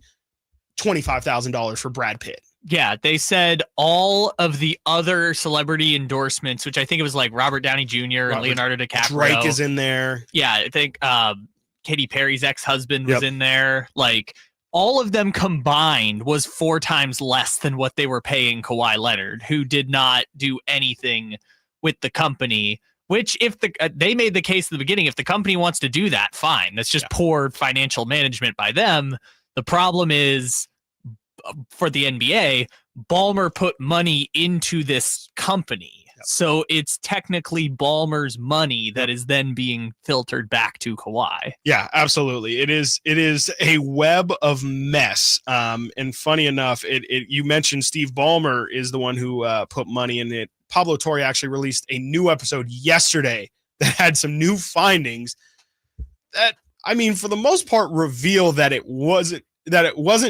$25,000 for Brad Pitt. Yeah, they said all of the other celebrity endorsements, which I think it was like Robert Downey Jr. and Leonardo DiCaprio. Drake is in there. Yeah, I think Katy Perry's ex-husband was in there. All of them combined was 4 times less than what they were paying Kawhi Leonard, who did not do anything with the company. Which, if they made the case at the beginning, if the company wants to do that, fine. That's just poor financial management by them. The problem is, for the NBA, Ballmer put money into this company. Yep. So it's technically Ballmer's money that is then being filtered back to Kawhi. Yeah, absolutely. It is a web of mess. And funny enough, you mentioned Steve Ballmer is the one who put money in it. Pablo Torre actually released a new episode yesterday that had some new findings that, for the most part, reveal that it wasn't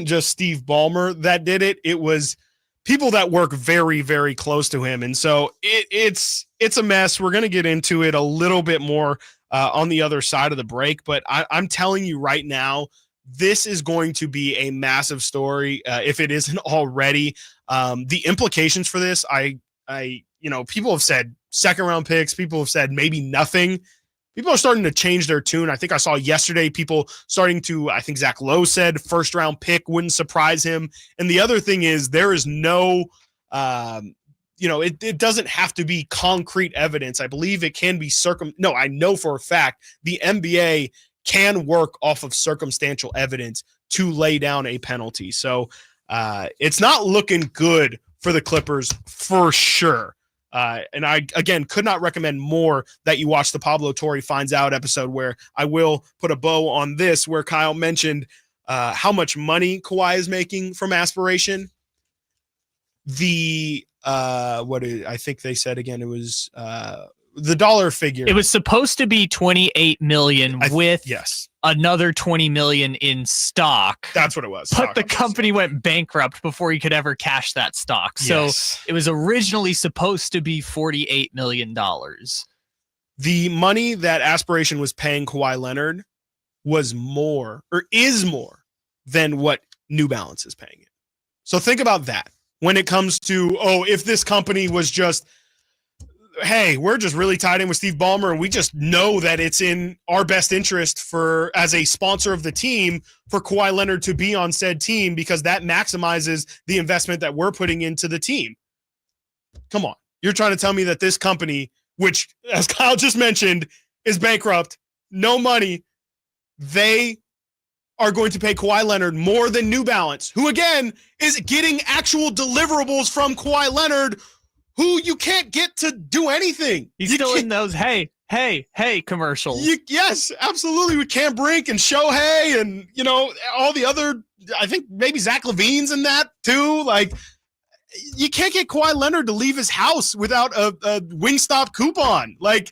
just Steve Ballmer that did it. It was people that work very, very close to him. And so it's a mess. We're going to get into it a little bit more on the other side of the break. But I'm telling you right now, this is going to be a massive story if it isn't already. The implications for this, people have said second round picks. People have said maybe nothing. People are starting to change their tune. I think I saw yesterday people starting to, I think Zach Lowe said first round pick wouldn't surprise him. And the other thing is there is no, it doesn't have to be concrete evidence. I believe it can be I know for a fact the NBA can work off of circumstantial evidence to lay down a penalty. So it's not looking good for the Clippers for sure. And I, again, could not recommend more that you watch the Pablo Torre Finds Out episode, where I will put a bow on this, where Kyle mentioned how much money Kawhi is making from aspiration. I think they said again, it was the dollar figure. It was supposed to be $28 million with another $20 million in stock. That's what it was. But the company went bankrupt before he could ever cash that stock. So it was originally supposed to be $48 million. The money that Aspiration was paying Kawhi Leonard is more than what New Balance is paying it. So think about that when it comes to, if this company was just, hey, we're just really tied in with Steve Ballmer and we just know that it's in our best interest as a sponsor of the team for Kawhi Leonard to be on said team because that maximizes the investment that we're putting into the team. Come on. You're trying to tell me that this company, which, as Kyle just mentioned, is bankrupt, no money, they are going to pay Kawhi Leonard more than New Balance, who, again, is getting actual deliverables from Kawhi Leonard, who you can't get to do anything. He's still in those hey commercials. Yes, absolutely. With Cam Brink and Shohei and, all the other, I think maybe Zach LaVine's in that too. Like, you can't get Kawhi Leonard to leave his house without a Wingstop coupon. Like,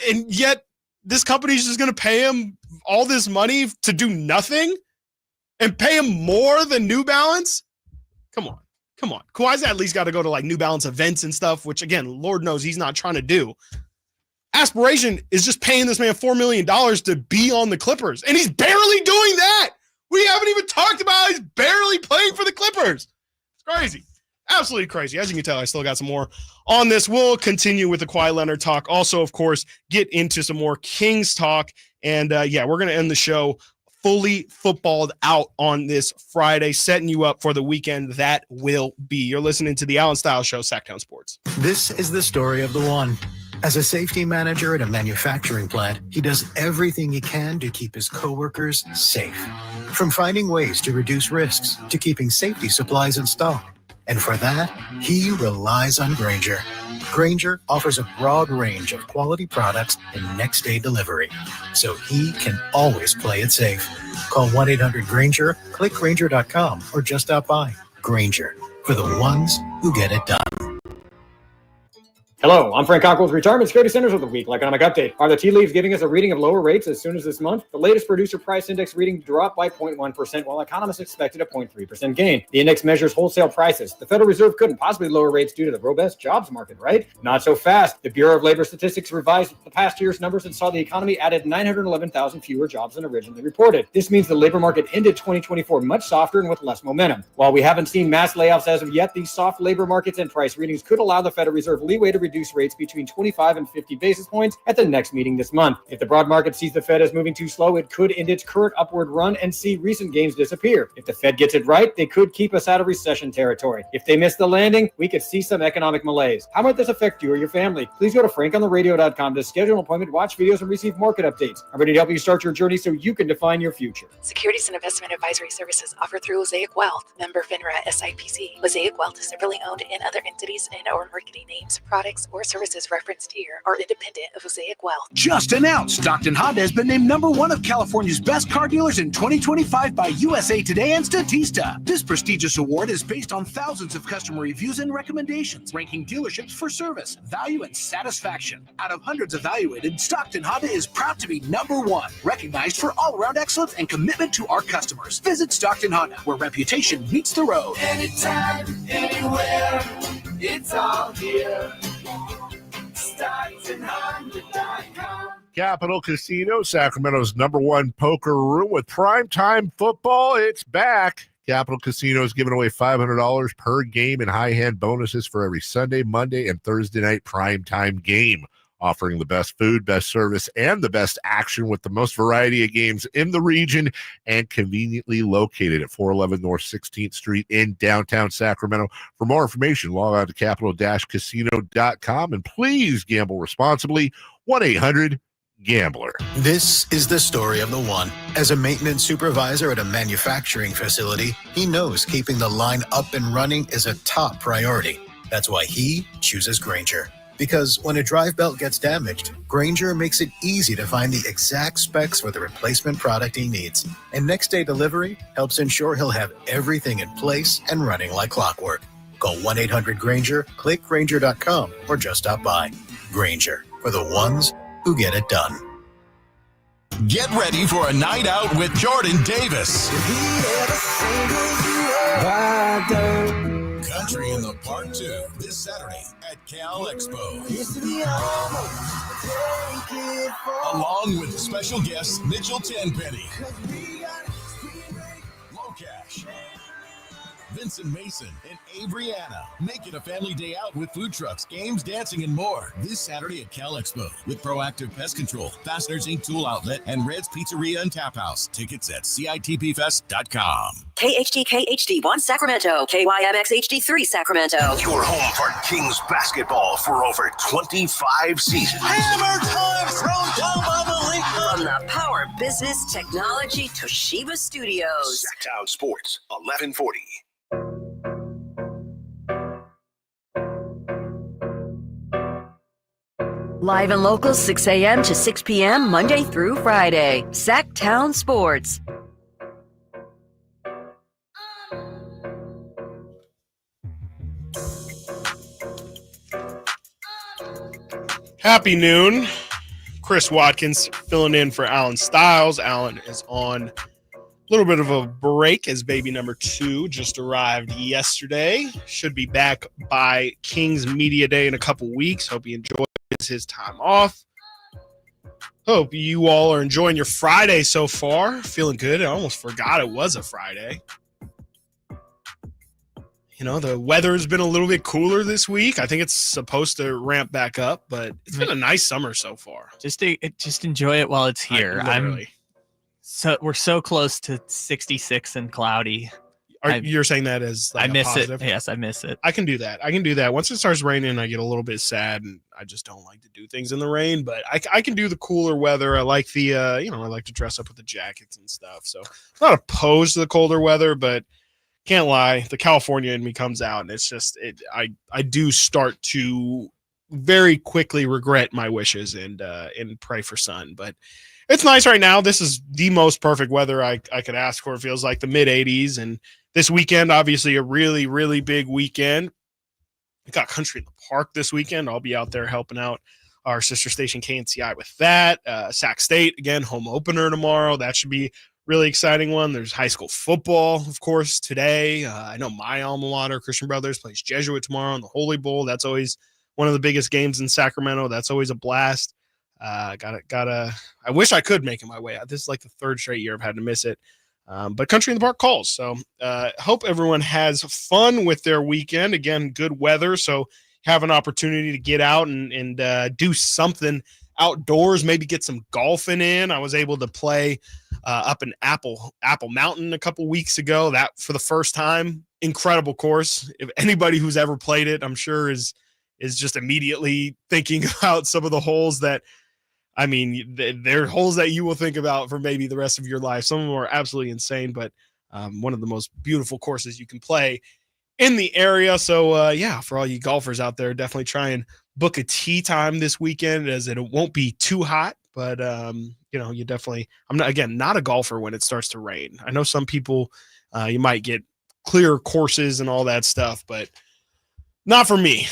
and yet this company's just going to pay him all this money to do nothing and pay him more than New Balance. Come on. Kawhi's at least got to go to like New Balance events and stuff, which again, Lord knows he's not trying to do. Aspiration is just paying this man $4 million to be on the Clippers. And he's barely doing that. We haven't even talked about he's barely playing for the Clippers. It's crazy. Absolutely crazy. As you can tell, I still got some more on this. We'll continue with the Kawhi Leonard talk. Also, of course, get into some more Kings talk. And we're going to end the show fully footballed out on this Friday, setting you up for the weekend that will be. You're listening to the Allen Stiles Show, Sacktown Sports. This is the story of the one. As a safety manager at a manufacturing plant, he does everything he can to keep his coworkers safe. From finding ways to reduce risks to keeping safety supplies in stock. And for that, he relies on Grainger. Grainger offers a broad range of quality products and next-day delivery, so he can always play it safe. Call 1-800-GRAINGER, click Grainger.com, or just stop by. Grainger, for the ones who get it done. Hello, I'm Frank Cockrell's Retirement Security Centers with the Weekly Economic Update. Are the tea leaves giving us a reading of lower rates as soon as this month? The latest producer price index reading dropped by 0.1%, while economists expected a 0.3% gain. The index measures wholesale prices. The Federal Reserve couldn't possibly lower rates due to the robust jobs market, right? Not so fast. The Bureau of Labor Statistics revised the past year's numbers and saw the economy added 911,000 fewer jobs than originally reported. This means the labor market ended 2024 much softer and with less momentum. While we haven't seen mass layoffs as of yet, these soft labor markets and price readings could allow the Federal Reserve leeway to reduce rates between 25 and 50 basis points at the next meeting this month. If the broad market sees the Fed as moving too slow, it could end its current upward run and see recent gains disappear. If the Fed gets it right, they could keep us out of recession territory. If they miss the landing, we could see some economic malaise. How might this affect you or your family? Please go to frankontheradio.com to schedule an appointment, watch videos, and receive market updates. I'm ready to help you start your journey so you can define your future. Securities and investment advisory services offered through Mosaic Wealth, member FINRA SIPC. Mosaic Wealth is separately owned in other entities and or marketing names, products, or services referenced here are independent of Mosaic Wealth. Just announced, Stockton Honda has been named #1 of California's best car dealers in 2025 by USA Today and Statista. This prestigious award is based on thousands of customer reviews and recommendations, ranking dealerships for service, value, and satisfaction. Out of hundreds evaluated, Stockton Honda is proud to be #1, recognized for all-around excellence and commitment to our customers. Visit Stockton Honda, where reputation meets the road. Anytime, anywhere, it's all here. StocktonHonda.com. Capital Casino, Sacramento's #1 poker room with primetime football. It's back. Capital Casino is giving away $500 per game in high-hand bonuses for every Sunday, Monday, and Thursday night primetime game, offering the best food, best service, and the best action with the most variety of games in the region and conveniently located at 411 North 16th Street in downtown Sacramento. For more information, log on to capital-casino.com, and please gamble responsibly. 1-800-GAMBLER. This is the story of the one. As a maintenance supervisor at a manufacturing facility, he knows keeping the line up and running is a top priority. That's why he chooses Grainger. Because when a drive belt gets damaged, Grainger makes it easy to find the exact specs for the replacement product he needs. And next day delivery helps ensure he'll have everything in place and running like clockwork. Call 1-800-GRAINGER, click Grainger.com, or just stop by. Grainger, for the ones who get it done. Get ready for a night out with Jordan Davis. Country in the Park 2 this Saturday at Cal Expo. Along with special guests Mitchell Tenpenny, Locash, Vincent Mason, and Adriana. Make it a family day out with food trucks, games, dancing, and more this Saturday at Cal Expo with Proactive Pest Control, Fasteners Inc. Tool Outlet, and Red's Pizzeria and Tap House. Tickets at CITPFest.com. KHD1 Sacramento, KYMX HD3 Sacramento. Your home for Kings basketball for over 25 seasons. Hammer time thrown down by the Lakers. From the Power Business Technology Toshiba Studios. Sacktown Sports, 1140. Live and local, 6 a.m. to 6 p.m., Monday through Friday. Sacktown Sports. Happy noon. Chris Watkins filling in for Alan Stiles. Alan is on a little bit of a break as baby number 2 just arrived yesterday. Should be back by Kings Media Day in a couple weeks. Hope he enjoys his time off. Hope you all are enjoying your Friday so far. Feeling good. I almost forgot it was a Friday. You know, the weather's been a little bit cooler this week. I think it's supposed to ramp back up, but it's been a nice summer so far. Just enjoy it while it's here. We're so close to 66 and cloudy. You're saying that as like I miss positive? it. Yes, I miss it. I can do that. Once it starts raining, I get a little bit sad, and I just don't like to do things in the rain. But I can do the cooler weather. I like the I like to dress up with the jackets and stuff. So I'm not opposed to the colder weather, but can't lie, the California in me comes out, and it's just I do start to very quickly regret my wishes and pray for sun. But it's nice right now. This is the most perfect weather I could ask for. It feels like the mid 80s, and this weekend, obviously a really, really big weekend. We got Country in the Park this weekend. I'll be out there helping out our sister station KNCI with that. Sac State, again, home opener tomorrow. That should be really exciting one. There's high school football, of course, today. I know my alma mater, Christian Brothers, plays Jesuit tomorrow in the Holy Bowl. That's always one of the biggest games in Sacramento. That's always a blast. I wish I could make it my way out. This is like the 3rd straight year I've had to miss it. But Country in the Park calls. So hope everyone has fun with their weekend. Again, good weather. So have an opportunity to get out and do something outdoors, maybe get some golfing in. I was able to play up in Apple Mountain a couple weeks ago. That for the first time, incredible course. If anybody who's ever played it, I'm sure is just immediately thinking about some of the holes that, I mean, they're holes that you will think about for maybe the rest of your life. Some of them are absolutely insane, but one of the most beautiful courses you can play in the area. So for all you golfers out there, definitely try and book a tee time this weekend, as it won't be too hot, but you definitely, I'm not a golfer when it starts to rain. I know some people, you might get clear courses and all that stuff, but not for me.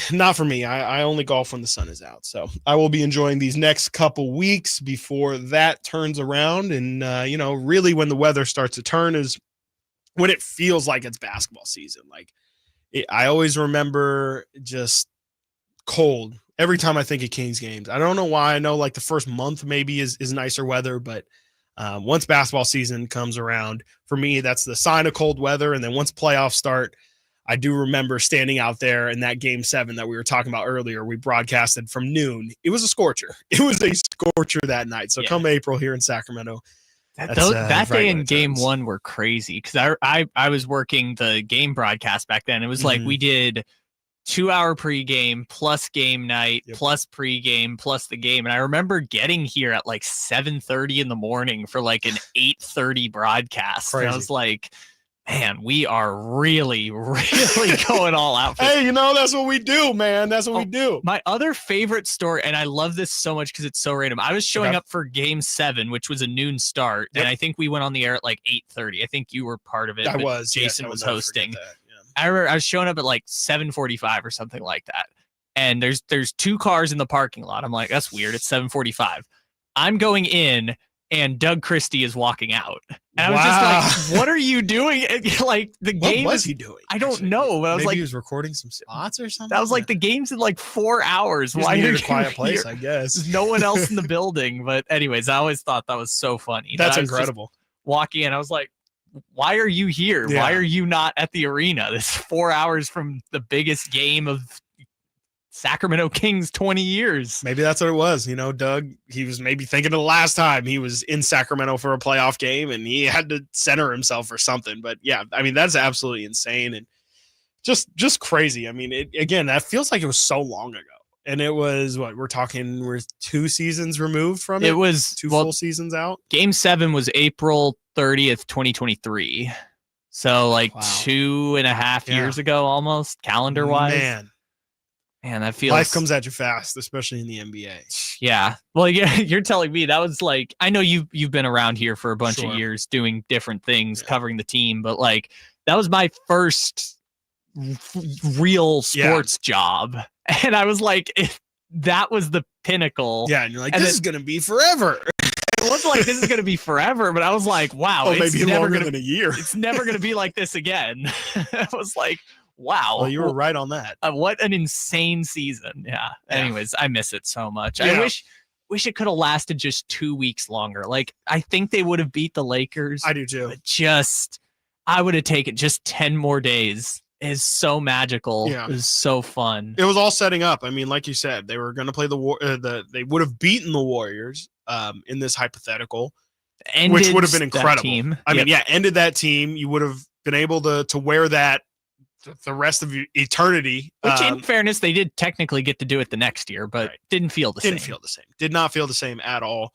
I only golf when the sun is out. So I will be enjoying these next couple weeks before that turns around. And, really when the weather starts to turn is when it feels like it's basketball season. I always remember just cold. every time I think of Kings games. I don't know why. I know like the first month maybe is nicer weather, but once basketball season comes around, for me, that's the sign of cold weather. And then once playoffs start, I do remember standing out there in that game 7 that we were talking about earlier. We broadcasted from noon. It was a scorcher. It was a scorcher that night. So come April here in Sacramento. That day in game 1 were crazy because I was working the game broadcast back then. It was like we did 2-hour pregame plus game night plus pregame plus the game. And I remember getting here at like 7:30 in the morning for like an 8:30 broadcast. Crazy. And I was like, man, we are really, really going all out. Hey, that's what we do, man. That's what we do. My other favorite story, and I love this so much because it's so random. I was showing up for game 7, which was a noon start. And I think we went on the air at like 8:30. I think you were part of it. I was. Jason was hosting. Yeah. I remember I was showing up at like 7:45 or something like that. And there's 2 cars in the parking lot. I'm like, that's weird. It's 7:45. I'm going in and Doug Christie is walking out. And I was just like, what are you doing? And like the game. What was he doing? I don't know. But I was Maybe like, he was recording some spots or something. that was like the game's in like 4 hours. Why are you in a quiet place, I guess. There's no one else in the building. But anyways, I always thought that was so funny. That's incredible. Walking in, I was like, why are you here? Yeah. Why are you not at the arena? This is 4 hours from the biggest game of Sacramento Kings 20 years. Maybe that's what it was. Doug, he was maybe thinking of the last time he was in Sacramento for a playoff game and he had to center himself or something. But yeah, I mean, that's absolutely insane and just crazy. I mean, again, that feels like it was so long ago. And it was we're 2 seasons removed from it. It was 2 full seasons out. Game 7 was April 30th, 2023. So like 2.5 years ago, almost calendar wise. Man, that feels. Life comes at you fast, especially in the NBA. Yeah. Well, yeah, you're telling me that was like, I know you've been around here for a bunch of years doing different things, covering the team, but like that was my first real sports job. And I was like, that was the pinnacle. Yeah. And you're like, this is going to be forever. It wasn't like this is going to be forever, but I was like, wow, it's maybe never longer than a year. It's never going to be like this again. I was like, wow. Well, you were right on that. What an insane season. Yeah. Anyways, I miss it so much. Yeah. I wish it could have lasted just 2 weeks longer. Like, I think they would have beat the Lakers. I do too. But I would have taken just 10 more days. Is so magical. Yeah. It was so fun. It was all setting up. I mean, like you said, they were going to play they would have beaten the Warriors in this hypothetical, which would have been incredible. Team. I mean, ended that team. You would have been able to wear that the rest of eternity. Which, in fairness, they did technically get to do it the next year, but didn't feel the same. Did not feel the same at all.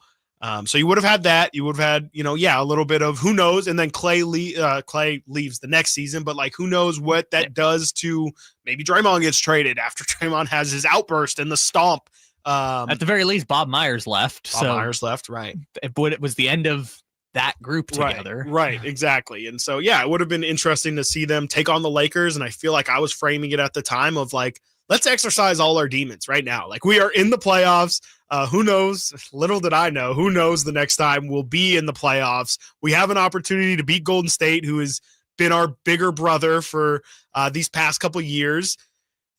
So you would have had that. You would have had, a little bit of who knows, and then Clay leaves the next season. But like, who knows what that does to maybe Draymond gets traded after Draymond has his outburst and the stomp. At the very least, Bob Myers left. Myers left, right? But it was the end of that group together. Right, exactly. And so, yeah, it would have been interesting to see them take on the Lakers. And I feel like I was framing it at the time of like, let's exercise all our demons right now. Like, we are in the playoffs. Who knows? Little did I know. Who knows the next time we'll be in the playoffs. We have an opportunity to beat Golden State, who has been our bigger brother for these past couple years.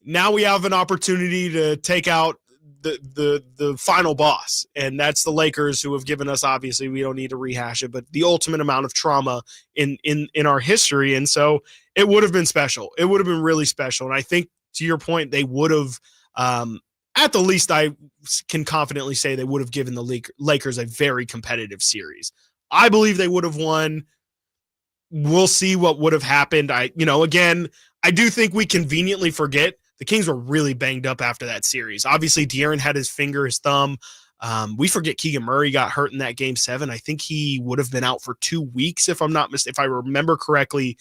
Now we have an opportunity to take out the final boss, and that's the Lakers, who have given us, obviously, we don't need to rehash it, but the ultimate amount of trauma in our history. And so it would have been special. It would have been really special. And I think, to your point, they would have, at the least, I can confidently say they would have given the Lakers a very competitive series. I believe they would have won. We'll see what would have happened. Again, I do think we conveniently forget the Kings were really banged up after that series. Obviously, De'Aaron had his thumb. We forget Keegan Murray got hurt in that game 7. I think he would have been out for 2 weeks, if I remember correctly.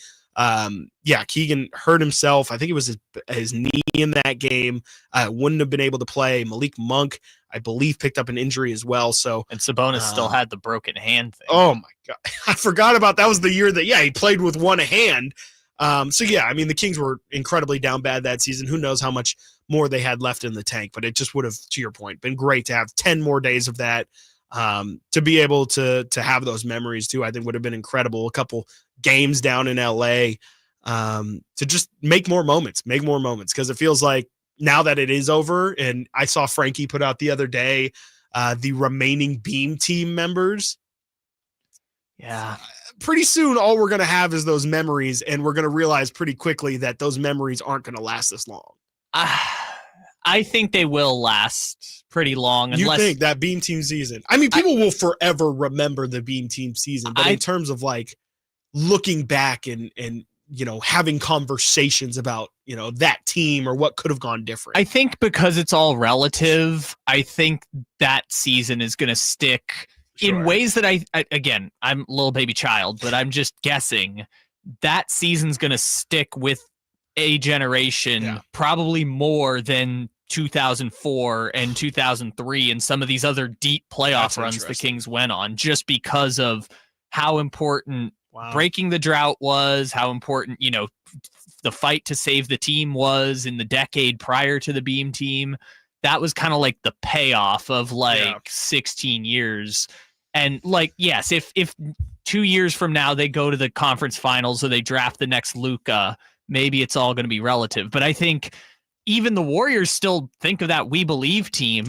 Keegan hurt himself. I think it was his knee in that game. Wouldn't have been able to play. Malik Monk, I believe, picked up an injury as well. And Sabonis still had the broken hand thing. Oh my God. I forgot about that. Was the year that, he played with one hand. The Kings were incredibly down bad that season. Who knows how much more they had left in the tank, but it just would have, to your point, been great to have 10 more days of that. To be able to have those memories too, I think would have been incredible. A couple games down in LA, to just make more moments, because it feels like, now that it is over, and I saw Frankie put out the other day, the remaining Beam team members. Yeah. Pretty soon, all we're going to have is those memories, and we're going to realize pretty quickly that those memories aren't going to last this long. I think they will last pretty long. You think that Beam team season? I mean, people will forever remember the Beam team season, but in terms of like looking back and having conversations about that team or what could have gone different. I think because it's all relative, I think that season is going to stick. In ways that I'm a little baby child, but I'm just guessing that season's going to stick with a generation probably more than 2004 and 2003 and some of these other deep playoff runs the Kings went on, just because of how important breaking the drought was, how important, the fight to save the team was in the decade prior to the Beam team. That was kind of like the payoff of 16 years. And yes, if 2 years from now they go to the conference finals or they draft the next Luka, maybe it's all going to be relative. But I think even the Warriors still think of that We Believe team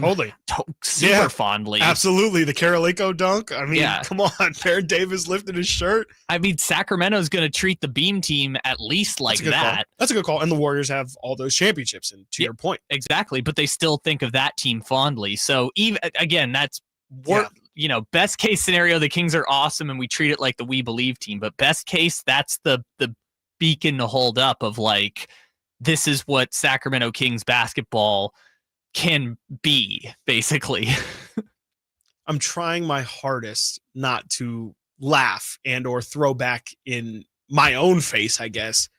super fondly. Absolutely. The Karolinko dunk. I mean, come on. Baron Davis lifted his shirt. I mean, Sacramento's going to treat the Beam team at least like that. That's a good call. And the Warriors have all those championships. And to your point. Exactly. But they still think of that team fondly. So even again, that's best case scenario, the Kings are awesome and we treat it like the We Believe team. But best case, that's the beacon to hold up of this is what Sacramento Kings basketball can be, basically. I'm trying my hardest not to laugh and or throw back in my own face, I guess.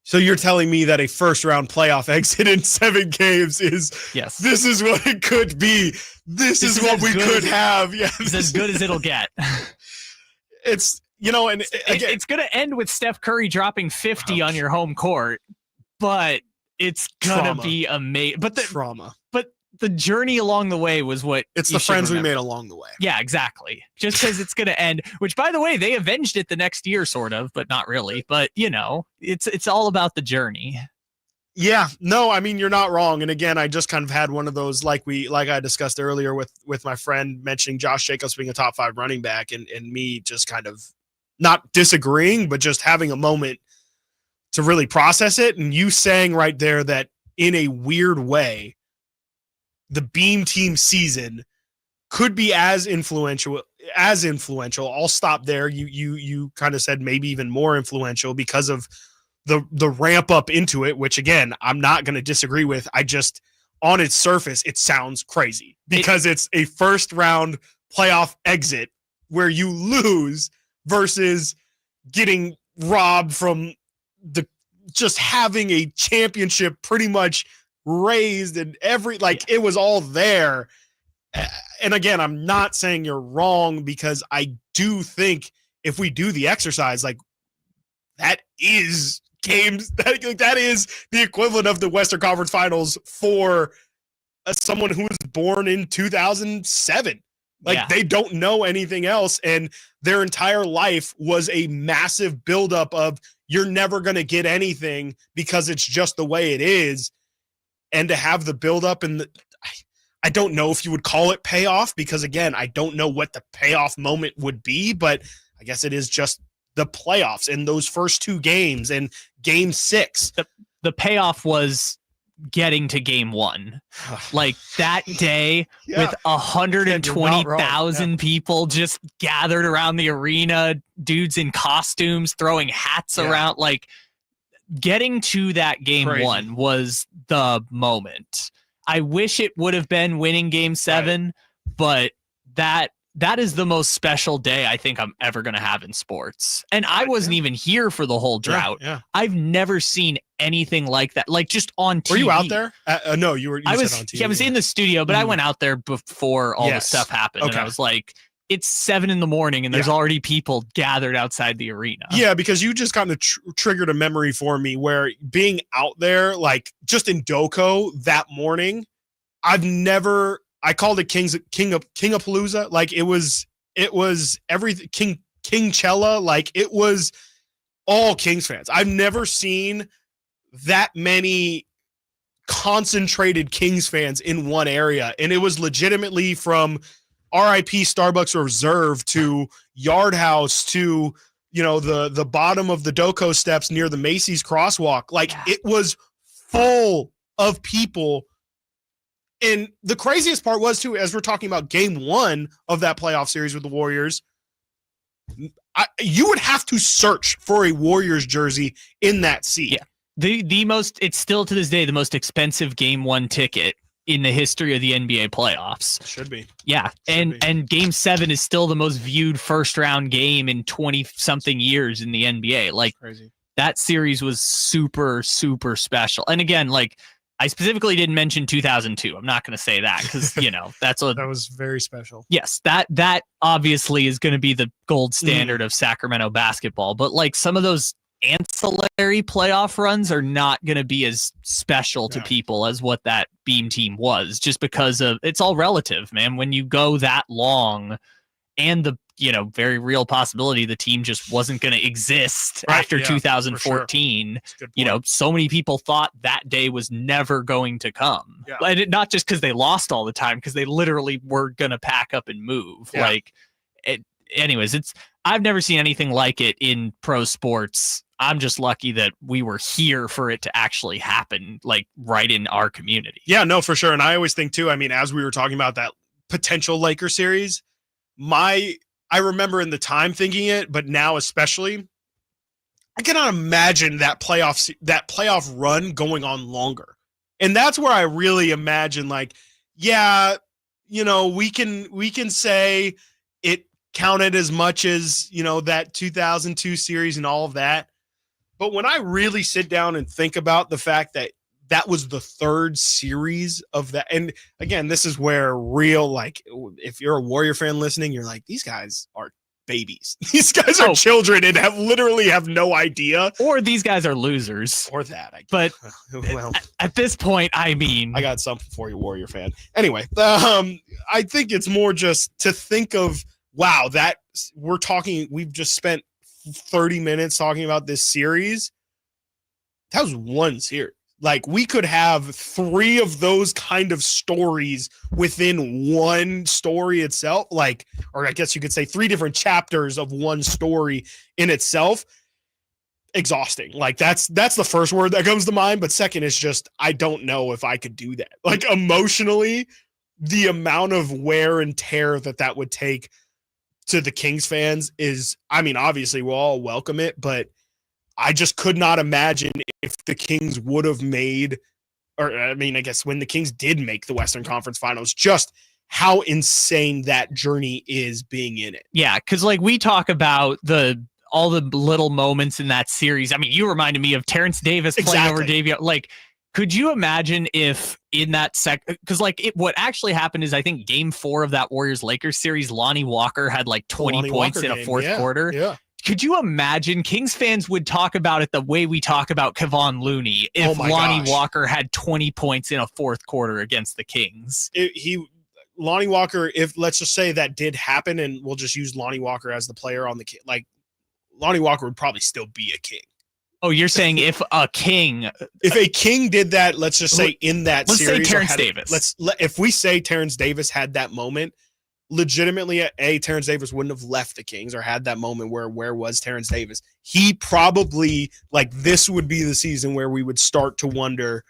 So you're telling me that a first round playoff exit in 7 games is this is what it could be. This is what we could have. Yeah, it's as good as it'll get. It's and again, it's going to end with Steph Curry dropping 50 on your home court, but it's going to be amazing. But the journey along the way was what it's the friends we made along the way. Yeah, exactly. Just because it's going to end, which by the way, they avenged it the next year, sort of, but not really. But it's all about the journey. Yeah, no, I mean, you're not wrong. And again, I just kind of had one of those, like I discussed earlier with my friend mentioning Josh Jacobs being a top 5 running back and me just kind of not disagreeing, but just having a moment to really process it. And you saying right there that in a weird way, the Beam team season could be as influential. I'll stop there. You kind of said maybe even more influential because of the ramp up into it, which again, I'm not going to disagree with. I just, on its surface, it sounds crazy because it's a first round playoff exit where you lose versus getting robbed from just having a championship pretty much raised and it was all there. And again, I'm not saying you're wrong because I do think if we do the exercise, that is games, that is the equivalent of the Western Conference Finals for someone who was born in 2007. They don't know anything else, and their entire life was a massive buildup of you're never going to get anything because it's just the way it is. And to have the buildup and I don't know if you would call it payoff because, again, I don't know what the payoff moment would be, but I guess it is just the playoffs and those first 2 games and game 6. The payoff was getting to game 1. That day with 120,000 people just gathered around the arena, dudes in costumes throwing hats around. Getting to that game 1 was the moment. I wish it would have been winning game 7, but that is the most special day I think I'm ever going to have in sports. And I wasn't even here for the whole drought. Yeah. I've never seen anything like that. Just on TV. Were you out there? No, you were. I was on TV. Yeah, I was in the studio, but I went out there before all the stuff happened. Okay. And I was like, it's 7 a.m. and there's already people gathered outside the arena. Yeah, because you just kind of triggered a memory for me where being out there, just in Doco that morning, I called it Kingapalooza. It was everything Kingchella. It was all Kings fans. I've never seen that many concentrated Kings fans in one area. And it was legitimately from RIP Starbucks Reserve to Yard House to, the bottom of the Doco steps near the Macy's crosswalk. Like, it was full of people. And the craziest part was, too, as we're talking about game 1 of that playoff series with the Warriors, you would have to search for a Warriors jersey in that seat. Yeah. It's still to this day the most expensive game 1 ticket in the history of the NBA playoffs. Should be. Yeah. And game 7 is still the most viewed first round game in 20 something years in the NBA. Like, crazy. That series was super, super special. And again, like, I specifically didn't mention 2002. I'm not going to say that because, that was very special. Yes, that obviously is going to be the gold standard of Sacramento basketball. But like some of those ancillary playoff runs are not going to be as special to people as what that Beam team was, just because of it's all relative, man. When you go that long and the very real possibility the team just wasn't going to exist after 2014. Sure. So many people thought that day was never going to come. Yeah. And not just because they lost all the time, because they literally were going to pack up and move. Yeah. I've never seen anything like it in pro sports. I'm just lucky that we were here for it to actually happen, like right in our community. Yeah, no, for sure. And I always think too, as we were talking about that potential Laker series, I remember in the time thinking it, but now especially, I cannot imagine that playoff run going on longer. And that's where I really imagine, like, we can say it counted as much as, that 2002 series and all of that. But when I really sit down and think about the fact that that was the third series of that. And again, this is where if you're a Warrior fan listening, you're like, these guys are babies. These guys are children and have no idea. Or these guys are losers. Or that, I guess. But at this point, I got something for you, Warrior fan. Anyway, I think it's more just to think of, wow, we've just spent 30 minutes talking about this series. That was one series. Like, we could have 3 of those kind of stories within one story itself. Like, or I guess you could say 3 different chapters of one story in itself. Exhausting. Like, that's the first word that comes to mind. But second is just, I don't know if I could do that. Like, emotionally, the amount of wear and tear that would take to the Kings fans is, obviously we'll all welcome it, but I just could not imagine if the Kings would have made, I guess when the Kings did make the Western Conference Finals, just how insane that journey is being in it. Yeah, because like we talk about all the little moments in that series. You reminded me of Terrence Davis playing over Davey. Like, could you imagine if in that because what actually happened is I think game 4 of that Warriors-Lakers series, Lonnie Walker had like 20 points in a fourth quarter. Yeah. Could you imagine Kings fans would talk about it the way we talk about Kevon Looney if Lonnie Walker had 20 points in a fourth quarter against the Kings? Lonnie Walker, if let's just say that did happen, and we'll just use Lonnie Walker as the player on the like, Lonnie Walker would probably still be a King. Oh, you're saying if a King did that, let's just say in that series. Let's say Terrence Davis. If we say Terrence Davis had that moment, legitimately, Terrence Davis wouldn't have left the Kings or had that moment where was Terrence Davis? He probably, this would be the season where we would start to wonder,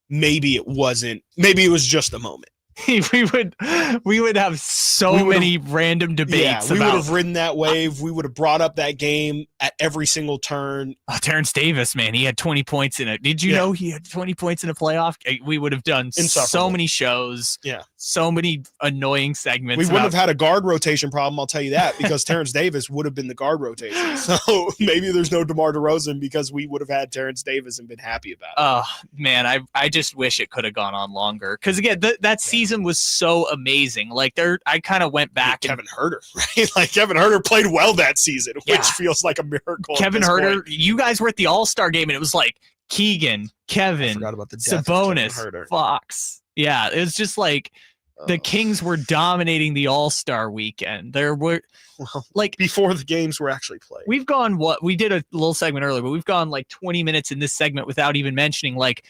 maybe it was just a moment. we would have so many random debates. We would have ridden that wave. We would have brought up that game at every single turn. Oh, Terrence Davis, man, he had 20 points in it. Did you know he had 20 points in a playoff? We would have done so many shows. Yeah, so many annoying segments. We wouldn't have had a guard rotation problem. I'll tell you that, because Terrence Davis would have been the guard rotation. So maybe there's no DeMar DeRozan because we would have had Terrence Davis and been happy about it. Oh man, I just wish it could have gone on longer. Because again, that season was so amazing. Like I kind of went back. Kevin Huerter, right? Like Kevin Huerter played well that season, which feels like a miracle. Kevin Huerter, you guys were at the All-Star game, and it was like Keegan, Kevin, forgot about the death Sabonis, Fox. Yeah, it was just like the Kings were dominating the All-Star weekend. There were before the games were actually played. We've gone we did a little segment earlier, but we've gone like 20 minutes in this segment without even mentioning like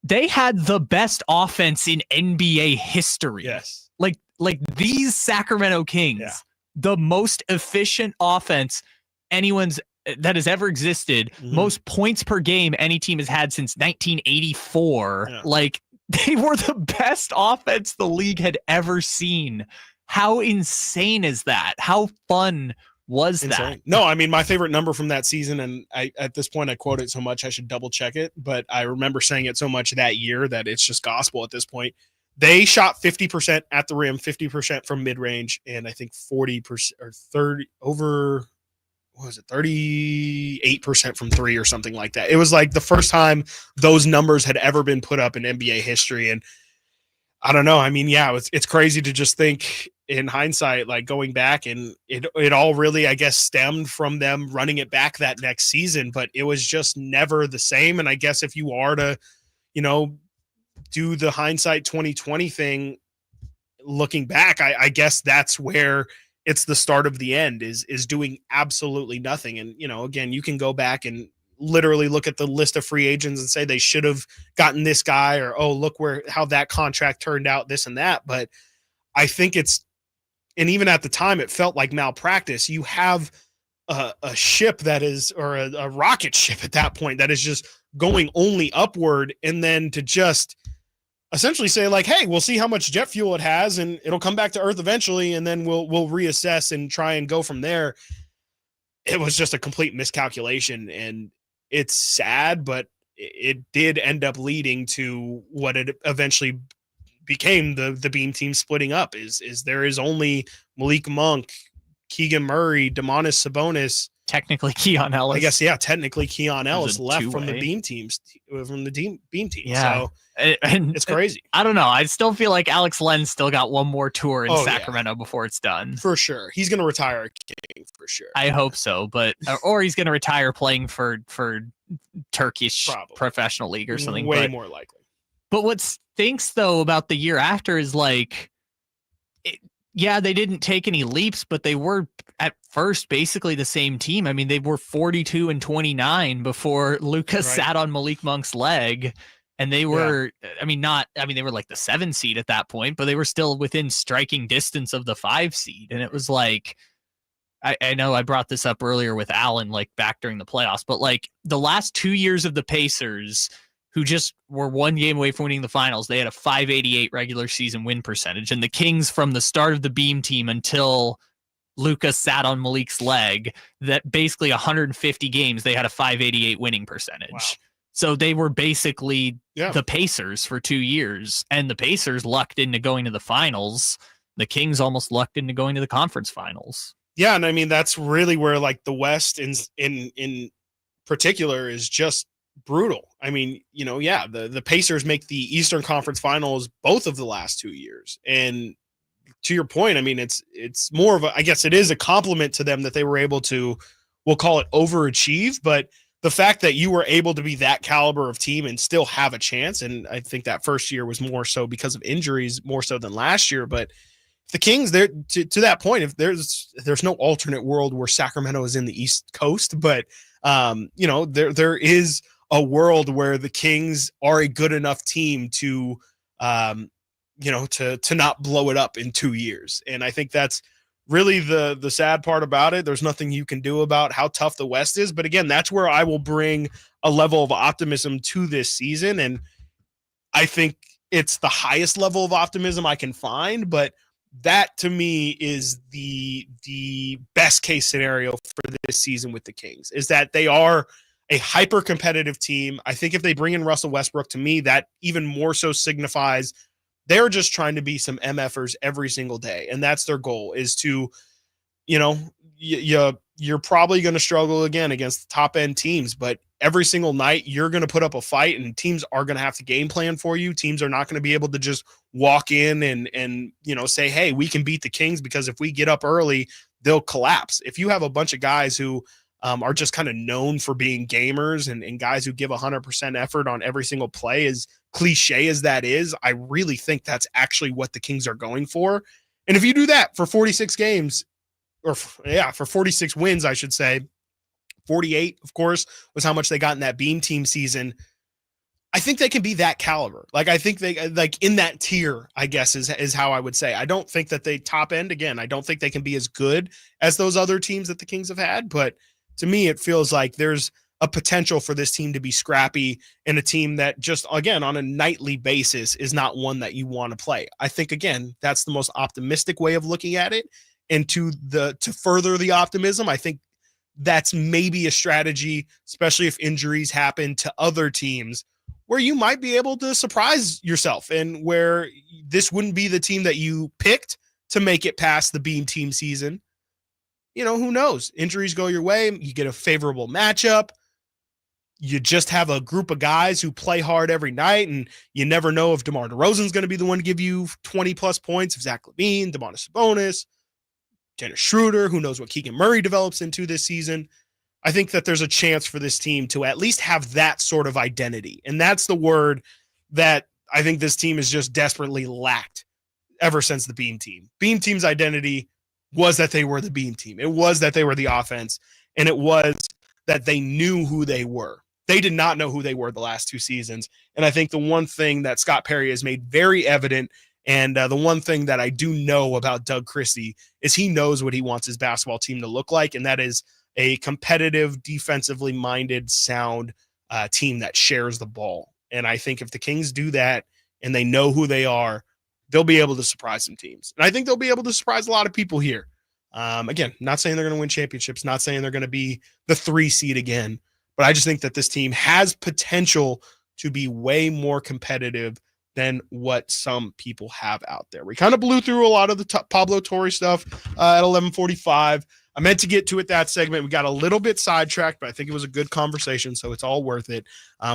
they had the best offense in NBA history. Yes. Like these Sacramento Kings, the most efficient offense that has ever existed, most points per game any team has had since 1984. Yeah. Like, they were the best offense the league had ever seen. How insane is that? How fun was that? No, I mean, my favorite number from that season, and at this point I quote it so much I should double check it, but I remember saying it so much that year that it's just gospel at this point. They shot 50% at the rim, 50% from mid-range, and I think 40% or 30 over, what was it, 38% from three or something like that. It was like the first time those numbers had ever been put up in NBA history. And I don't know. I mean, yeah, it's crazy to just think in hindsight, like going back, and it all really, I guess, stemmed from them running it back that next season, but it was just never the same. And I guess if you are to, do the hindsight 2020 thing, looking back, I guess that's where it's the start of the end, is doing absolutely nothing. And, again, you can go back and literally look at the list of free agents and say they should have gotten this guy, or, oh, look how that contract turned out, this and that. But I think and even at the time, it felt like malpractice. You have a ship that is, or a rocket ship at that point, that is just going only upward. And then to just essentially say, like, hey, we'll see how much jet fuel it has and it'll come back to Earth eventually, and then we'll reassess and try and go from there. It was just a complete miscalculation, and it's sad, but it did end up leading to what it eventually became, the Beam team splitting up. Is there is only Malik Monk, Keegan Murray, Domantas Sabonis, technically Keon Ellis. I guess, yeah, technically Keon Ellis left from the two-way. Beam team. Yeah. So it's crazy. I don't know. I still feel like Alex Len's still got one more tour in Oh, Sacramento before it's done. For sure. He's going to retire a King for sure. I hope so, but or he's going to retire playing for Turkish professional league or something. Way more likely. But what stinks though about the year after is like, they didn't take any leaps, but they were at first basically the same team. I mean, they were 42-29 before Luka sat on Malik Monk's leg. And they were, they were like the 7 seed at that point, but they were still within striking distance of the 5 seed. And it was like, I know I brought this up earlier with Allen, like back during the playoffs, but like the last 2 years of the Pacers, who just were 1 game away from winning the finals, they had a .588 regular season win percentage. And the Kings, from the start of the Beam team until Luka sat on Malik's leg, that basically 150 games, they had a .588 winning percentage. Wow. So they were basically the Pacers for 2 years, and the Pacers lucked into going to the finals. The Kings almost lucked into going to the conference finals. Yeah, and I mean, that's really where, like, the West in particular is just brutal. I mean, the Pacers make the Eastern Conference Finals both of the last 2 years. And to your point, I mean, it's more of I guess it is a compliment to them that they were able to, we'll call it overachieve, but the fact that you were able to be that caliber of team and still have a chance, and I think that first year was more so because of injuries, more so than last year, but the Kings, there to that point, if there's no alternate world where Sacramento is in the East Coast, but there is a world where the Kings are a good enough team to to not blow it up in 2 years. And I think that's really the sad part about it. There's nothing you can do about how tough the West is. But again, that's where I will bring a level of optimism to this season. And I think it's the highest level of optimism I can find. But that, to me, is the best case scenario for this season with the Kings, is that they are a hyper competitive team. I think if they bring in Russell Westbrook, to me, that even more so signifies they're just trying to be some MFers every single day. And that's their goal, is to, you're probably going to struggle again against top end teams, but every single night you're going to put up a fight, and teams are going to have to game plan for you. Teams are not going to be able to just walk in and say, hey, we can beat the Kings because if we get up early, they'll collapse. If you have a bunch of guys who are just kind of known for being gamers and guys who give 100% effort on every single play, as cliche as that is, I really think that's actually what the Kings are going for. And if you do that for 46 games, for 46 wins, I should say, 48, of course, was how much they got in that Beam team season. I think they can be that caliber. Like, I think they like in that tier, I guess is how I would say. I don't think that they top end again. I don't think they can be as good as those other teams that the Kings have had. But to me, it feels like there's a potential for this team to be scrappy and a team that just, again, on a nightly basis is not one that you want to play. I think, again, that's the most optimistic way of looking at it. And to further the optimism, I think that's maybe a strategy, especially if injuries happen to other teams, where you might be able to surprise yourself and where this wouldn't be the team that you picked to make it past the Beam team season. You know, who knows? Injuries go your way. You get a favorable matchup. You just have a group of guys who play hard every night, and you never know if DeMar DeRozan's going to be the one to give you 20-plus points, if Zach LaVine, Domantas Sabonis, Dennis Schröder, who knows what Keegan Murray develops into this season. I think that there's a chance for this team to at least have that sort of identity, and that's the word that I think this team has just desperately lacked ever since the Beam team. Beam team's identity was that they were the Beam team. It was that they were the offense, and it was that they knew who they were. They did not know who they were the last two seasons. And I think the one thing that Scott Perry has made very evident, and the one thing that I do know about Doug Christie, is he knows what he wants his basketball team to look like, and that is a competitive, defensively minded, sound team that shares the ball. And I think if the Kings do that and they know who they are, they'll be able to surprise some teams. And I think they'll be able to surprise a lot of people here. Again, not saying they're going to win championships, not saying they're going to be the 3 seed again, but I just think that this team has potential to be way more competitive than what some people have out there. We kind of blew through a lot of the Pablo Torre stuff at 11:45. I meant to get to it that segment. We got a little bit sidetracked, but I think it was a good conversation, so it's all worth it.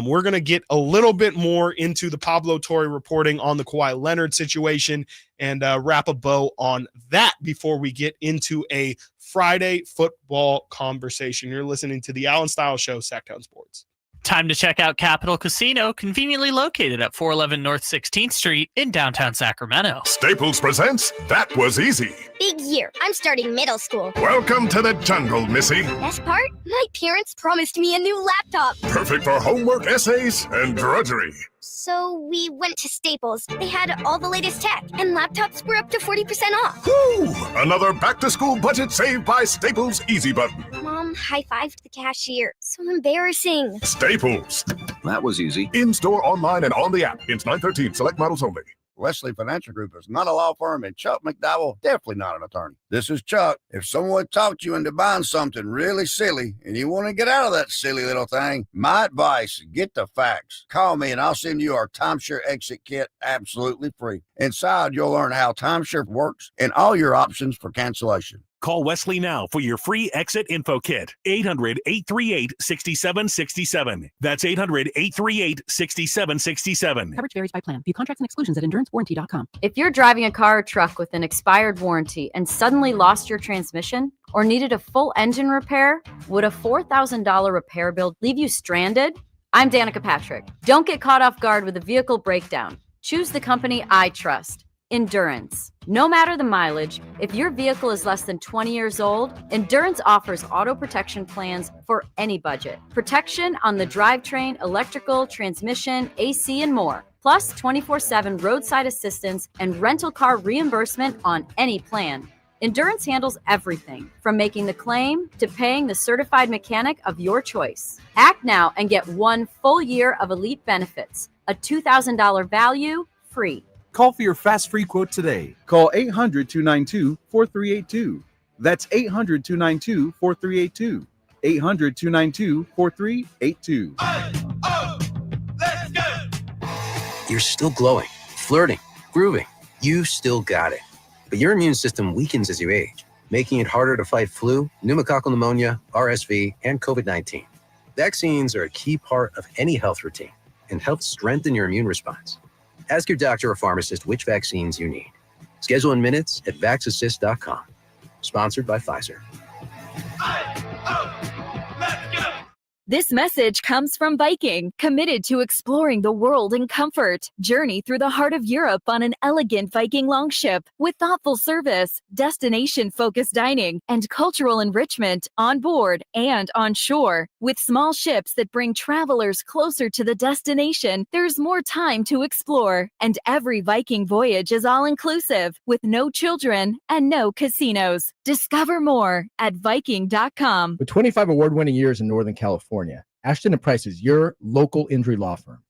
We're going to get a little bit more into the Pablo Torre reporting on the Kawhi Leonard situation and wrap a bow on that before we get into a Friday football conversation. You're listening to the Allen Stiles Show, Sacktown Sports. Time to check out Capital Casino, conveniently located at 411 North 16th Street in downtown Sacramento. Staples presents That Was Easy. Big year. I'm starting middle school. Welcome to the jungle, Missy. Best part? My parents promised me a new laptop. Perfect for homework, essays, and drudgery. So we went to Staples. They had all the latest tech, and laptops were up to 40% off. Woo! Another back-to-school budget saved by Staples Easy Button. Mom high-fived the cashier. So embarrassing. Staples. That was easy. In-store, online, and on the app. It's 9/13. Select models only. Wesley Financial Group is not a law firm, and Chuck McDowell definitely not an attorney. This is Chuck. If someone talked you into buying something really silly and you want to get out of that silly little thing, my advice, get the facts. Call me and I'll send you our timeshare exit kit absolutely free. Inside, you'll learn how timeshare works and all your options for cancellation. Call Wesley now for your free exit info kit. 800-838-6767. That's 800-838-6767. Coverage varies by plan. View contracts and exclusions at endurancewarranty.com. If you're driving a car or truck with an expired warranty and suddenly lost your transmission or needed a full engine repair, would a $4,000 repair bill leave you stranded? I'm Danica Patrick. Don't get caught off guard with a vehicle breakdown. Choose the company I trust. Endurance. No matter the mileage, if your vehicle is less than 20 years old, Endurance offers auto protection plans for any budget. Protection on the drivetrain, electrical, transmission, AC, and more. Plus 24/7 roadside assistance and rental car reimbursement on any plan. Endurance handles everything from making the claim to paying the certified mechanic of your choice. Act now and get 1 full year of elite benefits. A $2,000 value, free. Call for your fast free quote today. Call 800-292-4382. That's 800-292-4382. 800-292-4382. Let's go! You're still glowing, flirting, grooving. You still got it. But your immune system weakens as you age, making it harder to fight flu, pneumococcal pneumonia, RSV, and COVID-19. Vaccines are a key part of any health routine and help strengthen your immune response. Ask your doctor or pharmacist which vaccines you need. Schedule in minutes at vaxassist.com. Sponsored by Pfizer. This message comes from Viking, committed to exploring the world in comfort. Journey through the heart of Europe on an elegant Viking longship with thoughtful service, destination-focused dining, and cultural enrichment on board and on shore. With small ships that bring travelers closer to the destination, there's more time to explore. And every Viking voyage is all-inclusive, with no children and no casinos. Discover more at Viking.com. With 25 award-winning years in Northern California, Ashton & Price is your local injury law firm.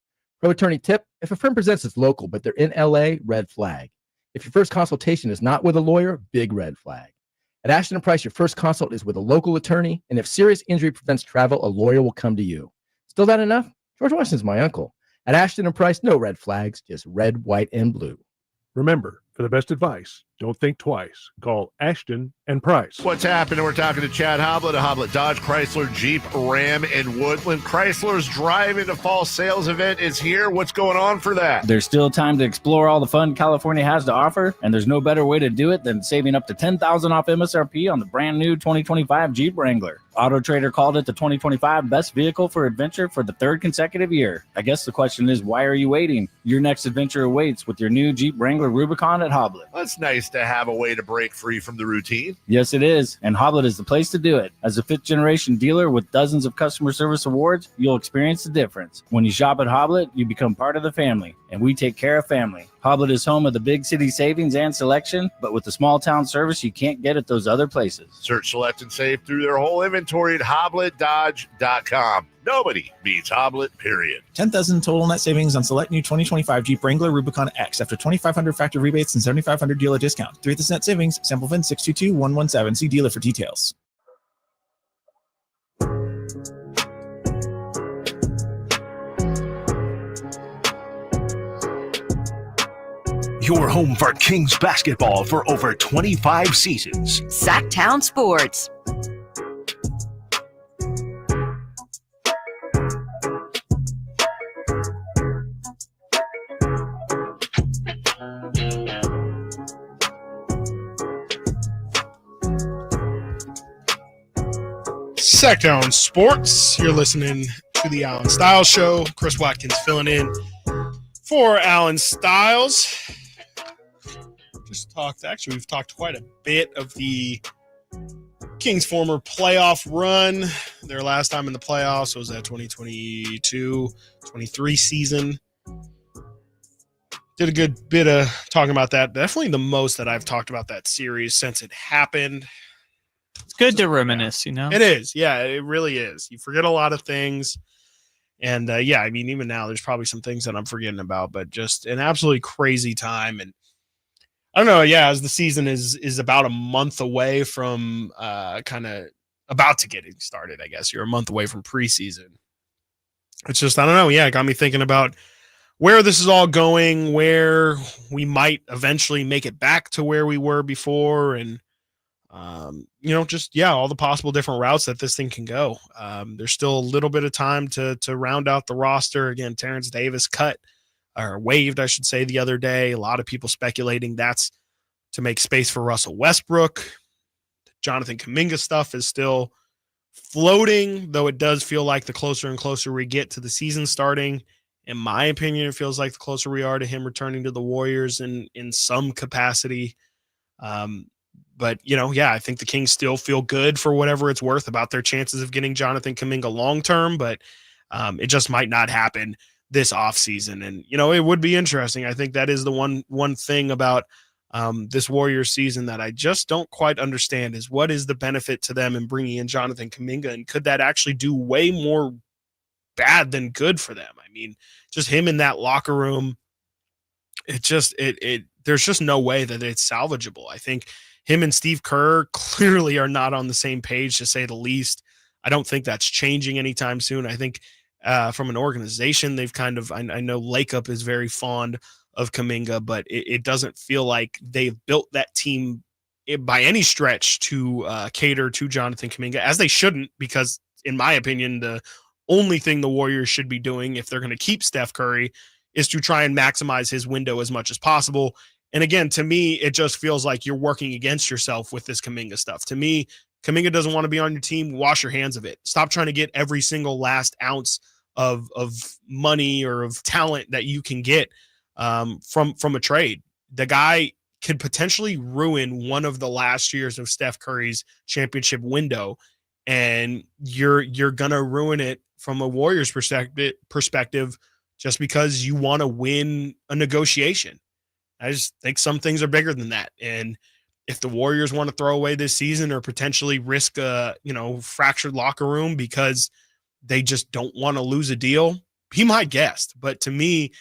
Pro attorney tip: if a firm presents as local but they're in LA, red flag. If your first consultation is not with a lawyer, big red flag. At Ashton & Price, your first consult is with a local attorney, and if serious injury prevents travel, a lawyer will come to you. Still not enough? George Washington's my uncle. At Ashton & Price, no red flags, just red, white, and blue. Remember, for the best advice, don't think twice. Call Ashton and Price. What's happening? We're talking to Chad Hoblet of Hoblet Dodge, Chrysler, Jeep, Ram, and Woodland. Chrysler's Drive Into Fall sales event is here. What's going on for that? There's still time to explore all the fun California has to offer, and there's no better way to do it than saving up to $10,000 off MSRP on the brand new 2025 Jeep Wrangler. Auto Trader called it the 2025 best vehicle for adventure for the third consecutive year. I guess the question is, why are you waiting? Your next adventure awaits with your new Jeep Wrangler Rubicon at Hoblet. That's nice to have a way to break free from the routine. Yes, it is, and Hoblet is the place to do it. As a fifth-generation dealer with dozens of customer service awards, you'll experience the difference. When you shop at Hoblet, you become part of the family, and we take care of family. Hoblet is home of the big city savings and selection, but with the small town service you can't get at those other places. Search, select, and save through their whole inventory at HobletDodge.com. Nobody beats Hoblet, period. 10,000 total net savings on select new 2025 Jeep Wrangler Rubicon X after 2,500 factory rebates and 7,500 dealer discount. 3% net savings. Sample VIN 622117. See dealer for details. Your home for Kings basketball for over 25 seasons. Sacktown Sports. Sacktown Sports. You're listening to the Alan Stiles Show. Chris Watkins filling in for Alan Stiles. We've talked quite a bit of the Kings' former playoff run. Their last time in the playoffs was that 2022-23 season. Did a good bit of talking about that. Definitely the most that I've talked about that series since it happened. It's good to reminisce, you know? It is. Yeah, it really is. You forget a lot of things. And, yeah, I mean, even now there's probably some things that I'm forgetting about, but just an absolutely crazy time. And I don't know, yeah, as the season is about a month away from kind of about to getting started, I guess. You're a month away from preseason. It's just, I don't know, yeah, it got me thinking about where this is all going, where we might eventually make it back to where we were before, and you know, just, yeah, all the possible different routes that this thing can go. There's still a little bit of time to round out the roster. Again, Terrence Davis waived, I should say, the other day. A lot of people speculating that's to make space for Russell Westbrook. Jonathan Kuminga stuff is still floating, though it does feel like the closer and closer we get to the season starting. In my opinion, it feels like the closer we are to him returning to the Warriors in some capacity. But, you know, yeah, I think the Kings still feel good for whatever it's worth about their chances of getting Jonathan Kuminga long-term, but it just might not happen this offseason. And, you know, it would be interesting. I think that is the one thing about this Warriors season that I just don't quite understand is what is the benefit to them in bringing in Jonathan Kuminga, and could that actually do way more bad than good for them? I mean, just him in that locker room, there's just no way that it's salvageable. I think him and Steve Kerr clearly are not on the same page, to say the least. I don't think that's changing anytime soon. I think from an organization, they've kind of, I know Lakeup is very fond of Kuminga, but it doesn't feel like they've built that team by any stretch to cater to Jonathan Kuminga, as they shouldn't, because in my opinion, the only thing the Warriors should be doing if they're going to keep Steph Curry is to try and maximize his window as much as possible. And again, to me, it just feels like you're working against yourself with this Kuminga stuff. To me, Kuminga doesn't want to be on your team, wash your hands of it. Stop trying to get every single last ounce of money or of talent that you can get from a trade. The guy could potentially ruin one of the last years of Steph Curry's championship window, and you're gonna ruin it from a Warriors perspective just because you want to win a negotiation. I just think some things are bigger than that. And if the Warriors want to throw away this season or potentially risk a, fractured locker room because they just don't want to lose a deal, be my guest. But to me,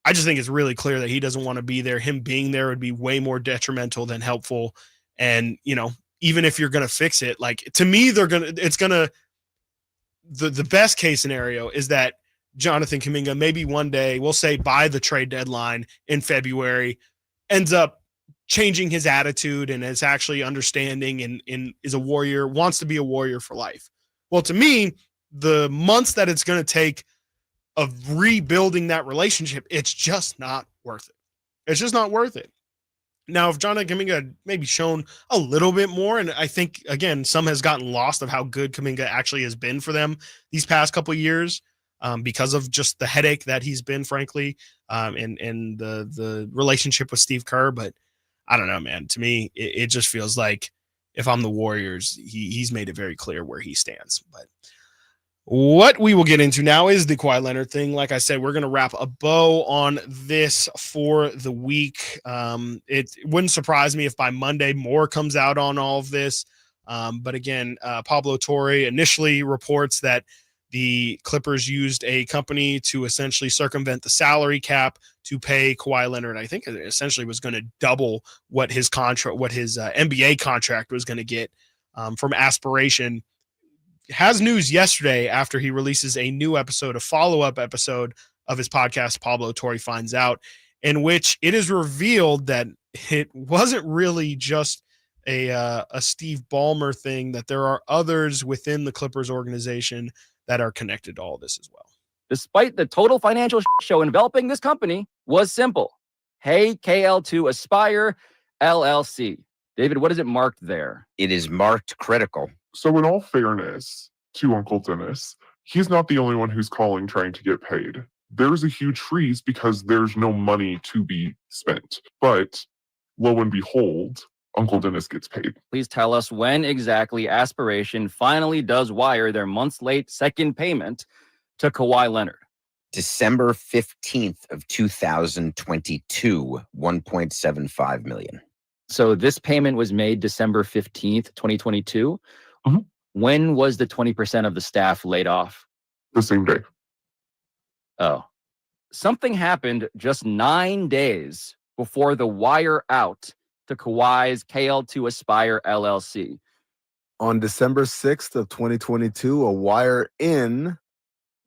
I just think it's really clear that he doesn't want to be there. Him being there would be way more detrimental than helpful. And, even if you're going to fix it, like, to me, the best case scenario is that Jonathan Kuminga maybe one day, we'll say by the trade deadline in February, ends up changing his attitude and is actually understanding and is a Warrior, wants to be a Warrior for life. Well, to me, the months that it's going to take of rebuilding that relationship, it's just not worth it. It's just not worth it. Now, if Jonathan Kuminga had maybe shown a little bit more, and I think, again, some has gotten lost of how good Kuminga actually has been for them these past couple of years, because of just the headache that he's been, frankly, and the relationship with Steve Kerr. But I don't know, man. To me, it just feels like if I'm the Warriors, he's made it very clear where he stands. But what we will get into now is the Kawhi Leonard thing. Like I said, we're going to wrap a bow on this for the week. It wouldn't surprise me if by Monday more comes out on all of this. But again, Pablo Torre initially reports that the Clippers used a company to essentially circumvent the salary cap to pay Kawhi Leonard. I think it essentially was going to double what his contract, what his NBA contract was going to get from Aspiration. Has news yesterday after he releases a new episode, a follow-up episode of his podcast, Pablo Torre Finds Out, in which it is revealed that it wasn't really just a Steve Ballmer thing, that there are others within the Clippers organization that are connected to all this as well. Despite the total financial show enveloping this company was simple. Hey, KL2 Aspire LLC. David, what is it marked there? It is marked critical. So in all fairness to Uncle Dennis, he's not the only one who's calling trying to get paid. There's a huge freeze because there's no money to be spent. But lo and behold, Uncle Dennis gets paid. Please tell us when exactly Aspiration finally does wire their months late second payment to Kawhi Leonard. December 15th of 2022, $1.75 million. So this payment was made December 15th, 2022. Mm-hmm. When was the 20% of the staff laid off? The same day. Oh. Something happened just 9 days before the wire out to Kawhi's KL2 Aspire LLC. On December 6th of 2022, a wire in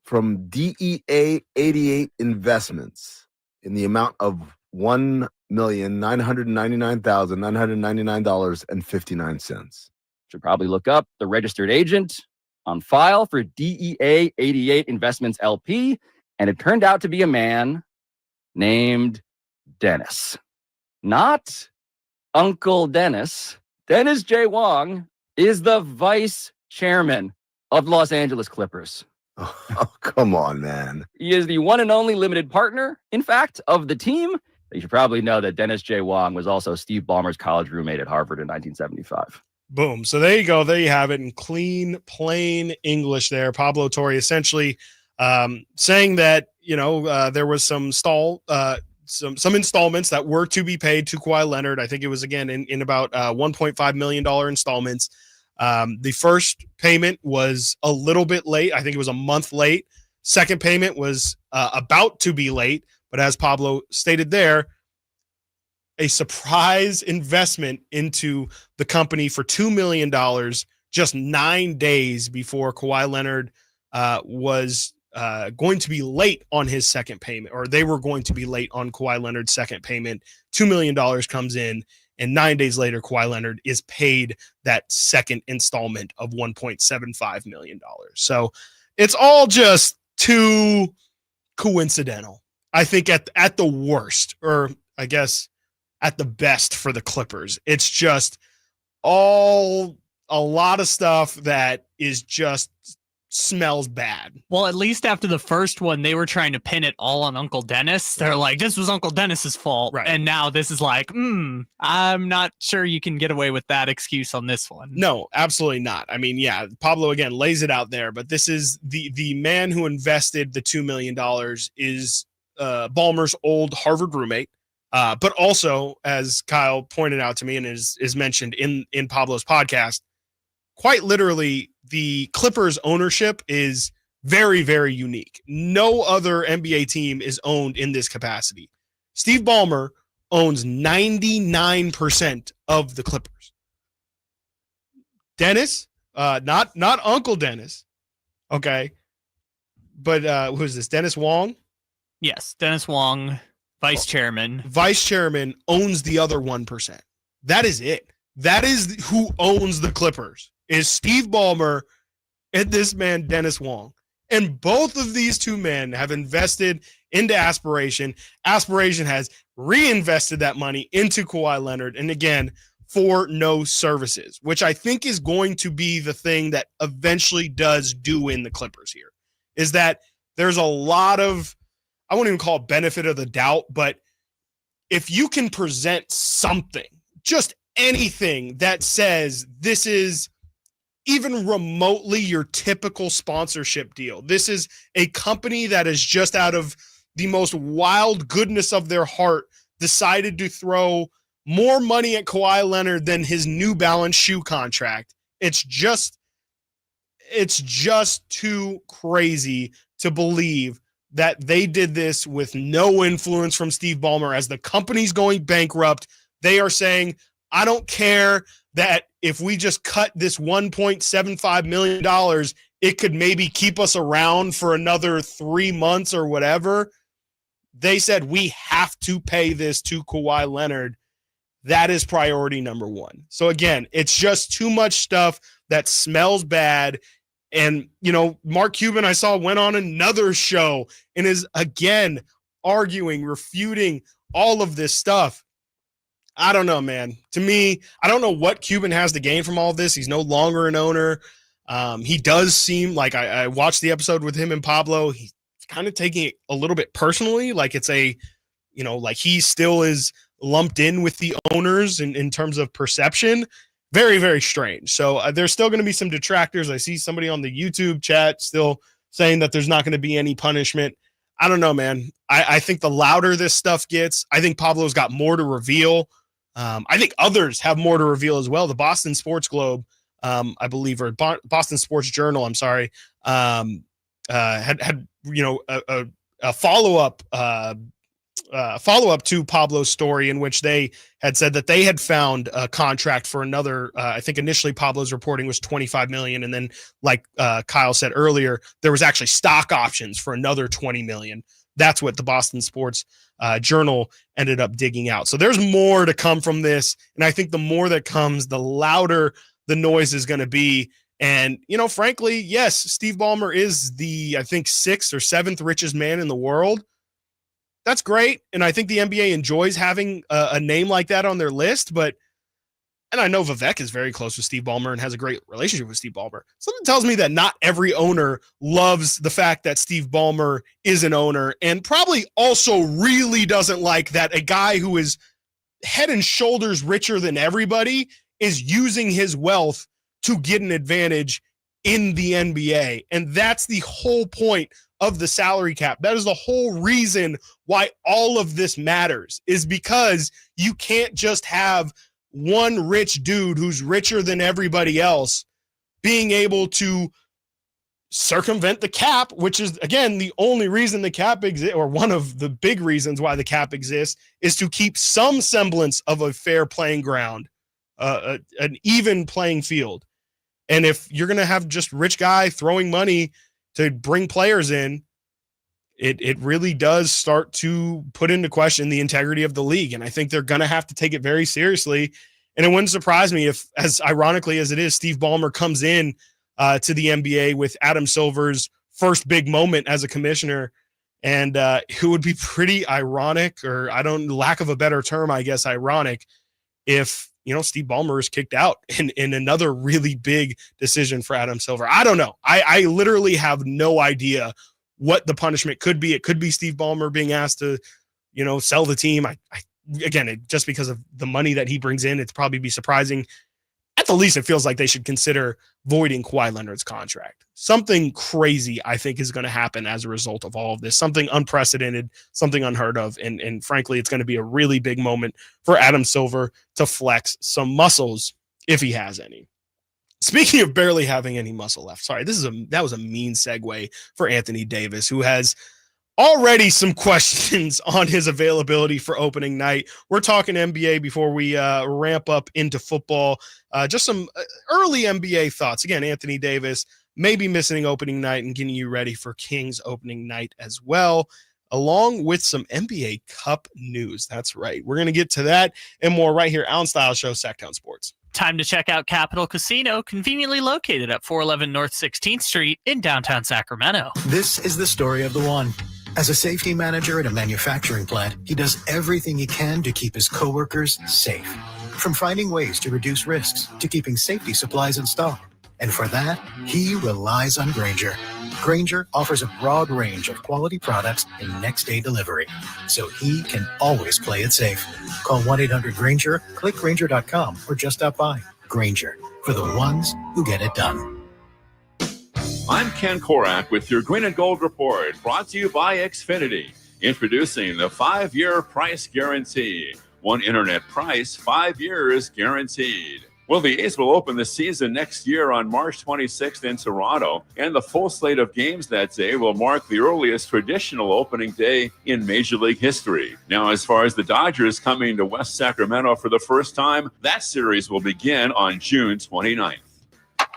from DEA 88 Investments in the amount of $1,999,999.59. Should probably look up the registered agent on file for DEA 88 Investments LP, and it turned out to be a man named Dennis. Not Uncle Dennis. Dennis J. Wong is the vice chairman of the Los Angeles Clippers. Oh, come on, man. He is the one and only limited partner, in fact, of the team. You should probably know that Dennis J. Wong was also Steve Ballmer's college roommate at Harvard in 1975. Boom. So there you go. There you have it in clean, plain English there. Pablo Torre essentially saying that, there was some installments that were to be paid to Kawhi Leonard. I think it was, again, in about $1.5 million installments. The first payment was a little bit late. I think it was a month late. Second payment was about to be late. But as Pablo stated there, a surprise investment into the company for $2 million just 9 days before Kawhi Leonard was going to be late on his second payment, or they were going to be late on Kawhi Leonard's second payment. $2 million comes in, and 9 days later, Kawhi Leonard is paid that second installment of $1.75 million. So it's all just too coincidental. I think at the worst, or I guess at the best for the Clippers. It's just all a lot of stuff that is just smells bad. Well, at least after the first one, they were trying to pin it all on Uncle Dennis. They're like, this was Uncle Dennis's fault. Right. And now this is like, I'm not sure you can get away with that excuse on this one. No, absolutely not. I mean, yeah, Pablo again lays it out there, but this is the man who invested the $2 million is Ballmer's old Harvard roommate. But also, as Kyle pointed out to me and is mentioned in Pablo's podcast, quite literally, the Clippers ownership is very, very unique. No other NBA team is owned in this capacity. Steve Ballmer owns 99% of the Clippers. Dennis, not Uncle Dennis, okay, but who is this? Dennis Wong? Yes, Dennis Wong, vice chairman. Vice chairman owns the other 1%. That is it. That is who owns the Clippers. Is Steve Ballmer and this man, Dennis Wong. And both of these two men have invested into Aspiration. Aspiration has reinvested that money into Kawhi Leonard. And again, for no services, which I think is going to be the thing that eventually does do in the Clippers here, is that there's a lot of, I won't even call it benefit of the doubt, but if you can present something, just anything that says this is even remotely your typical sponsorship deal. This is a company that is just out of the most wild goodness of their heart decided to throw more money at Kawhi Leonard than his New Balance shoe contract. It's just too crazy to believe that they did this with no influence from Steve Ballmer. As the company's going bankrupt, they are saying, I don't care that if we just cut this $1.75 million, it could maybe keep us around for another 3 months or whatever. They said, we have to pay this to Kawhi Leonard. That is priority number one. So again, it's just too much stuff that smells bad. And, you know, Mark Cuban, I saw, went on another show and is again arguing, refuting all of this stuff. I don't know, man. To me, I don't know what Cuban has to gain from all of this. He's no longer an owner. He does seem like, I watched the episode with him and Pablo. He's kind of taking it a little bit personally. Like it's a, you know, like he still is lumped in with the owners in terms of perception. Very, very strange. So there's still going to be some detractors. I see somebody on the YouTube chat still saying that there's not going to be any punishment. I don't know, man. I think the louder this stuff gets, I think Pablo's got more to reveal. I think others have more to reveal as well. The Boston Sports Globe, I believe, or Boston Sports Journal, I'm sorry, had you know, a follow-up to Pablo's story in which they had said that they had found a contract for another, I think initially Pablo's reporting was $25 million. And then like Kyle said earlier, there was actually stock options for another $20 million. That's what the Boston Sports Journal ended up digging out. So there's more to come from this. And I think the more that comes, the louder the noise is going to be. And, you know, frankly, yes, Steve Ballmer is the, I think, 6th or 7th richest man in the world. That's great. And I think the NBA enjoys having a name like that on their list. But, and I know Vivek is very close with Steve Ballmer and has a great relationship with Steve Ballmer. Something tells me that not every owner loves the fact that Steve Ballmer is an owner, and probably also really doesn't like that a guy who is head and shoulders richer than everybody is using his wealth to get an advantage in the NBA. And that's the whole point of the salary cap. That is the whole reason why all of this matters, is because you can't just have one rich dude who's richer than everybody else being able to circumvent the cap, which is, again, the only reason the cap exists, or one of the big reasons why the cap exists, is to keep some semblance of a fair playing ground, an even playing field. And if you're going to have just rich guy throwing money to bring players in, it really does start to put into question the integrity of the league. And I think they're going to have to take it very seriously. And it wouldn't surprise me if, as ironically as it is, Steve Ballmer comes in to the NBA with Adam Silver's first big moment as a commissioner. And it would be pretty ironic, or lack of a better term, I guess, ironic, if, Steve Ballmer is kicked out in another really big decision for Adam Silver. I don't know. I literally have no idea what the punishment could be. It could be Steve Ballmer being asked to, sell the team. Just because of the money that he brings in, it'd probably be surprising. At the least, it feels like they should consider voiding Kawhi Leonard's contract. Something crazy, I think, is going to happen as a result of all of this. Something unprecedented, something unheard of. And frankly, it's going to be a really big moment for Adam Silver to flex some muscles if he has any. Speaking of barely having any muscle left, sorry, that was a mean segue for Anthony Davis, who has already some questions on his availability for opening night. We're talking NBA before we ramp up into football. Just some early NBA thoughts. Again, Anthony Davis may be missing opening night and getting you ready for Kings opening night as well, along with some NBA Cup news. That's right. We're going to get to that and more right here on Stiles Show, Sacktown Sports. Time to check out Capital Casino, conveniently located at 411 North 16th Street in downtown Sacramento. This is the story of the one. As a safety manager at a manufacturing plant, he does everything he can to keep his coworkers safe. From finding ways to reduce risks to keeping safety supplies in stock. And for that, he relies on Grainger. Grainger offers a broad range of quality products and next-day delivery, so he can always play it safe. Call 1-800-GRAINGER, click Grainger.com, or just stop by. Grainger, for the ones who get it done. I'm Ken Korak with your Green and Gold Report, brought to you by Xfinity. Introducing the 5-year price guarantee. One internet price, 5 years guaranteed. Well, the A's will open the season next year on March 26th in Toronto, and the full slate of games that day will mark the earliest traditional opening day in Major League history. Now, as far as the Dodgers coming to West Sacramento for the first time, that series will begin on June 29th.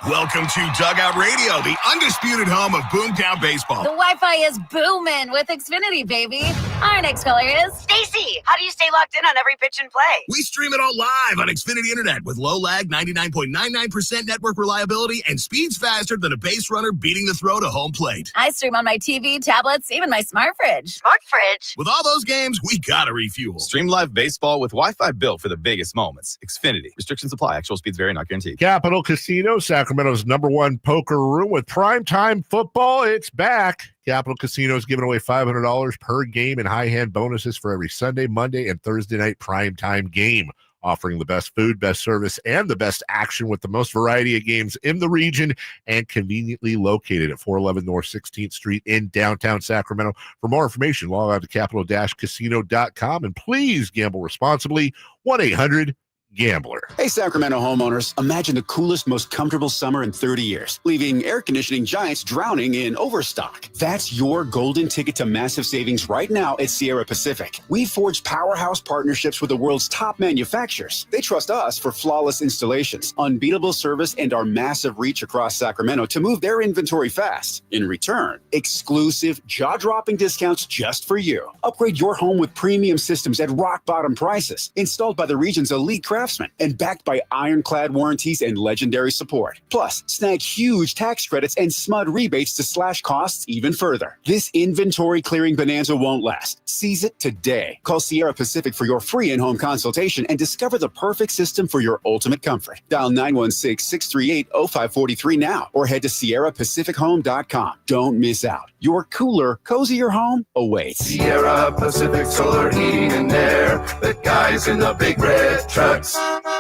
Welcome to Dugout Radio, the undisputed home of Boomtown Baseball. The Wi-Fi is booming with Xfinity, baby. Our next caller is Stacy. How do you stay locked in on every pitch and play? We stream it all live on Xfinity Internet with low lag, 99.99% network reliability, and speeds faster than a base runner beating the throw to home plate. I stream on my TV, tablets, even my smart fridge. Smart fridge? With all those games, we gotta refuel. Stream live baseball with Wi-Fi built for the biggest moments. Xfinity. Restrictions apply. Actual speeds vary, not guaranteed. Capital Casino, Sacramento's #1 poker room with primetime football. It's back. Capital Casino is giving away $500 per game and high hand bonuses for every Sunday, Monday, and Thursday night primetime game. Offering the best food, best service, and the best action with the most variety of games in the region, and conveniently located at 411 North 16th Street in downtown Sacramento. For more information, log on to capital-casino.com, and please gamble responsibly. 1-800-GAMBLER. Hey, Sacramento homeowners, imagine the coolest, most comfortable summer in 30 years, leaving air conditioning giants drowning in overstock. That's your golden ticket to massive savings right now at Sierra Pacific. We've forged powerhouse partnerships with the world's top manufacturers. They trust us for flawless installations, unbeatable service, and our massive reach across Sacramento to move their inventory fast. In return, exclusive, jaw-dropping discounts just for you. Upgrade your home with premium systems at rock-bottom prices, installed by the region's elite craftsmen, and backed by ironclad warranties and legendary support. Plus, snag huge tax credits and SMUD rebates to slash costs even further. This inventory clearing bonanza won't last. Seize it today. Call Sierra Pacific for your free in-home consultation and discover the perfect system for your ultimate comfort. Dial 916-638-0543 now, or head to SierraPacificHome.com. Don't miss out. Your cooler, cozier home awaits. Sierra Pacific Solar Heating and Air, the guys in the big red trucks.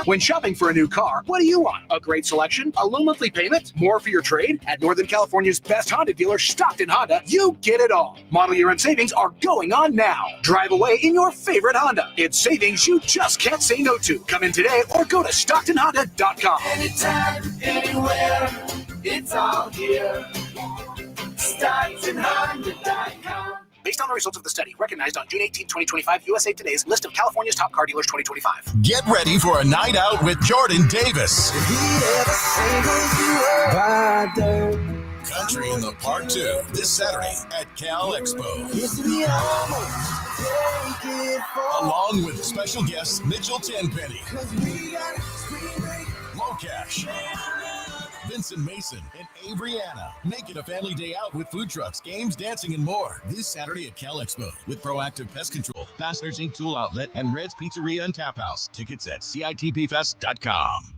When shopping for a new car, what do you want? A great selection? A low monthly payment? More for your trade? At Northern California's best Honda dealer, Stockton Honda, you get it all. Model year-end savings are going on now. Drive away in your favorite Honda. It's savings you just can't say no to. Come in today or go to StocktonHonda.com. Anytime, anywhere, it's all here. StocktonHonda.com. Based on the results of the study, recognized on June 18, 2025, USA Today's list of California's top car dealers 2025. Get ready for a night out with Jordan Davis. Country in the Park 2 this Saturday at Cal Expo. Along with special guests Mitchell Tenpenny, Low Cash, Vincent Mason, and Averyana. Make it a family day out with food trucks, games, dancing, and more. This Saturday at Cal Expo with Proactive Pest Control, Fasteners Inc. Tool Outlet, and Red's Pizzeria and Tap House. Tickets at CITPFest.com.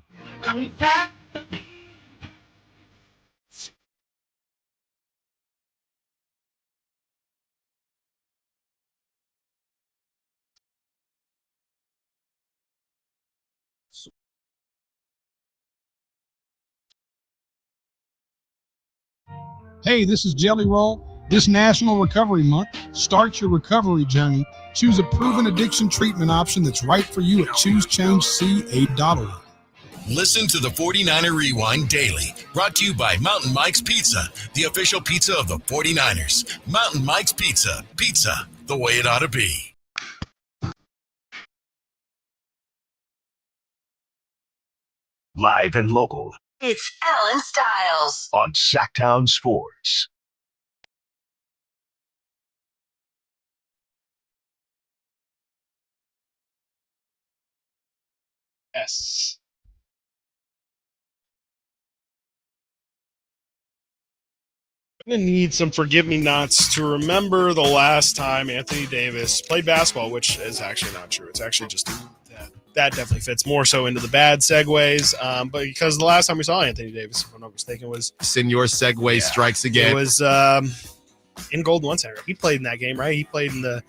Hey, this is Jelly Roll. This National Recovery Month, start your recovery journey. Choose a proven addiction treatment option that's right for you at ChooseChangeCA.org. Listen to the 49er Rewind daily, brought to you by Mountain Mike's Pizza, the official pizza of the 49ers. Mountain Mike's Pizza, pizza the way it ought to be. Live and local It's Alan Stiles. on Sacktown Sports. Yes. I'm going to need some forgive-me-nots to remember the last time Anthony Davis played basketball, which is actually not true. It's actually just that definitely fits more so into the bad segues. But because the last time we saw Anthony Davis, if I'm not mistaken, was Senor Segue strikes again. It was in Golden One Center. He played in that game, right? He played in the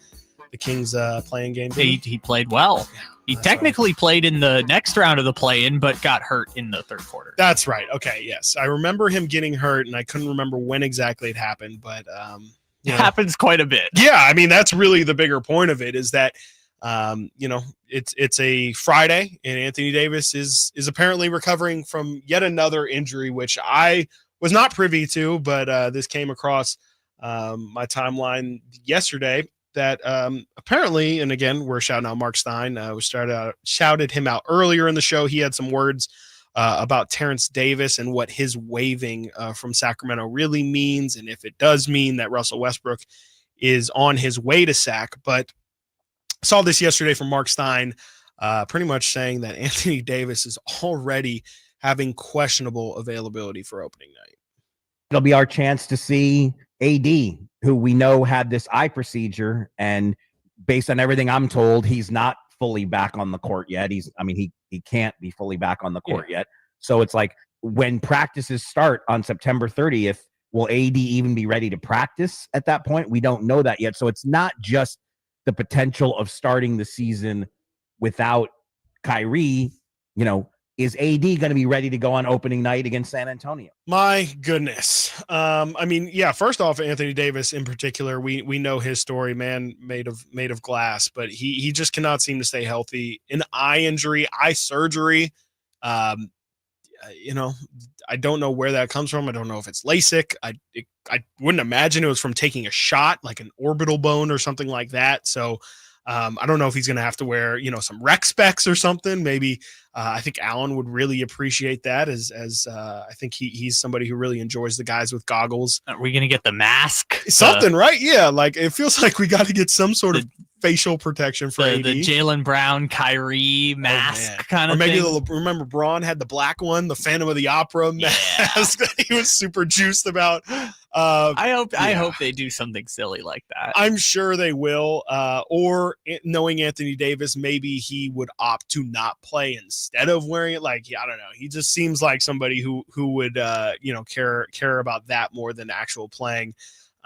Kings playing game. He played well. He technically played in the next round of the play-in, but got hurt in the third quarter. That's right. Okay, yes. I remember him getting hurt, and I couldn't remember when exactly it happened, but it happens quite a bit. Yeah, I mean, that's really the bigger point of it is that it's a Friday, and Anthony Davis is apparently recovering from yet another injury, which I was not privy to, but this came across my timeline yesterday. That apparently, and again, we're shouting out Mark Stein. We shouted him out earlier in the show. He had some words about Terrence Davis and what his waiving from Sacramento really means, and if it does mean that Russell Westbrook is on his way to Sac. But I saw this yesterday from Mark Stein, pretty much saying that Anthony Davis is already having questionable availability for opening night. It'll be our chance to see AD, who we know had this eye procedure, and based on everything I'm told, he's not fully back on the court yet. He can't be fully back on the court yet. So it's like when practices start on September 30th, will AD even be ready to practice at that point? We don't know that yet. So it's not just the potential of starting the season without Kyrie, is AD going to be ready to go on opening night against San Antonio? My goodness. First off, Anthony Davis in particular, we know his story, man, made of glass, but he just cannot seem to stay healthy. An eye injury, eye surgery. I don't know where that comes from. I don't know if it's LASIK. I wouldn't imagine it was from taking a shot, like an orbital bone or something like that. So I don't know if he's going to have to wear, some rec specs or something. Maybe I think Allen would really appreciate that as I think he's somebody who really enjoys the guys with goggles. Are we going to get the mask? Something, right? Yeah. Like it feels like we got to get some sort of facial protection for AD. The Jaylen Brown, Kyrie mask kind of thing. Or maybe remember Braun had the black one, the Phantom of the Opera mask that he was super juiced about. I hope they do something silly like that. I'm sure they will. Or knowing Anthony Davis, maybe he would opt to not play instead of wearing it. Like, I don't know. He just seems like somebody who would care about that more than actual playing.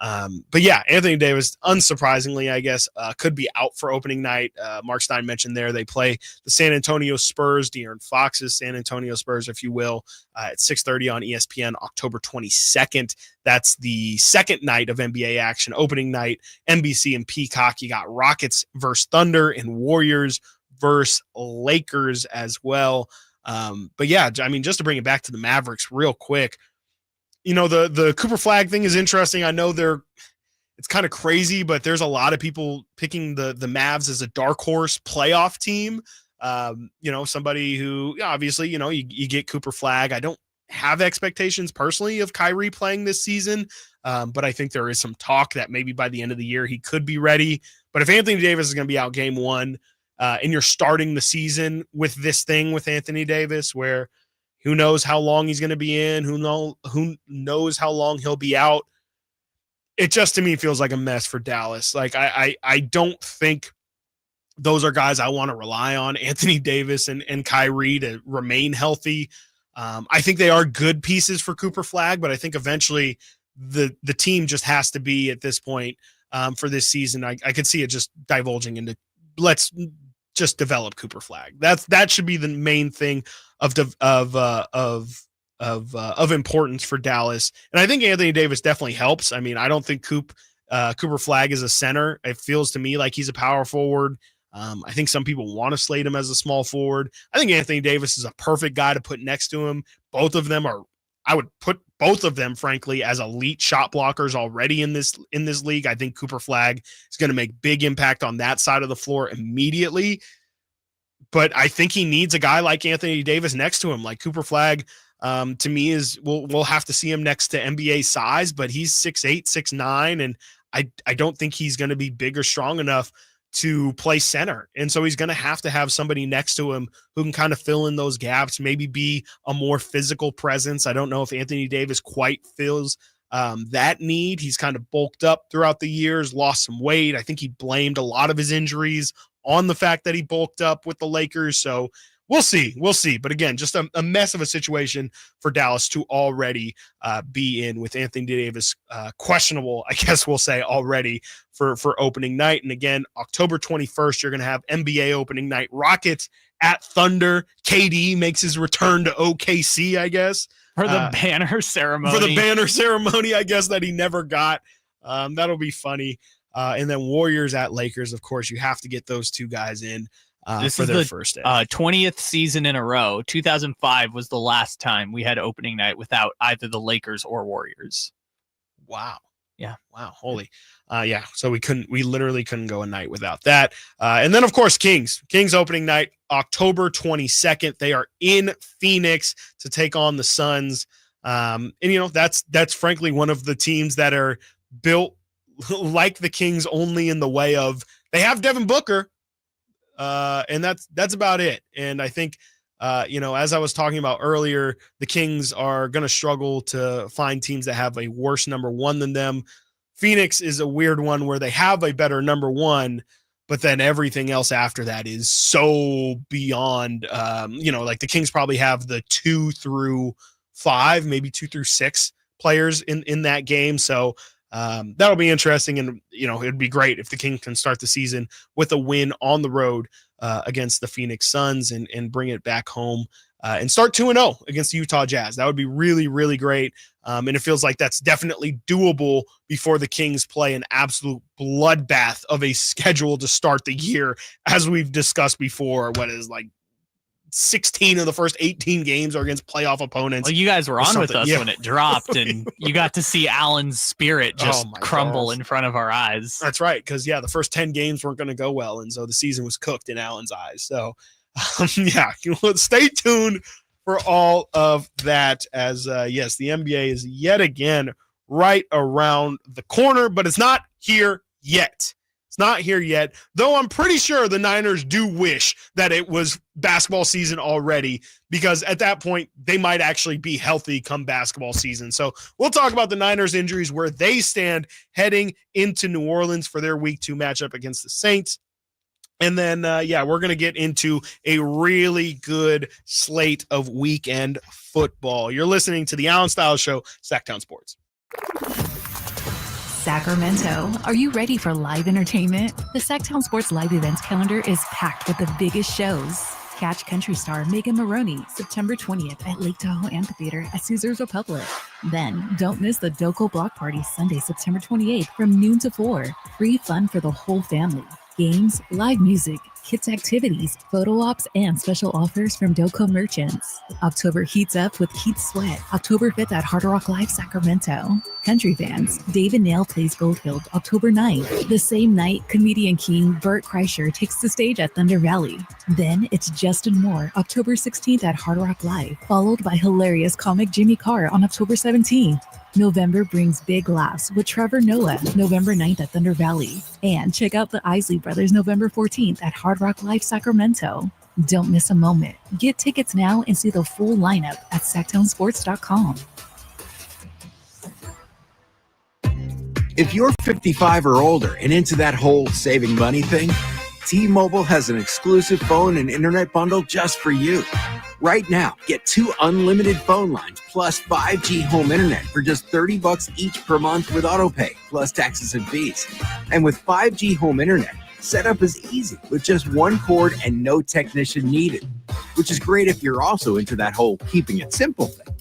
But yeah, Anthony Davis, unsurprisingly, I guess, could be out for opening night. Mark Stein mentioned there they play the San Antonio Spurs, De'Aaron Fox's San Antonio Spurs, if you will, at 6:30 on ESPN, October 22nd. That's the second night of NBA action. Opening night, NBC and Peacock. You got Rockets versus Thunder and Warriors versus Lakers as well. But yeah, I mean, just to bring it back to the Mavericks real quick, the Cooper Flag thing is interesting. I know it's kind of crazy, but there's a lot of people picking the Mavs as a dark horse playoff team. Somebody who obviously, you get Cooper Flag. I don't have expectations personally of Kyrie playing this season. But I think there is some talk that maybe by the end of the year, he could be ready. But if Anthony Davis is going to be out game one, and you're starting the season with this thing with Anthony Davis, where, Who knows how long he's going to be in? Who knows how long he'll be out? It just, to me, feels like a mess for Dallas. Like, I don't think those are guys I want to rely on, Anthony Davis and Kyrie, to remain healthy. I think they are good pieces for Cooper Flagg, but I think eventually the team just has to be, at this point, for this season, I could see it just divulging into, let's just develop Cooper Flagg. That should be the main thing of importance for Dallas. And I think Anthony Davis definitely helps. I mean, I don't think Cooper Flagg is a center. It feels to me like he's a power forward. I think some people want to slate him as a small forward. I think Anthony Davis is a perfect guy to put next to him. Both of them are, I would put both of them, frankly, as elite shot blockers already in this league. I think Cooper Flagg is going to make big impact on that side of the floor immediately. But I think he needs a guy like Anthony Davis next to him. Like Cooper Flagg, to me, we'll have to see him next to NBA size, but he's 6'8", 6'9", and I don't think he's going to be big or strong enough to play center. And so he's going to have somebody next to him who can kind of fill in those gaps, maybe be a more physical presence. I don't know if Anthony Davis quite fills that need. He's kind of bulked up throughout the years, lost some weight. I think he blamed a lot of his injuries on the fact that he bulked up with the Lakers. So we'll see. But again, just a mess of a situation for Dallas to already be in, with Anthony Davis questionable, I guess we'll say, already for opening night. And again, October 21st, you're going to have NBA opening night. Rockets at Thunder. KD makes his return to OKC, I guess. For the banner ceremony. For the banner ceremony, I guess, that he never got. That'll be funny. And then Warriors at Lakers. Of course, you have to get those two guys in. This for is their the first day. 20th season in a row. 2005 was the last time we had opening night without either the Lakers or Warriors. Wow. Yeah. Wow. Holy. Yeah. So we literally couldn't go a night without that. And then, of course, Kings opening night, October 22nd. They are in Phoenix to take on the Suns. And that's frankly one of the teams that are built like the Kings, only in the way of they have Devin Booker. And that's about it. And I think, as I was talking about earlier, the Kings are going to struggle to find teams that have a worse number one than them. Phoenix is a weird one where they have a better number one, but then everything else after that is so beyond, like the Kings probably have the 2 through 5, maybe 2 through 6 players in that game. So, that'll be interesting, and it'd be great if the Kings can start the season with a win on the road against the Phoenix Suns and bring it back home and start 2-0 against the Utah Jazz. That would be really, really great, and it feels like that's definitely doable before the Kings play an absolute bloodbath of a schedule to start the year, as we've discussed before. What is like 16 of the first 18 games are against playoff opponents. Well, you guys were on with us when it dropped, and you got to see Allen's spirit just crumble in front of our eyes. That's right, because the first 10 games weren't going to go well, and so the season was cooked in Allen's eyes. So, stay tuned for all of that. As yes, the NBA is yet again right around the corner, but it's not here yet. Not here yet, though I'm pretty sure the Niners do wish that it was basketball season already, because at that point they might actually be healthy come basketball season. So we'll talk about the Niners injuries, where they stand heading into New Orleans for their week 2 matchup against the Saints. And then, we're going to get into a really good slate of weekend football. You're listening to the Allen Stiles Show, Sacktown Sports. Sacramento, are you ready for live entertainment? The Sacktown Sports live events calendar is packed with the biggest shows. Catch country star Megan Maroney September 20th at Lake Tahoe Amphitheater at Caesars Republic. Then, don't miss the Doco Block Party Sunday, September 28th from noon to 4. Free fun for the whole family. Games, live music, kids activities, photo ops, and special offers from Doco merchants. October heats up with Heat Sweat, October 5th at Hard Rock Live Sacramento. Country fans, David Nail plays Goldfield October 9th. The same night, comedian king Bert Kreischer takes the stage at Thunder Valley. Then it's Justin Moore October 16th at Hard Rock Live, followed by hilarious comic Jimmy Carr on October 17th. November brings big laughs with Trevor Noah November 9th at Thunder Valley. And check out the Isley Brothers November 14th at Hard Rock Live Sacramento. Don't miss a moment. Get tickets now and see the full lineup at sacktownsports.com. If you're 55 or older and into that whole saving money thing, T-Mobile has an exclusive phone and internet bundle just for you. Right now, get 2 unlimited phone lines plus 5G home internet for just $30 each per month with autopay, plus taxes and fees. And with 5G home internet, setup is easy with just one cord and no technician needed, which is great if you're also into that whole keeping it simple thing.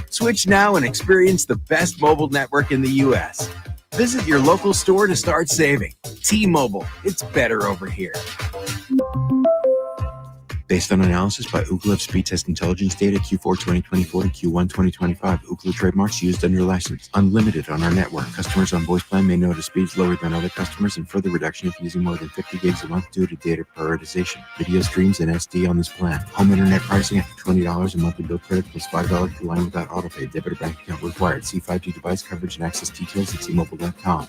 Switch now and experience the best mobile network in the U.S. Visit your local store to start saving. T-Mobile, it's better over here. Based on analysis by Ookla of speed test intelligence data Q4 2024 to Q1 2025, Ookla trademarks used under license. Unlimited on our network. Customers on voice plan may notice speeds lower than other customers and further reduction if using more than 50 gigs a month due to data prioritization. Video streams and SD on this plan. Home internet pricing after $20 a monthly bill credit plus $5 per line without autopay. Debit or bank account required. See 5G device coverage and access details at T-Mobile.com.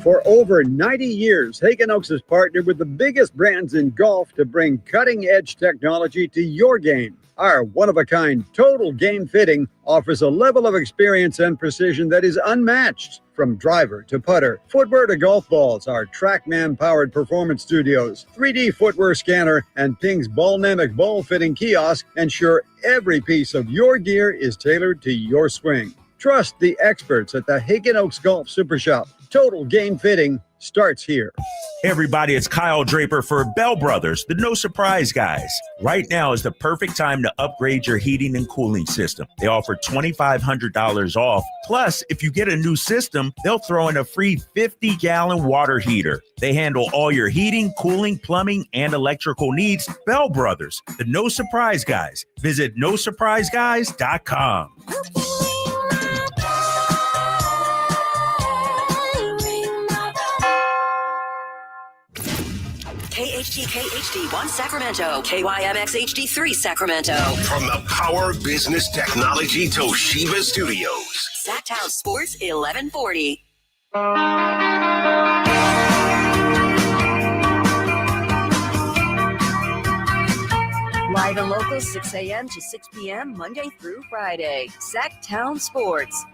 For over 90 years, Hagen Oaks has partnered with the biggest brands in golf to bring cutting-edge technology to your game. Our one-of-a-kind total game fitting offers a level of experience and precision that is unmatched. From driver to putter, footwear to golf balls, our TrackMan-powered performance studios, 3D footwear scanner, and Ping's Ballnamic ball fitting kiosk ensure every piece of your gear is tailored to your swing. Trust the experts at the Hagen Oaks Golf Super Shop. Total game fitting starts here. Hey everybody, it's Kyle Draper for Bell Brothers, the No Surprise Guys. Right now is the perfect time to upgrade your heating and cooling system. They offer $2,500 off. Plus, if you get a new system, they'll throw in a free 50-gallon water heater. They handle all your heating, cooling, plumbing, and electrical needs. Bell Brothers, the No Surprise Guys. Visit nosurpriseguys.com. KHTK HD1 Sacramento, KYMX HD3 Sacramento. From the Power Business Technology Toshiba Studios. Sacktown Sports 1140. Live and local, 6 a.m. to 6 p.m. Monday through Friday. Sacktown Sports.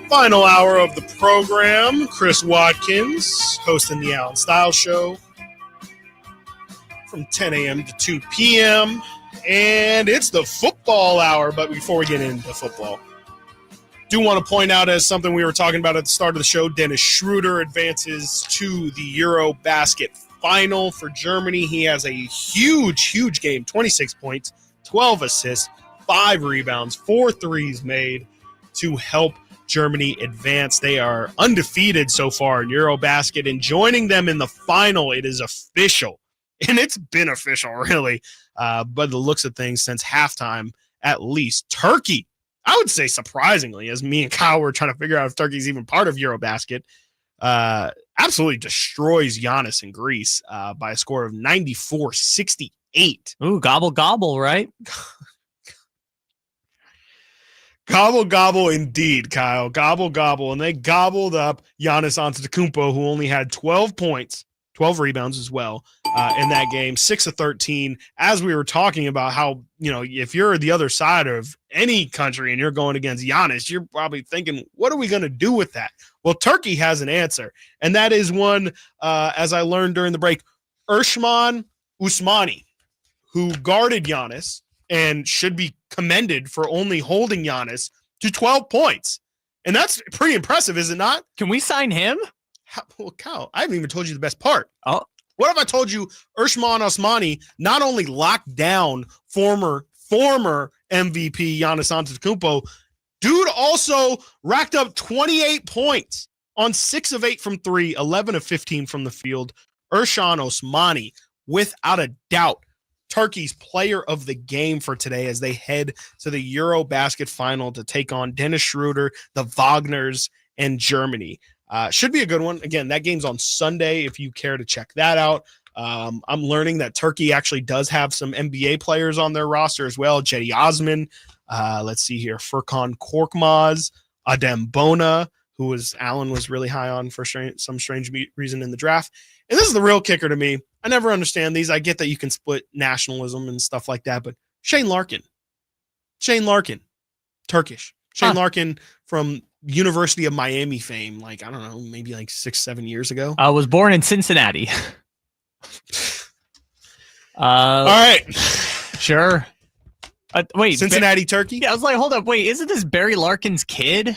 Final hour of the program. Chris Watkins hosting the Alan Stiles Show from 10 a.m. to 2 p.m. And it's the football hour. But before we get into football, do want to point out, as something we were talking about at the start of the show, Dennis Schröder advances to the EuroBasket final for Germany. He has a huge game, 26 points, 12 assists, 5 rebounds, 4 threes made to help Germany advance. They are undefeated so far in EuroBasket, and joining them in the final, it is official. And it's been official, really, by the looks of things since halftime, at least. Turkey, I would say surprisingly, as me and Kyle were trying to figure out if Turkey's even part of EuroBasket, absolutely destroys Giannis in Greece by a score of 94-68. Ooh, gobble, gobble, right? Gobble, gobble indeed, Kyle. Gobble, gobble. And they gobbled up Giannis Antetokounmpo, who only had 12 points, 12 rebounds as well in that game, 6 of 13. As we were talking about how, if you're the other side of any country and you're going against Giannis, you're probably thinking, what are we going to do with that? Well, Turkey has an answer, and that is one, as I learned during the break, Usman Usmani, who guarded Giannis and should be commended for only holding Giannis to 12 points. And that's pretty impressive, is it not? Can we sign him? Well, Kyle, I haven't even told you the best part. Oh, what if I told you Usman Osmani not only locked down former MVP Giannis Antetokounmpo, dude also racked up 28 points on 6 of 8 from 3, 11 of 15 from the field. Usman Osmani, without a doubt, Turkey's player of the game for today as they head to the EuroBasket final to take on Dennis Schröder, the Wagners, and Germany. Should be a good one. Again, that game's on Sunday if you care to check that out. I'm learning that Turkey actually does have some NBA players on their roster as well. Cedi Osman, let's see here, Furkan Korkmaz, Adem Bona, who Allen was really high on for some strange reason in the draft. And this is the real kicker to me. I never understand these. I get that you can split nationalism and stuff like that, but Shane Larkin, Turkish. Shane Larkin from University of Miami fame, like, I don't know, maybe like 6-7 years ago. I was born in Cincinnati. All right. Sure. Wait, Cincinnati Turkey? Yeah, I was like, hold up. Wait, isn't this Barry Larkin's kid?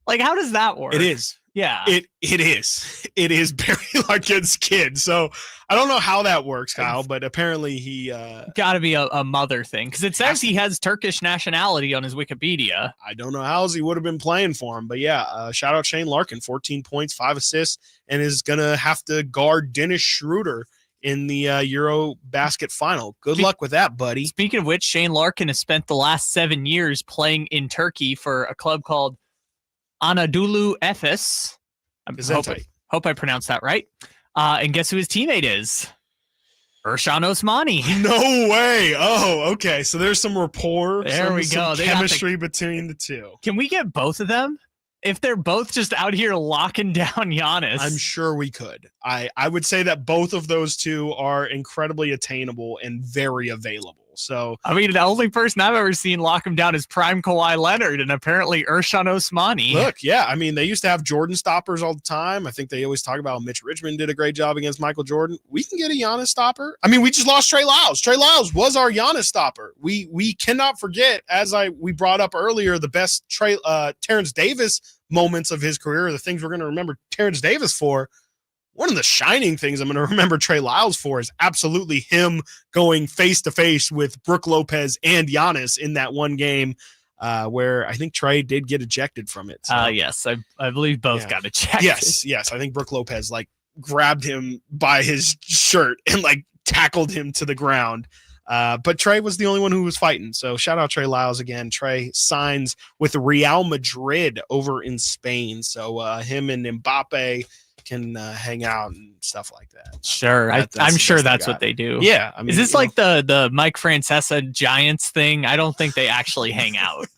Like, how does that work? It is. Yeah. It is. It is Barry Larkin's kid. So I don't know how that works, Kyle, but apparently he got to be a mother thing, because it says he has Turkish nationality on his Wikipedia. I don't know how else he would have been playing for him, but yeah, shout out Shane Larkin, 14 points, 5 assists, and is gonna have to guard Dennis Schröder in the EuroBasket final. Good luck with that, buddy. Speaking of which, Shane Larkin has spent the last 7 years playing in Turkey for a club called Anadolu Efes. Hope I pronounced that right. And guess who his teammate is? Erşan Osmani. No way. Oh, okay. So there's some rapport. There we go. Some chemistry between the two. Can we get both of them? If they're both just out here locking down Giannis. I'm sure we could. I would say that both of those two are incredibly attainable and very available. So I mean, the only person I've ever seen lock him down is prime Kawhi Leonard, and apparently Erşan Osmani. Look, yeah, I mean, they used to have Jordan stoppers all the time. I think they always talk about Mitch Richmond did a great job against Michael Jordan. We can get a Giannis stopper. I mean, we just lost Trey Lyles. Trey Lyles was our Giannis stopper. We cannot forget, as we brought up earlier, the best Terrence Davis moments of his career, the things we're going to remember Terrence Davis for. One of the shining things I'm going to remember Trey Lyles for is absolutely him going face-to-face with Brook Lopez and Giannis in that one game where I think Trey did get ejected from it. So. Yes, I believe both got ejected. Yes. I think Brook Lopez grabbed him by his shirt and tackled him to the ground. But Trey was the only one who was fighting. So shout out Trey Lyles again. Trey signs with Real Madrid over in Spain. So him and Mbappe can hang out and stuff like that. Sure. I'm sure that's what they do. Yeah. I mean, is this the Mike Francesa Giants thing? I don't think they actually hang out.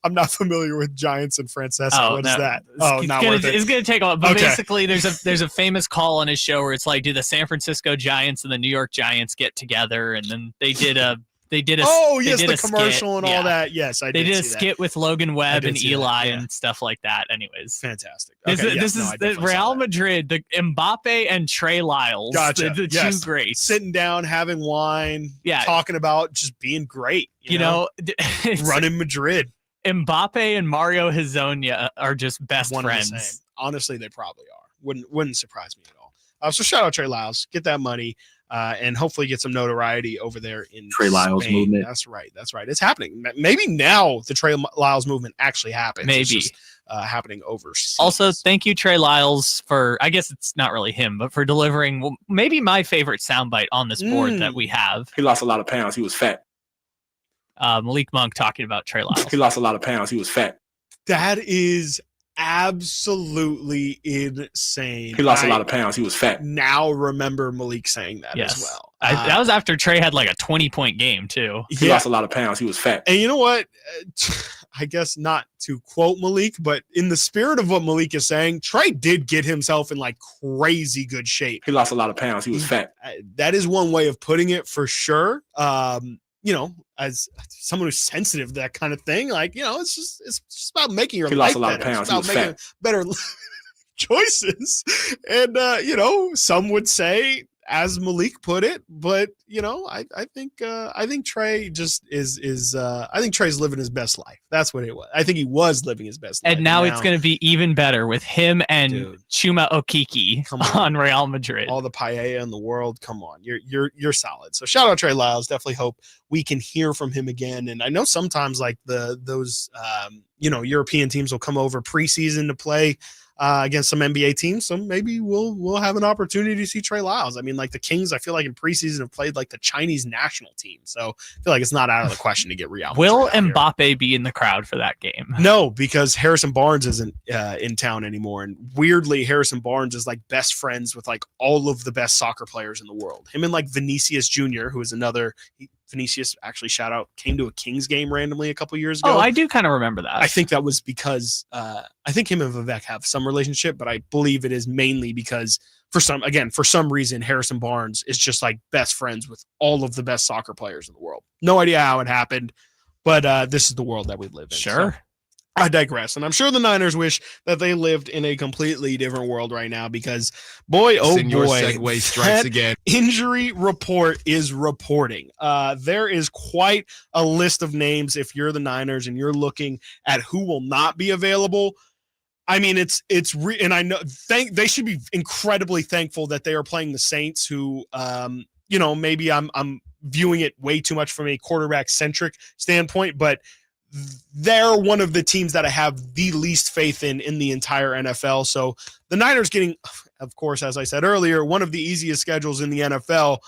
I'm not familiar with Giants and Francesa. What is that? It's going to take a while. But basically, there's a famous call on his show where it's like, do the San Francisco Giants and the New York Giants get together? And then they did a the commercial and all that. Yes, they did a skit with Logan Webb and Eli and stuff like that. Anyways, fantastic. This is Real Madrid, the Mbappe and Trey Lyles. Gotcha. The two greats sitting down, having wine, talking about just being great. You know, running Madrid. Mbappe and Mario Hezonja are just best friends. Honestly, they probably are. Wouldn't surprise me at all. So shout out Trey Lyles. Get that money. And hopefully get some notoriety over there in Trey Lyles Spain. movement. That's right. It's happening. Maybe now the Trey Lyles movement actually happens. Maybe it's just, happening overseas. Also, thank you, Trey Lyles, for, I guess it's not really him, but for delivering maybe my favorite soundbite on this board that we have. He lost a lot of pounds. He was fat. Malik Monk talking about Trey Lyles. He lost a lot of pounds. He was fat. That is absolutely insane. He lost a lot of pounds. He was fat. Now remember Malik saying that as well. That was after Trey had a 20-point game too. He lost a lot of pounds. He was fat. And you know what? I guess not to quote Malik, but in the spirit of what Malik is saying, Trey did get himself in crazy good shape. He lost a lot of pounds. He was fat. That is one way of putting it for sure. As someone who's sensitive to that kind of thing, it's just about making your life better. He lost a lot of pounds. It's about making better choices. And, some would say, as Malik put it, but I think Trey just is I think Trey's living his best life. That's what it was. I think he was living his best life. And now it's going to be even better with him and Chuma Okeke on Real Madrid. All the paella in the world. Come on. You're solid. So shout out Trey Lyles. Definitely hope we can hear from him again. And I know sometimes those European teams will come over preseason to play against some NBA teams, so maybe we'll have an opportunity to see Trey Lyles. I mean, the Kings, I feel like in preseason have played the Chinese national team, so I feel like it's not out of the question to get Real. Will Mbappe be in the crowd for that game? No, because Harrison Barnes isn't in town anymore, and weirdly, Harrison Barnes is best friends with all of the best soccer players in the world. Him and Vinicius Jr., who is another. Vinicius, actually shout out, came to a Kings game randomly a couple years ago. Oh, I do kind of remember that. I think that was because I think him and Vivek have some relationship, but I believe it is mainly because for some reason, Harrison Barnes is just like best friends with all of the best soccer players in the world. No idea how it happened, but this is the world that we live in. Sure. So I digress. And I'm sure the Niners wish that they lived in a completely different world right now because boy, Senor boy, Segway strikes again. Injury report is reporting. There is quite a list of names if you're the Niners and you're looking at who will not be available. I mean, and I know they should be incredibly thankful that they are playing the Saints, who, maybe I'm viewing it way too much from a quarterback centric standpoint, but they're one of the teams that I have the least faith in the entire NFL. So the Niners getting, of course, as I said earlier, one of the easiest schedules in the NFL.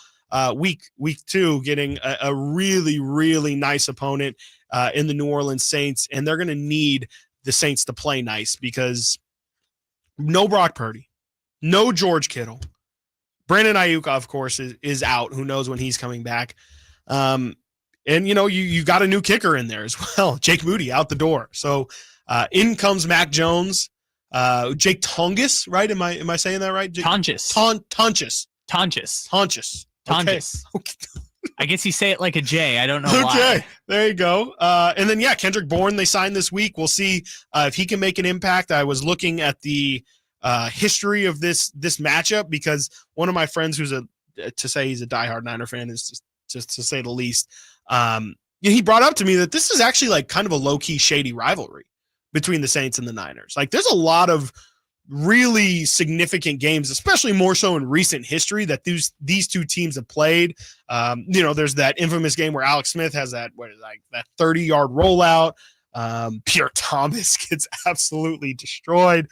Week 2, getting a really, really nice opponent in the New Orleans Saints, and they're going to need the Saints to play nice because no Brock Purdy, no George Kittle. Brandon Ayuk, of course, is out. Who knows when he's coming back? And, you got a new kicker in there as well. Jake Moody out the door. So in comes Mac Jones, Jake Tonges, right? Am I saying that right? Tonges. Tonges. Okay. I guess you say it like a J. I don't know why. Okay, there you go. And then, Kendrick Bourne, they signed this week. We'll see if he can make an impact. I was looking at the history of this matchup because one of my friends who's to say he's a diehard Niner fan is just to say the least. He brought up to me that this is actually like kind of a low-key shady rivalry between the Saints and the Niners. Like there's a lot of really significant games, especially more so in recent history, that these two teams have played. There's that infamous game where Alex Smith has that 30-yard rollout. Pierre Thomas gets absolutely destroyed.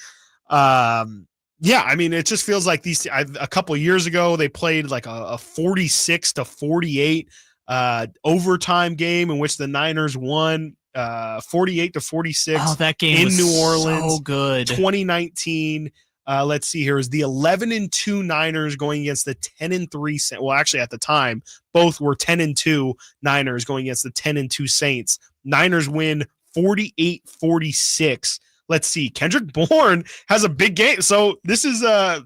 It just feels like a couple of years ago they played like a 46-48 overtime game in which the Niners won 48-46. Oh, that game in New Orleans, so good. 2019. Let's see here is the 11-2 Niners going against the 10-3 Saints. Well, actually, at the time, both were 10-2 Niners going against the 10-2 Saints. Niners win 48-46. Let's see. Kendrick Bourne has a big game. So this is a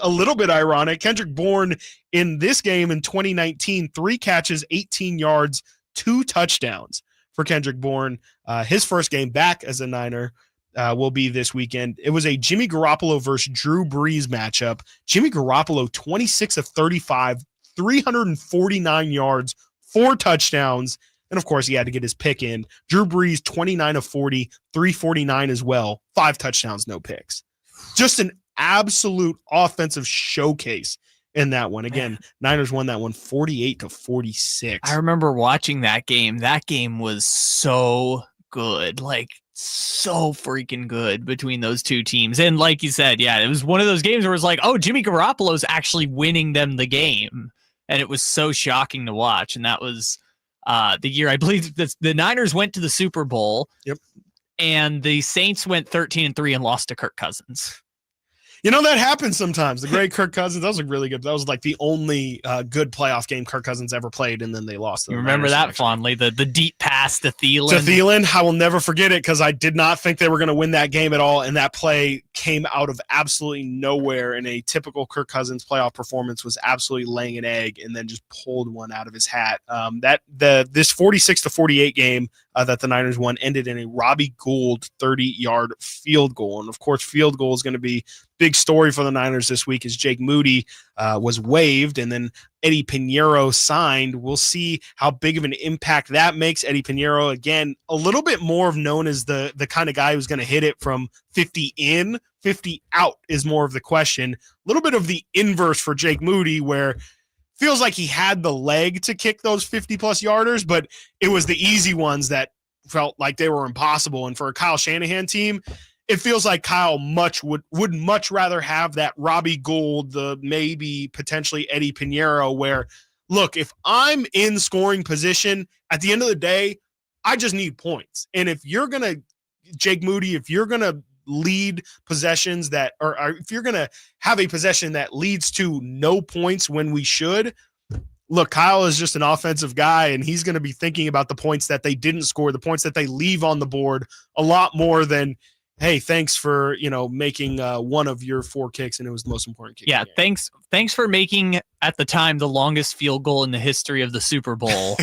little bit ironic. Kendrick Bourne in this game in 2019, 3 catches, 18 yards, 2 touchdowns for Kendrick Bourne. His first game back as a Niner will be this weekend. It was a Jimmy Garoppolo versus Drew Brees matchup. Jimmy Garoppolo, 26 of 35, 349 yards, 4 touchdowns. And, of course, he had to get his pick in. Drew Brees, 29 of 40, 349 as well. 5 touchdowns, no picks. Just an absolute offensive showcase in that one. Again, Niners won that one 48-46. I remember watching that game. That game was so good. Like, so freaking good between those two teams. And like you said, it was one of those games where it was like, oh, Jimmy Garoppolo's actually winning them the game. And it was so shocking to watch. And that was the year, I believe, the Niners went to the Super Bowl. Yep. And the Saints went 13-3 and lost to Kirk Cousins. That happens sometimes. The great Kirk Cousins, that was really good. That was like the only good playoff game Kirk Cousins ever played, and then they lost. You remember that fondly, the deep pass to Thielen. I will never forget it because I did not think they were going to win that game at all, and that play came out of absolutely nowhere. And a typical Kirk Cousins playoff performance was absolutely laying an egg, and then just pulled one out of his hat. This 46-48 game that the Niners won ended in a Robbie Gould 30-yard field goal, and of course, field goal is going to be big story for the Niners this week as Jake Moody was waived and then Eddie Pinheiro signed. We'll see how big of an impact that makes. Eddie Pinheiro, again, a little bit more of known as the kind of guy who's going to hit it from 50 in, 50 out is more of the question. A little bit of the inverse for Jake Moody where feels like he had the leg to kick those 50-plus yarders, but it was the easy ones that felt like they were impossible. And for a Kyle Shanahan team, it feels like Kyle would much rather have that Robbie Gould, the maybe potentially Eddie Pinheiro, where, look, if I'm in scoring position, at the end of the day, I just need points. And if you're going to, Jake Moody, if you're going to lead possessions that, or if you're going to have a possession that leads to no points when we should, look, Kyle is just an offensive guy, and he's going to be thinking about the points that they didn't score, the points that they leave on the board a lot more than, hey, thanks for, making one of your 4 kicks, and it was the most important kick. Yeah, thanks for making, at the time, the longest field goal in the history of the Super Bowl,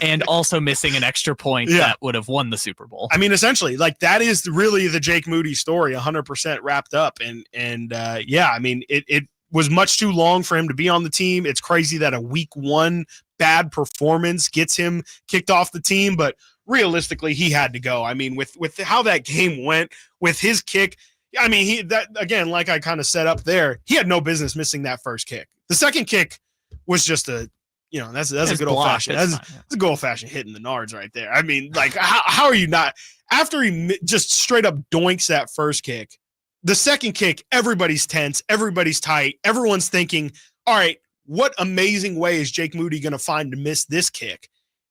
and also missing an extra point that would have won the Super Bowl. I mean, essentially, like, that is really the Jake Moody story, 100% wrapped up. And I mean, it was much too long for him to be on the team. It's crazy that a week 1 bad performance gets him kicked off the team, but realistically, he had to go. I mean, with how that game went, with his kick, I mean, like I kind of set up there, he had no business missing that first kick. The second kick was just that's a good old fashioned. That's a good old fashioned hitting the nards right there. I mean, like, how are you not, after he just straight up doinks that first kick, the second kick, everybody's tense, everybody's tight, everyone's thinking, all right, what amazing way is Jake Moody going to find to miss this kick?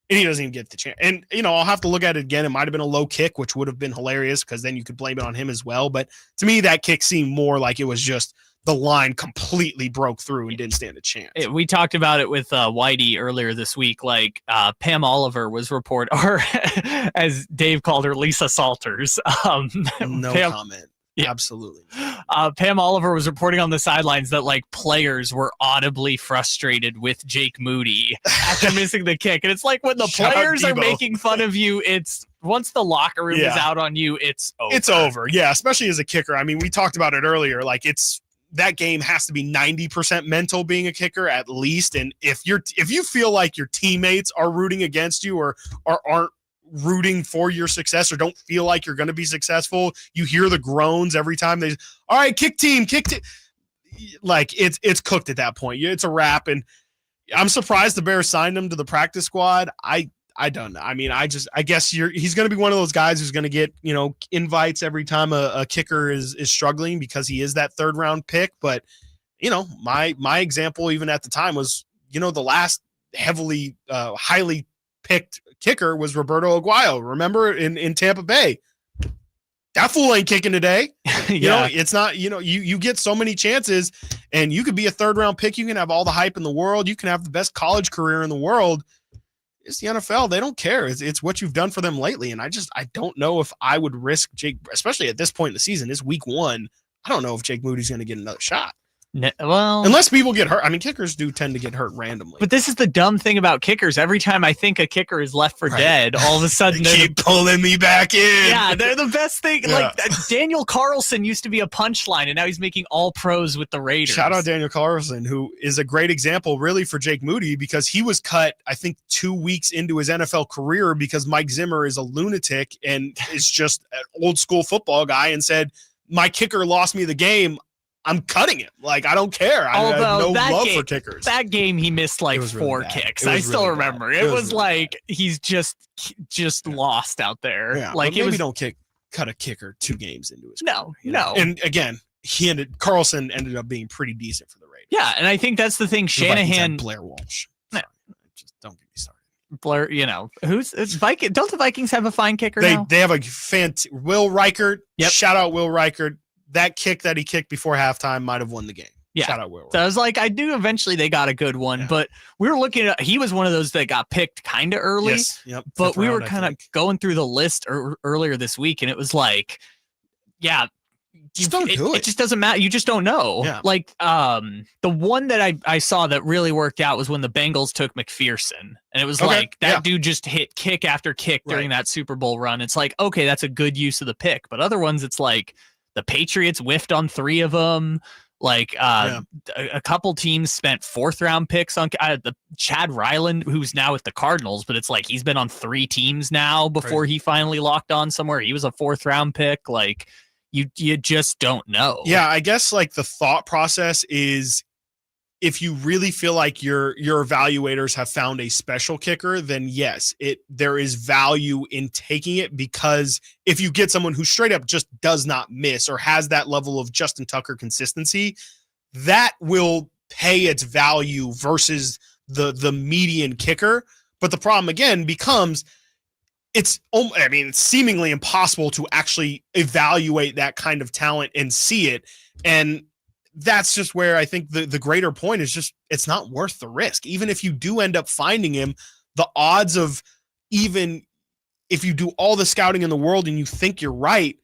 And he doesn't even get the chance. And, I'll have to look at it again. It might have been a low kick, which would have been hilarious because then you could blame it on him as well. But to me, that kick seemed more like it was just the line completely broke through and didn't stand a chance. We talked about it with Whitey earlier this week. Like Pam Oliver was or as Dave called her, Lisa Salters. No comment. Yeah. Absolutely. Pam Oliver was reporting on the sidelines that like players were audibly frustrated with Jake Moody after missing the kick. And it's like when the players are making fun of you, it's once the locker room is out on you, it's over. It's over. Yeah. Especially as a kicker. I mean, we talked about it earlier. Like that game has to be 90% mental being a kicker at least. And if you feel like your teammates are rooting against you or aren't rooting for your success or don't feel like you're going to be successful, you hear the groans every time all right, kick team. Like it's cooked at that point. It's a wrap. And I'm surprised the Bears signed him to the practice squad. I don't know. I mean, I guess he's going to be one of those guys who's going to get, invites every time a kicker is struggling because he is that 3rd round pick. But, my example even at the time was, the last highly picked kicker was Roberto Aguayo. Remember in Tampa Bay? That fool ain't kicking today. It's not, you get so many chances and you could be a 3rd round pick. You can have all the hype in the world. You can have the best college career in the world. It's the NFL. They don't care. It's what you've done for them lately. And I don't know if I would risk Jake, especially at this point in the season. It's week 1. I don't know if Jake Moody's going to get another shot. Well, unless people get hurt. I mean, kickers do tend to get hurt randomly. But this is the dumb thing about kickers. Every time I think a kicker is left for dead, all of a sudden they keep pulling me back in. Yeah, they're the best thing. Yeah. Like Daniel Carlson used to be a punchline, and now he's making all pros with the Raiders. Shout out Daniel Carlson, who is a great example, really, for Jake Moody, because he was cut, I think, 2 weeks into his NFL career because Mike Zimmer is a lunatic and is just an old school football guy and said, my kicker lost me the game. I'm cutting him. Like, I don't care. I have no love for kickers. That game, he missed like 4 kicks. I still remember. It was like he's just lost out there. Yeah, like maybe don't cut a kicker 2 games into his career. No. And again, Carlson ended up being pretty decent for the Raiders. Yeah, and I think that's the thing. Shanahan, Blair Walsh. Just don't get me started. Blair, who's Viking? Don't the Vikings have a fine kicker now? They have a Will Reichert. Yep. Shout out Will Reichert. That kick that he kicked before halftime might have won the game. Yeah. Shout out Will. So I was like, I knew eventually they got a good one, but we were looking at, he was one of those that got picked kind of early. Yes. Yep. But we were kind of going through the list earlier this week, and it was like, yeah, just don't do it. It just doesn't matter. You just don't know. Yeah. Like the one that I saw that really worked out was when the Bengals took McPherson, and it was like that dude just hit kick after kick during that Super Bowl run. It's like, okay, that's a good use of the pick. But other ones, it's like the Patriots whiffed on 3 of them. Like a couple teams spent 4th round picks on the Chad Ryland, who's now with the Cardinals, but it's like he's been on 3 teams now before he finally locked on somewhere. He was a 4th round pick. Like you just don't know. Yeah, I guess like the thought process is, if you really feel like your evaluators have found a special kicker, then yes, there is value in taking it, because if you get someone who straight up just does not miss or has that level of Justin Tucker consistency, that will pay its value versus the median kicker. But the problem again becomes it's seemingly impossible to actually evaluate that kind of talent and see it. And that's just where I think the greater point is just it's not worth the risk. Even if you do end up finding him, the odds of even if you do all the scouting in the world and you think you're right,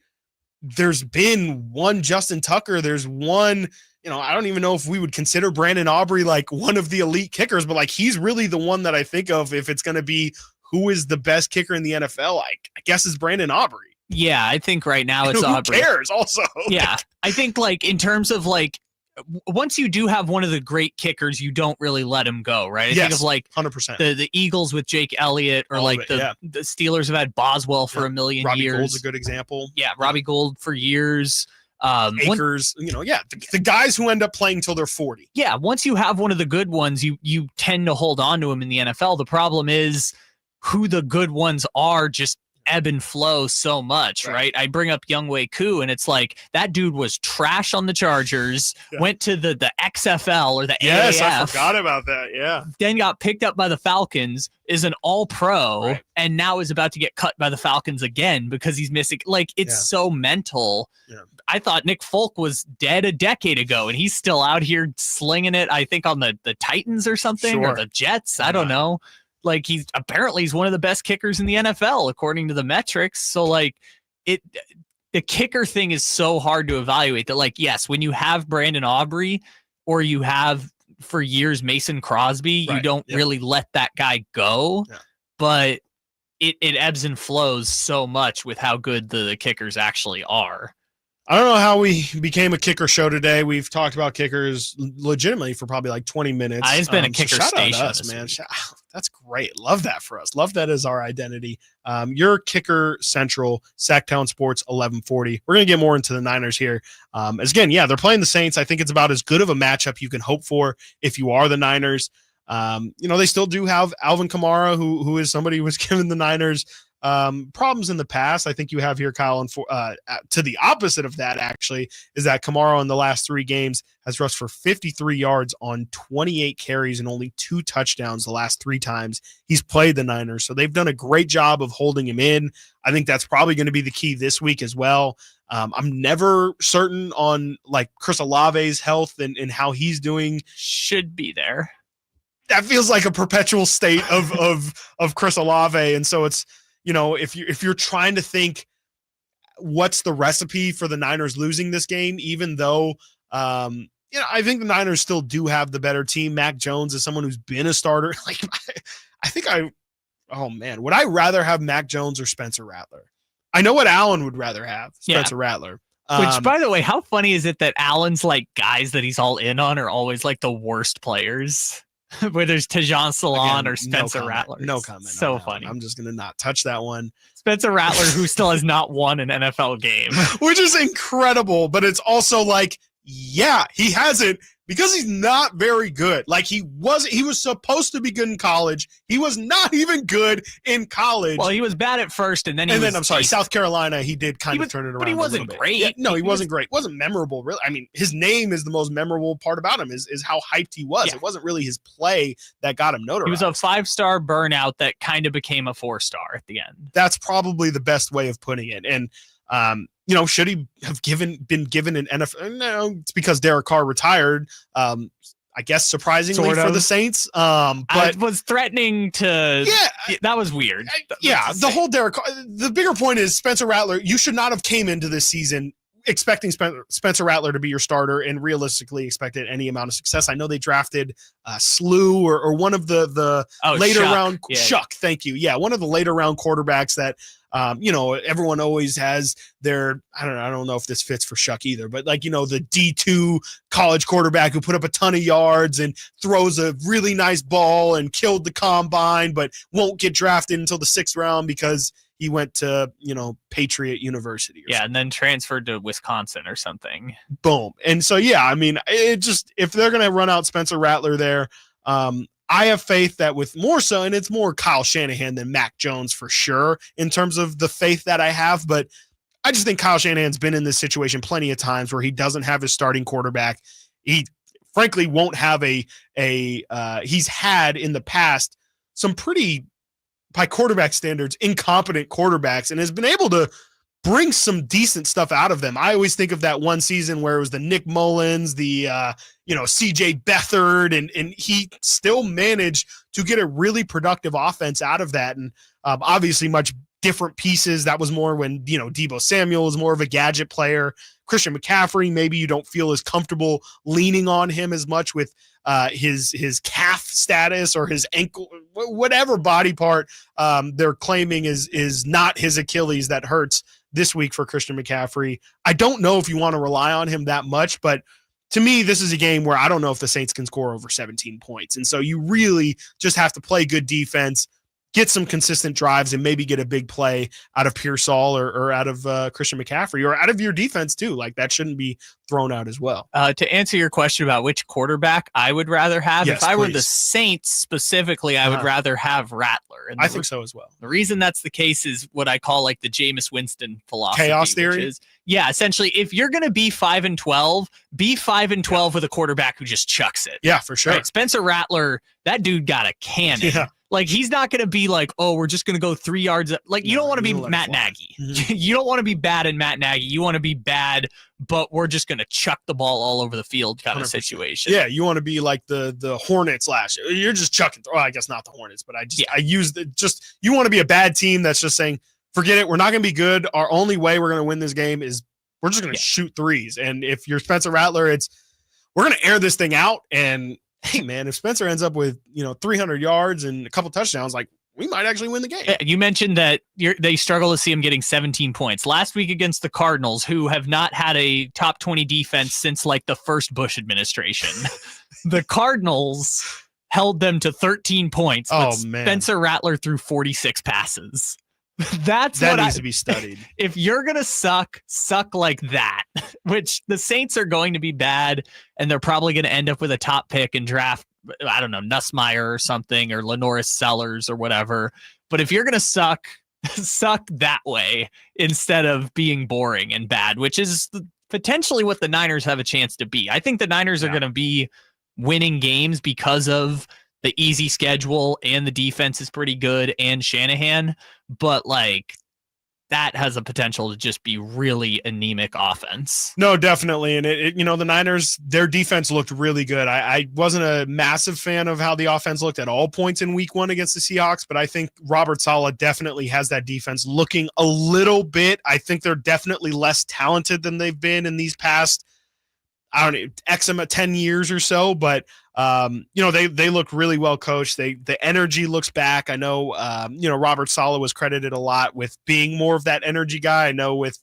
there's been one Justin Tucker, there's one, I don't even know if we would consider Brandon Aubrey like one of the elite kickers, but like he's really the one that I think of if it's going to be who is the best kicker in the NFL. I guess is Brandon Aubrey. Yeah, I think right now it's who Aubrey. Who cares also? Yeah, I think like in terms of like once you do have one of the great kickers, you don't really let him go, right? I think of like 100%. The Eagles with Jake Elliott, or like the Steelers have had Boswell for a million Robbie years. Gould's a good example. Yeah, Robbie Gould for years. Akers, the guys who end up playing till they're 40. Yeah, once you have one of the good ones, you tend to hold on to him in the NFL. The problem is who the good ones are just ebb and flow so much, right? I bring up Younghoe Koo, and it's like that dude was trash on the Chargers, went to the XFL or the AAF. Yes, I forgot about that. Yeah. Then got picked up by the Falcons, is an all-pro, and now is about to get cut by the Falcons again because he's missing. Like, it's so mental. Yeah. I thought Nick Folk was dead a decade ago, and he's still out here slinging it, I think, on the Titans or something, or the Jets. I don't know. Like, he's one of the best kickers in the NFL, according to the metrics. So, like, the kicker thing is so hard to evaluate that, like, yes, when you have Brandon Aubrey or you have for years Mason Crosby, you don't really let that guy go. Yeah. But it ebbs and flows so much with how good the kickers actually are. I don't know how we became a kicker show today. We've talked about kickers legitimately for probably like 20 minutes. It's been a kicker station. Out to us, man. That's great. Love that for us. Love that as our identity. Your Kicker Central, Sacktown Sports 1140. We're going to get more into the Niners here. As again, they're playing the Saints. I think it's about as good of a matchup you can hope for if you are the Niners. They still do have Alvin Kamara, who is somebody who was given the Niners problems in the past. I think you have here, Kyle, and to the opposite of that, actually, is that Kamara in the last 3 games has rushed for 53 yards on 28 carries and only 2 touchdowns the last 3 times he's played the Niners. So they've done a great job of holding him in. I think that's probably going to be the key this week as well. I'm never certain on like Chris Olave's health and how he's doing. Should be there. That feels like a perpetual state of Chris Olave, and so it's. If you're trying to think what's the recipe for the Niners losing this game, even though, I think the Niners still do have the better team. Mac Jones is someone who's been a starter. Like, would I rather have Mac Jones or Spencer Rattler? I know what Allen would rather have, Spencer Rattler. Which, by the way, how funny is it that Allen's like guys that he's all in on are always like the worst players? Where there's Tajon Salon or Spencer Rattler. No comment. So funny. I'm just going to not touch that one. Spencer Rattler, who still has not won an NFL game. Which is incredible, but it's also like, he hasn't because he's not very good. Like he was supposed to be good in college. He was not even good in college. Well, he was bad at first, and then I'm sorry, South Carolina, he did kind of turn it around. But he wasn't great. Yeah, no, he wasn't great. Wasn't memorable, really. I mean, his name is the most memorable part about him is how hyped he was. Yeah. It wasn't really his play that got him notarized. He was a 5-star burnout that kind of became a 4-star at the end. That's probably the best way of putting it. And should he have been given an NFL? No, it's because Derek Carr retired. I guess surprisingly for the Saints. But I was threatening to. Yeah, that was weird. The whole Derek Carr. The bigger point is Spencer Rattler. You should not have came into this season expecting Spencer Rattler to be your starter and realistically expected any amount of success. I know they drafted Slew or one of the later round. Shuck, thank you. Yeah, one of the later round quarterbacks that. Everyone always has their, I don't know if this fits for Shuck either, but like, the D2 college quarterback who put up a ton of yards and throws a really nice ball and killed the combine, but won't get drafted until the 6th round because he went to, Patriot University. And then transferred to Wisconsin or something. Boom. And so, if they're going to run out Spencer Rattler there, I have faith that with more so, and it's more Kyle Shanahan than Mac Jones for sure in terms of the faith that I have, but I just think Kyle Shanahan's been in this situation plenty of times where he doesn't have his starting quarterback. He frankly won't have he's had in the past some pretty, by quarterback standards, incompetent quarterbacks and has been able to brings some decent stuff out of them. I always think of that one season where it was the Nick Mullins, the CJ Beathard, and he still managed to get a really productive offense out of that. And obviously much different pieces. That was more when, Deebo Samuel was more of a gadget player. Christian McCaffrey, maybe you don't feel as comfortable leaning on him as much with his calf status or his ankle, whatever body part they're claiming is not his Achilles that hurts this week for Christian McCaffrey. I don't know if you want to rely on him that much, but to me, this is a game where I don't know if the Saints can score over 17 points. And so you really just have to play good defense, get some consistent drives, and maybe get a big play out of Pearsall or out of Christian McCaffrey or out of your defense too. Like that shouldn't be thrown out as well. To answer your question about which quarterback I would rather have, yes, if I were please. the Saints specifically, I would rather have Rattler. And I think so as well. The reason that's the case is what I call like the Jameis Winston philosophy. Chaos theory? Which is, yeah, essentially, if you're going to be 5-12, be 5-12 with a quarterback who just chucks it. Yeah, for sure. Right? Spencer Rattler, that dude got a cannon. Yeah. Like, he's not going to be like, oh, we're just going to go 3 yards. Like, you don't want to be Matt Nagy. Mm-hmm. You don't want to be bad in Matt Nagy. You want to be bad, but we're just going to chuck the ball all over the field kind of 100%. situation. Yeah, you want to be like the Hornets last year. You're just chucking. Oh, I guess not the Hornets, but you want to be a bad team that's just saying, forget it. We're not going to be good. Our only way we're going to win this game is we're just going to shoot threes. And if you're Spencer Rattler, we're going to air this thing out. And hey, man, if Spencer ends up with 300 yards and a couple touchdowns, like we might actually win the game. You mentioned that they struggle to see him getting 17 points last week against the Cardinals, who have not had a top 20 defense since like the first Bush administration. The Cardinals held them to 13 points. But man. Spencer Rattler threw 46 passes. That needs to be studied. If you're going to suck like that, which the Saints are going to be bad, and they're probably going to end up with a top pick and draft, I don't know, Nussmeier or something, or Lenoris Sellers or whatever. But if you're going to suck that way instead of being boring and bad, which is potentially what the Niners have a chance to be. I think the Niners are going to be winning games because of the easy schedule and the defense is pretty good and Shanahan, but like that has a potential to just be really anemic offense. No, definitely. And the Niners, their defense looked really good. I wasn't a massive fan of how the offense looked at all points in week 1 against the Seahawks, but I think Robert Saleh definitely has that defense looking a little bit. I think they're definitely less talented than they've been in these past, 10 years or so, but they look really well coached. The energy looks back. I know, Robert Saleh was credited a lot with being more of that energy guy. I know with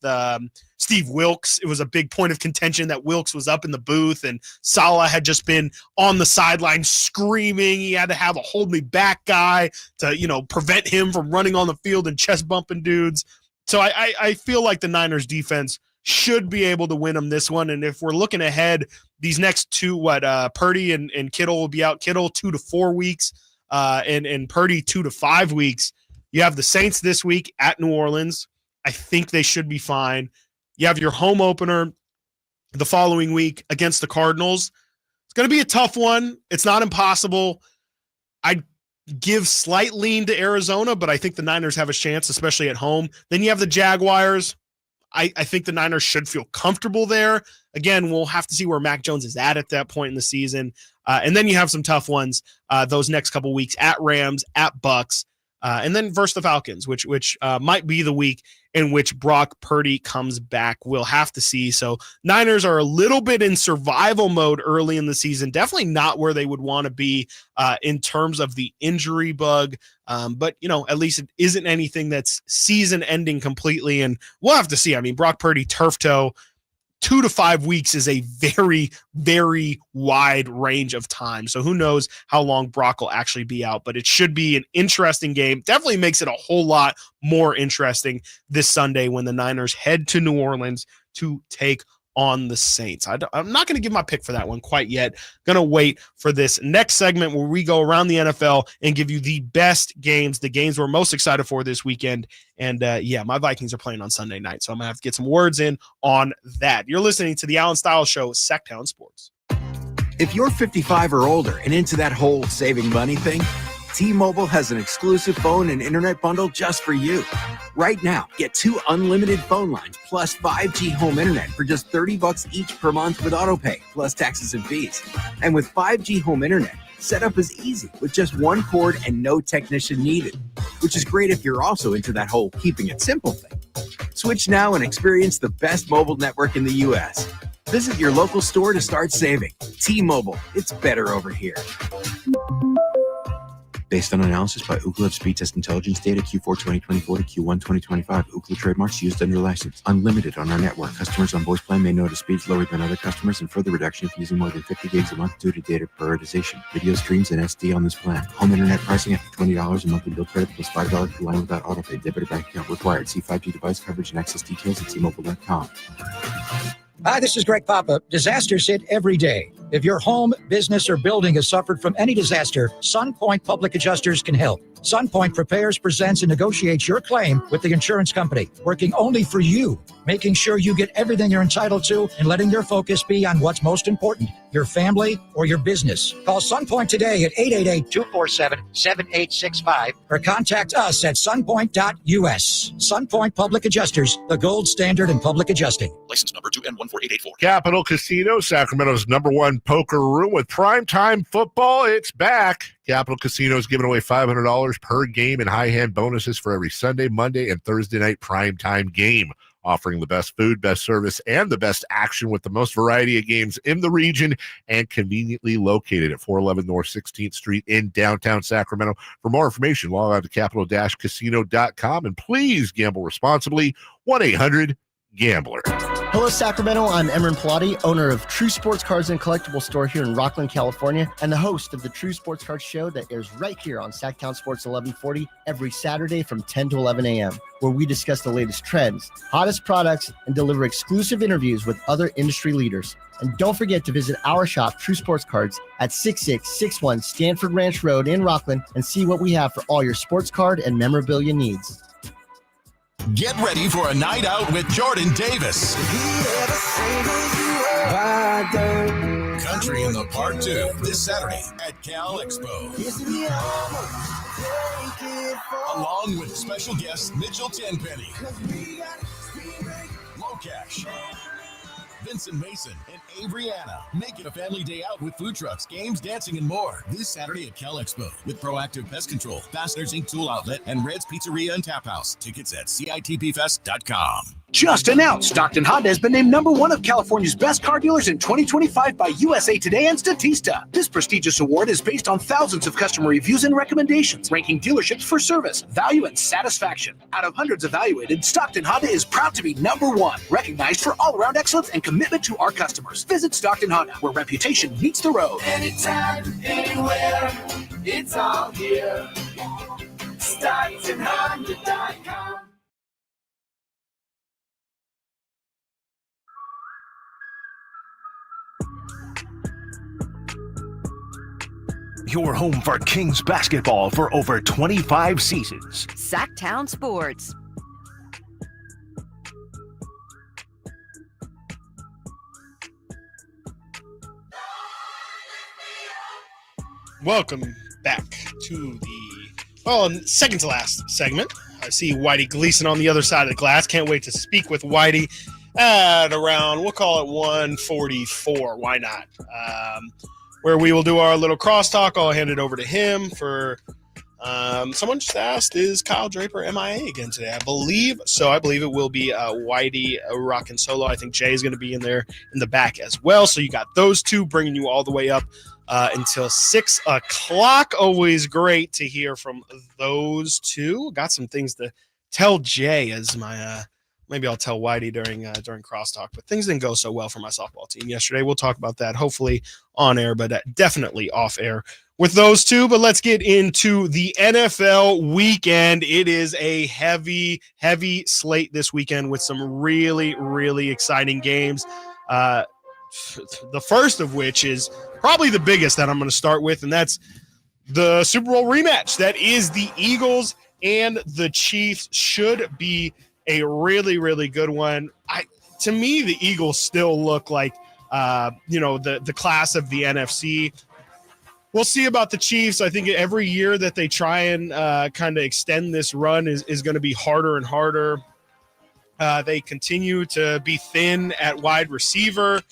Steve Wilkes, it was a big point of contention that Wilkes was up in the booth and Saleh had just been on the sideline screaming. He had to have a hold me back guy to, prevent him from running on the field and chest bumping dudes. So I feel like the Niners defense should be able to win them this one. And if we're looking ahead, these next two, Purdy and Kittle will be out. Kittle 2 to 4 weeks, and Purdy 2 to 5 weeks. You have the Saints this week at New Orleans. I think they should be fine. You have your home opener the following week against the Cardinals. It's going to be a tough one. It's not impossible. I give slight lean to Arizona, but I think the Niners have a chance, especially at home. Then you have the Jaguars. I think the Niners should feel comfortable there. Again, we'll have to see where Mac Jones is at that point in the season. And then you have some tough ones those next couple weeks at Rams, at Bucks, and then versus the Falcons, which might be the week in which Brock Purdy comes back. We'll have to see. So Niners are a little bit in survival mode early in the season. Definitely not where they would want to be in terms of the injury bug. But, at least it isn't anything that's season ending completely. And we'll have to see. I mean, Brock Purdy, turf toe, 2 to 5 weeks is a very, very wide range of time. So who knows how long Brock will actually be out, but it should be an interesting game. Definitely makes it a whole lot more interesting this Sunday when the Niners head to New Orleans to take on the Saints. I'm not going to give my pick for that one quite yet. Going to wait for this next segment where we go around the NFL and give you the best games, the games we're most excited for this weekend. And my Vikings are playing on Sunday night, so I'm going to have to get some words in on that. You're listening to the Alan Stiles Show, Sacktown Sports. If you're 55 or older and into that whole saving money thing, T-Mobile has an exclusive phone and internet bundle just for you. Right now, get 2 unlimited phone lines plus 5G home internet for just $30 each per month with autopay, plus taxes and fees. And with 5G home internet, setup is easy with just 1 cord and no technician needed, which is great if you're also into that whole keeping it simple thing. Switch now and experience the best mobile network in the U.S. Visit your local store to start saving. T-Mobile, it's better over here. Based on analysis by Ookla of Speed Test Intelligence data Q4 2024 to Q1 2025, Ookla trademarks used under license. Unlimited on our network. Customers on voice plan may notice speeds lower than other customers and further reduction if using more than 50 gigs a month due to data prioritization. Video streams and SD on this plan. Home internet pricing after $20 a monthly bill credit plus $5 per line without autopay. Debit or bank account required. See 5G device coverage and access details at tmobile.com. Hi, this is Greg Papa. Disasters hit every day. If your home, business, or building has suffered from any disaster, SunPoint Public Adjusters can help. SunPoint prepares, presents, and negotiates your claim with the insurance company, working only for you, making sure you get everything you're entitled to and letting your focus be on what's most important, your family or your business. Call SunPoint today at 888-247-7865 or contact us at sunpoint.us. SunPoint Public Adjusters, the gold standard in public adjusting. License number 2N14884. Capital Casino, Sacramento's #1 poker room with primetime football. It's back. Capital Casino is giving away $500 per game in high-hand bonuses for every Sunday, Monday, and Thursday night primetime game, offering the best food, best service, and the best action with the most variety of games in the region and conveniently located at 411 North 16th Street in downtown Sacramento. For more information, log on to capital-casino.com and please gamble responsibly. 1-800-GAMBLER. Hello, Sacramento. I'm Emran Pilati, owner of True Sports Cards and Collectible Store here in Rockland, California, and the host of the True Sports Cards Show that airs right here on Sacktown Sports 1140 every Saturday from 10 to 11 a.m., where we discuss the latest trends, hottest products, and deliver exclusive interviews with other industry leaders. And don't forget to visit our shop, True Sports Cards, at 6661 Stanford Ranch Road in Rockland and see what we have for all your sports card and memorabilia needs. Get ready for a night out with Jordan Davis. Country in the Part 2 this Saturday at Cal Expo. Along with special guests Mitchell Tenpenny, Locash, Vincent Mason, and Avery-Anna. Make it a family day out with food trucks, games, dancing, and more this Saturday at Cal Expo with Proactive Pest Control, Fasteners Inc. Tool Outlet, and Red's Pizzeria and Tap House. Tickets at CITPFest.com. Just announced, Stockton Honda has been named #1 of California's best car dealers in 2025 by USA Today and Statista. This prestigious award is based on thousands of customer reviews and recommendations, ranking dealerships for service, value, and satisfaction. Out of hundreds evaluated, Stockton Honda is proud to be #1, recognized for all-around excellence and commitment to our customers. Visit Stockton Honda, where reputation meets the road. Anytime, anywhere, it's all here. StocktonHonda.com. Your home for Kings basketball for over 25 seasons. Sacktown Sports. Welcome back to the second to last segment. I see Whitey Gleason on the other side of the glass. Can't wait to speak with Whitey at around, we'll call it 1:44. Why not? Where we will do our little crosstalk. I'll hand it over to him for someone just asked, is Kyle Draper MIA again today? I believe so. I believe it will be Whitey rocking solo. I think Jay is going to be in there in the back as well. So you got those two bringing you all the way up until 6 o'clock. Always great to hear from those two. Got some things to tell Jay as my maybe I'll tell Whitey during crosstalk, but things didn't go so well for my softball team yesterday. We'll talk about that hopefully on air, but definitely off air with those two. But let's get into the NFL weekend. It is a heavy slate this weekend with some really, really exciting games. The first of which is probably the biggest that I'm going to start with, and that's the Super Bowl rematch. That is the Eagles and the Chiefs. Should be a really, really good one. To me, the Eagles still look like, the class of the NFC. We'll see about the Chiefs. I think every year that they try and kind of extend this run is going to be harder and harder. They continue to be thin at wide receiver.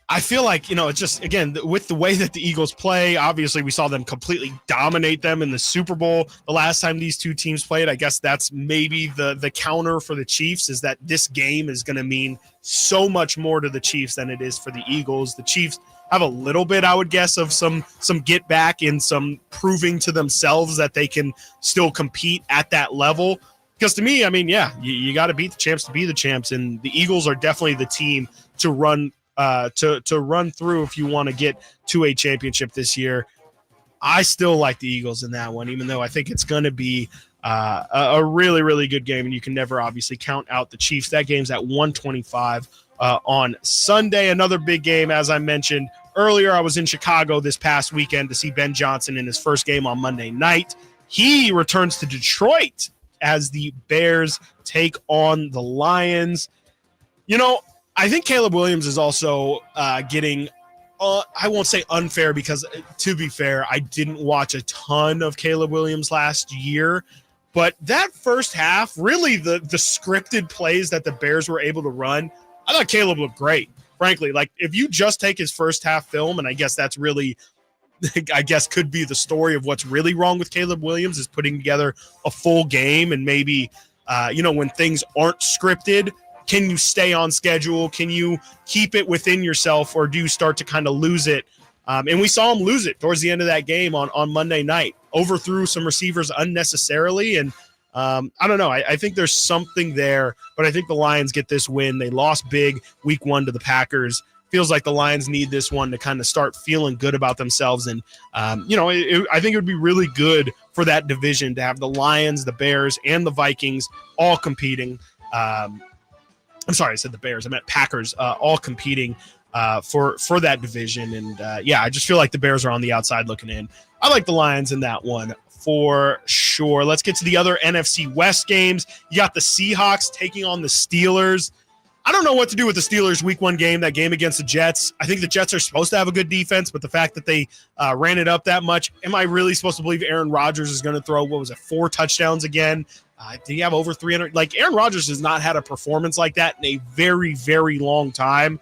I feel like, it's just, again, with the way that the Eagles play, obviously we saw them completely dominate them in the Super Bowl the last time these two teams played. I guess that's maybe the counter for the Chiefs, is that this game is going to mean so much more to the Chiefs than it is for the Eagles. The Chiefs have a little bit, I would guess, of some get back and some proving to themselves that they can still compete at that level. Because to me, I mean, you got to beat the champs to be the champs, and the Eagles are definitely the team to run through if you want to get to a championship this year. I still like the Eagles in that one, even though I think it's going to be a really, really good game, and you can never obviously count out the Chiefs. That game's at 1:25 on Sunday. Another big game, as I mentioned earlier. I was in Chicago this past weekend to see Ben Johnson in his first game on Monday night. He returns to Detroit as the Bears take on the Lions. I think Caleb Williams is also getting, I won't say unfair, because to be fair, I didn't watch a ton of Caleb Williams last year. But that first half, really the scripted plays that the Bears were able to run, I thought Caleb looked great. Frankly, like if you just take his first half film, and I guess that's really, could be the story of what's really wrong with Caleb Williams, is putting together a full game. And maybe, when things aren't scripted, can you stay on schedule? Can you keep it within yourself, or do you start to kind of lose it? And we saw him lose it towards the end of that game on Monday night. Overthrew some receivers unnecessarily. And I don't know. I think there's something there, but I think the Lions get this win. They lost big week 1 to the Packers. Feels like the Lions need this one to kind of start feeling good about themselves. And, I think it would be really good for that division to have the Lions, the Bears, and the Vikings all competing. I'm sorry, I said the Bears. I meant Packers, all competing for that division. And, I just feel like the Bears are on the outside looking in. I like the Lions in that one for sure. Let's get to the other NFC West games. You got the Seahawks taking on the Steelers. I don't know what to do with the Steelers week 1 game, that game against the Jets. I think the Jets are supposed to have a good defense, but the fact that they ran it up that much, am I really supposed to believe Aaron Rodgers is going to throw, 4 touchdowns again? Did he have over 300? Like, Aaron Rodgers has not had a performance like that in a very, very long time.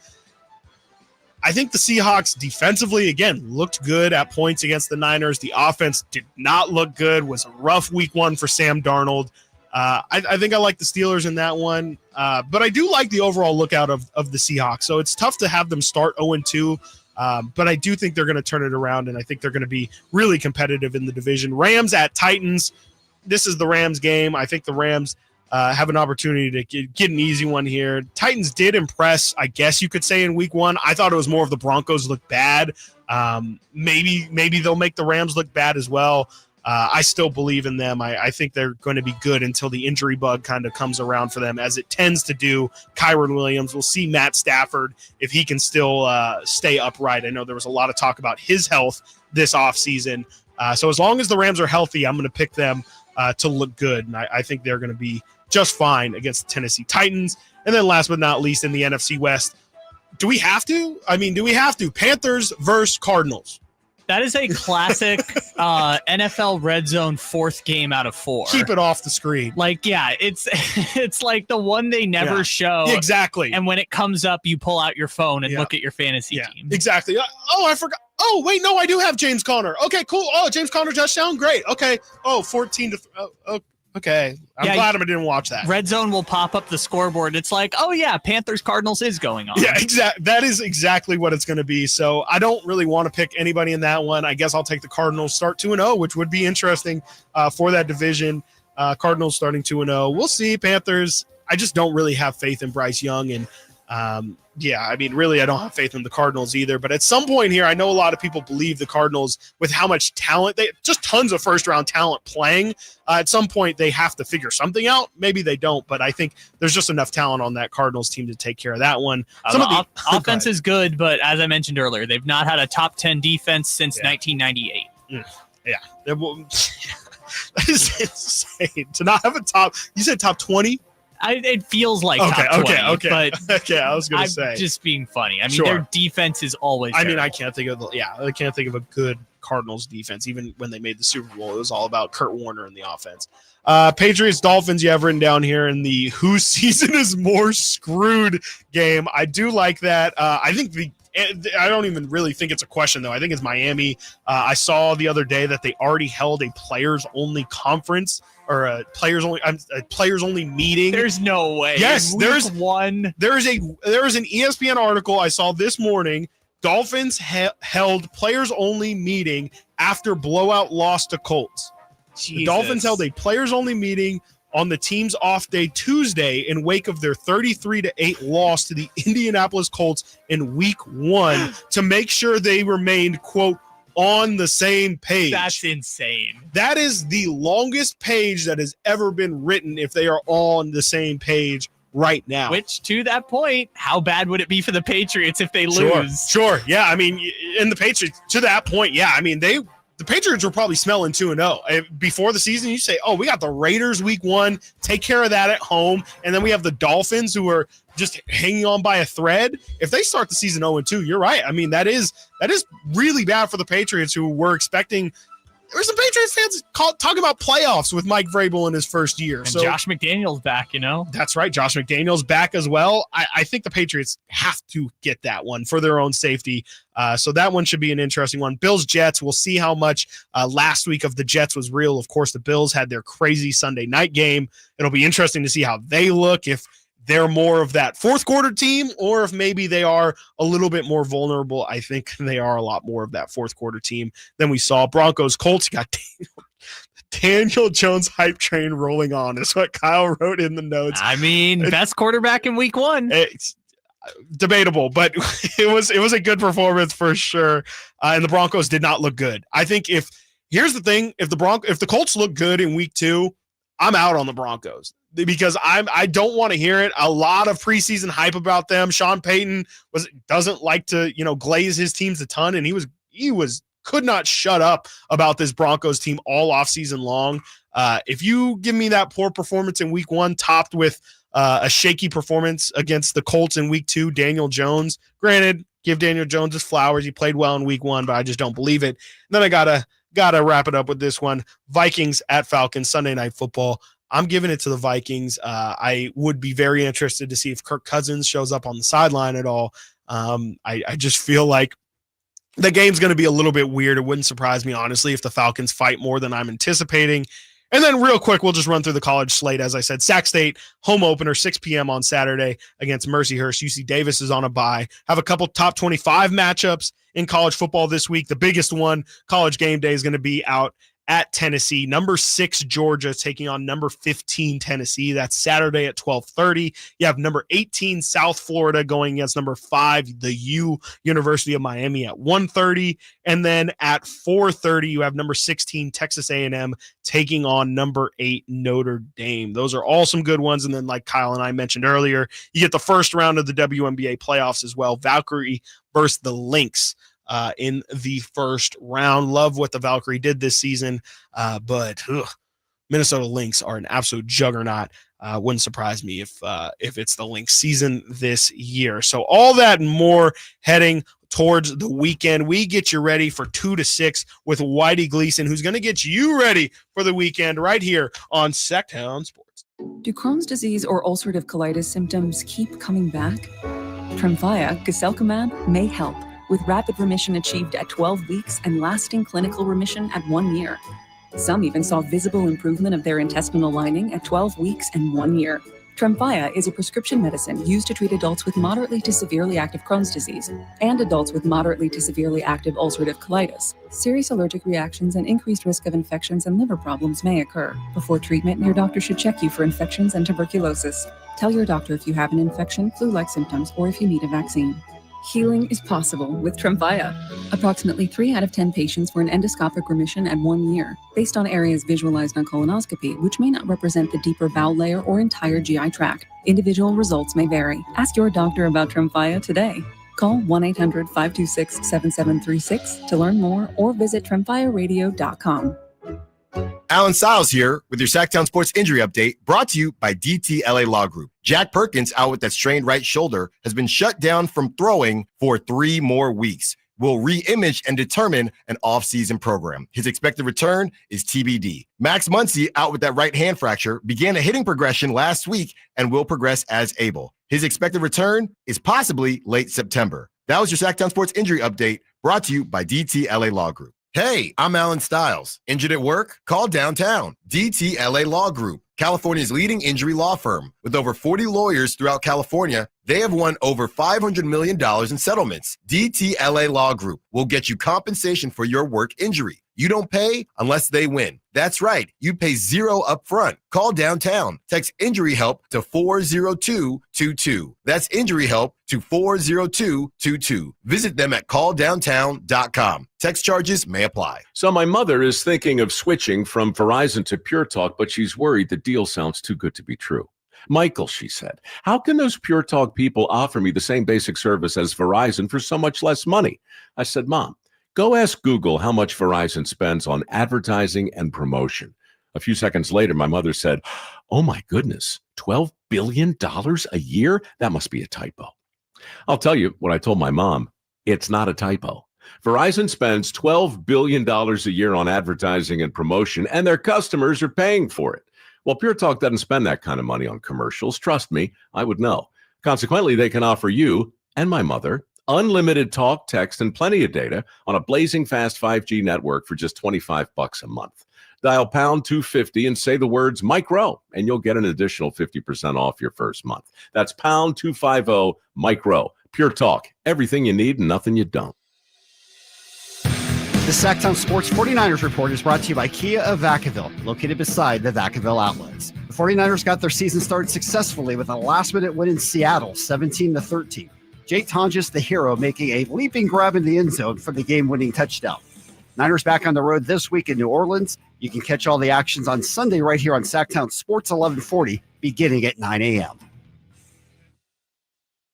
I think the Seahawks defensively, again, looked good at points against the Niners. The offense did not look good. Was a rough week 1 for Sam Darnold. I think I like the Steelers in that one. But I do like the overall lookout of the Seahawks. So it's tough to have them start 0-2. But I do think they're going to turn it around, and I think they're going to be really competitive in the division. Rams at Titans. This is the Rams game. I think the Rams have an opportunity to get an easy one here. Titans did impress, I guess you could say, in week 1. I thought it was more of the Broncos look bad. Maybe they'll make the Rams look bad as well. I still believe in them. I think they're going to be good until the injury bug kind of comes around for them, as it tends to do. Kyron Williams. We'll see Matt Stafford if he can still stay upright. I know there was a lot of talk about his health this offseason. So as long as the Rams are healthy, I'm going to pick them to look good. And I think they're going to be just fine against the Tennessee Titans. And then last but not least, in the NFC West, do we have to? Panthers versus Cardinals. That is a classic NFL red zone 4th game out of 4. Keep it off the screen. It's like the one they never show. Exactly. And when it comes up, you pull out your phone and look at your fantasy team. Exactly. Oh, I forgot. Oh, wait, no, I do have James Conner. Okay, cool. Oh, James Conner touchdown. Great. Okay. Oh, 14 to okay. I'm glad I didn't watch that. Red zone will pop up the scoreboard. It's like, oh yeah, Panthers Cardinals is going on. Yeah, exactly. That is exactly what it's going to be. So I don't really want to pick anybody in that one. I guess I'll take the Cardinals start 2-0, which would be interesting for that division. Cardinals starting 2-0. We'll see. Panthers. I just don't really have faith in Bryce Young, and really, I don't have faith in the Cardinals either. But at some point here, I know a lot of people believe the Cardinals, with how much talent, they just tons of first-round talent playing. At some point, they have to figure something out. Maybe they don't, but I think there's just enough talent on that Cardinals team to take care of that one. The offense is good, but as I mentioned earlier, they've not had a top 10 defense since 1998. Yeah. That is insane. To not have a top, you said top 20? It feels like top 20, okay. But okay, I was going to say. Just being funny. I mean, their defense is always terrible. I can't think of a good Cardinals defense. Even when they made the Super Bowl, it was all about Kurt Warner and the offense. Patriots Dolphins, you have written down here in the whose season is more screwed game. I do like that. I think I don't even really think it's a question, though. I think it's Miami. I saw the other day that they already held a players-only conference or a players-only meeting. There's no way. Yes, there's one. There is an ESPN article I saw this morning. Dolphins held players-only meeting after blowout loss to Colts. The Dolphins held a players-only meeting on the team's off day Tuesday in wake of their 33-8 loss to the Indianapolis Colts in week 1 to make sure they remained, quote, on the same page. That's insane. That is the longest page that has ever been written if they are on the same page right now. Which, to that point, how bad would it be for the Patriots if they lose? Sure. Yeah, I mean, in the Patriots, to that point, yeah, I mean, the Patriots were probably smelling 2-0. Before the season, you say, oh, we got the Raiders week 1, take care of that at home, and then we have the Dolphins who are just hanging on by a thread. If they start the season 0-2, you're right. I mean, that is really bad for the Patriots, who were expecting. There were some Patriots fans talking about playoffs with Mike Vrabel in his first year. And Josh McDaniels back, That's right. Josh McDaniels back as well. I think the Patriots have to get that one for their own safety. So that one should be an interesting one. Bills-Jets, we'll see how much last week of the Jets was real. Of course, the Bills had their crazy Sunday night game. It'll be interesting to see how they look, if they're more of that fourth quarter team or if maybe they are a little bit more vulnerable. I think they are a lot more of that fourth quarter team than we saw. Broncos-Colts, got Daniel Jones hype train rolling on is what Kyle wrote in the notes. I mean, best quarterback in week 1. It's debatable, but it was a good performance for sure. And the Broncos did not look good. I think here's the thing, if the Colts look good in week 2, I'm out on the Broncos because I don't want to hear it. A lot of preseason hype about them. Sean Payton doesn't like to, glaze his teams a ton, and he could not shut up about this Broncos team all offseason long. If you give me that poor performance in week 1 topped with a shaky performance against the Colts in week 2, Daniel Jones, granted, give Daniel Jones his flowers. He played well in week 1, but I just don't believe it. And then I gotta wrap it up with this one. Vikings at Falcons, Sunday Night Football. I'm giving it to the Vikings. I would be very interested to see if Kirk Cousins shows up on the sideline at all. I just feel like the game's going to be a little bit weird. It wouldn't surprise me, honestly, if the Falcons fight more than I'm anticipating. And then real quick, we'll just run through the college slate. As I said, Sac State, home opener, 6 p.m. on Saturday against Mercyhurst. UC Davis is on a bye. Have a couple top 25 matchups in college football this week. The biggest one, College Game Day, is going to be out at Tennessee. Number 6 Georgia taking on number 15 Tennessee. That's Saturday at 12:30. You have number 18 South Florida going against number 5 the University of Miami at 1:30, and then at 4:30 you have number 16 Texas A&M taking on number 8 Notre Dame. Those are all some good ones. And then, like Kyle and I mentioned earlier, you get the first round of the WNBA playoffs as well. Valkyrie versus the Lynx in the first round. Love what the Valkyrie did this season, but Minnesota Lynx are an absolute juggernaut. Wouldn't surprise me if it's the Lynx season this year. So all that and more heading towards the weekend. We get you ready for 2 to 6 with Whitey Gleason, who's going to get you ready for the weekend right here on Sacktown Sports. Do Crohn's disease or ulcerative colitis symptoms keep coming back? Tremfya, guselkumab, may help, with rapid remission achieved at 12 weeks and lasting clinical remission at 1 year. Some even saw visible improvement of their intestinal lining at 12 weeks and 1 year. Tremfya is a prescription medicine used to treat adults with moderately to severely active Crohn's disease and adults with moderately to severely active ulcerative colitis. Serious allergic reactions and increased risk of infections and liver problems may occur. Before treatment, your doctor should check you for infections and tuberculosis. Tell your doctor if you have an infection, flu-like symptoms, or if you need a vaccine. Healing is possible with Tremfya. Approximately 3 out of 10 patients were in endoscopic remission at 1 year, based on areas visualized on colonoscopy, which may not represent the deeper bowel layer or entire GI tract. Individual results may vary. Ask your doctor about Tremfya today. Call 1-800-526-7736 to learn more or visit tremfyaradio.com. Alan Stiles here with your Sacktown Sports Injury Update, brought to you by DTLA Law Group. Jack Perkins, out with that strained right shoulder, has been shut down from throwing for 3 more weeks. will re-image and determine an off-season program. His expected return is TBD. Max Muncy, out with that right hand fracture, began a hitting progression last week and will progress as able. His expected return is possibly late September. That was your Sacktown Sports Injury Update, brought to you by DTLA Law Group. Hey, I'm Alan Stiles. Injured at work? Call downtown. DTLA Law Group, California's leading injury law firm. With over 40 lawyers throughout California, they have won over $500 million in settlements. DTLA Law Group will get you compensation for your work injury. You don't pay unless they win. That's right. You pay zero up front. Call downtown. Text injury help to 40222. That's injury help to 40222. Visit them at calldowntown.com. Text charges may apply. So my mother is thinking of switching from Verizon to Pure Talk, but she's worried the deal sounds too good to be true. Michael, she said, how can those Pure Talk people offer me the same basic service as Verizon for so much less money? I said, Mom, go ask Google how much Verizon spends on advertising and promotion. A few seconds later, my mother said, oh my goodness, $12 billion a year? That must be a typo. I'll tell you what I told my mom. It's not a typo. Verizon spends $12 billion a year on advertising and promotion, and their customers are paying for it. Well, Pure Talk doesn't spend that kind of money on commercials. Trust me, I would know. Consequently, they can offer you and my mother unlimited talk, text, and plenty of data on a blazing fast 5G network for just $25 a month. Dial pound 250 and say the words Mike Rowe, and you'll get an additional 50% off your first month. That's pound 250 Mike Rowe. Pure Talk, everything you need and nothing you don't. The Sacktown Sports 49ers Report is brought to you by Kia of Vacaville, located beside the Vacaville Outlets. The 49ers got their season started successfully with a last-minute win in Seattle, 17-13. Jake Tonjes, the hero, making a leaping grab in the end zone for the game-winning touchdown. Niners back on the road this week in New Orleans. You can catch all the actions on Sunday right here on Sacktown Sports 1140, beginning at 9 a.m.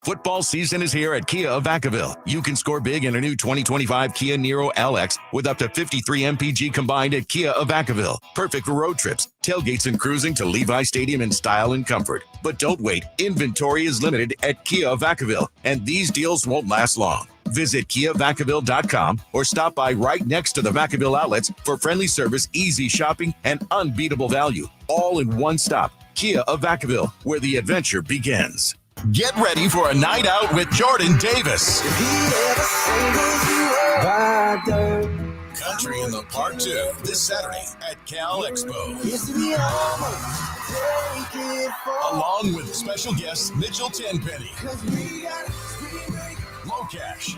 Football season is here at Kia of Vacaville. You can score big in a new 2025 Kia Niro LX with up to 53 MPG combined at Kia of Vacaville. Perfect for road trips, tailgates, and cruising to Levi Stadium in style and comfort. But don't wait. Inventory is limited at Kia of Vacaville, and these deals won't last long. Visit KiaVacaville.com or stop by right next to the Vacaville outlets for friendly service, easy shopping, and unbeatable value. All in one stop. Kia of Vacaville, where the adventure begins. Get ready for a night out with Jordan Davis. Country in the Park 2 this Saturday at Cal Expo. Along with special guests Mitchell Tenpenny, Low Cash,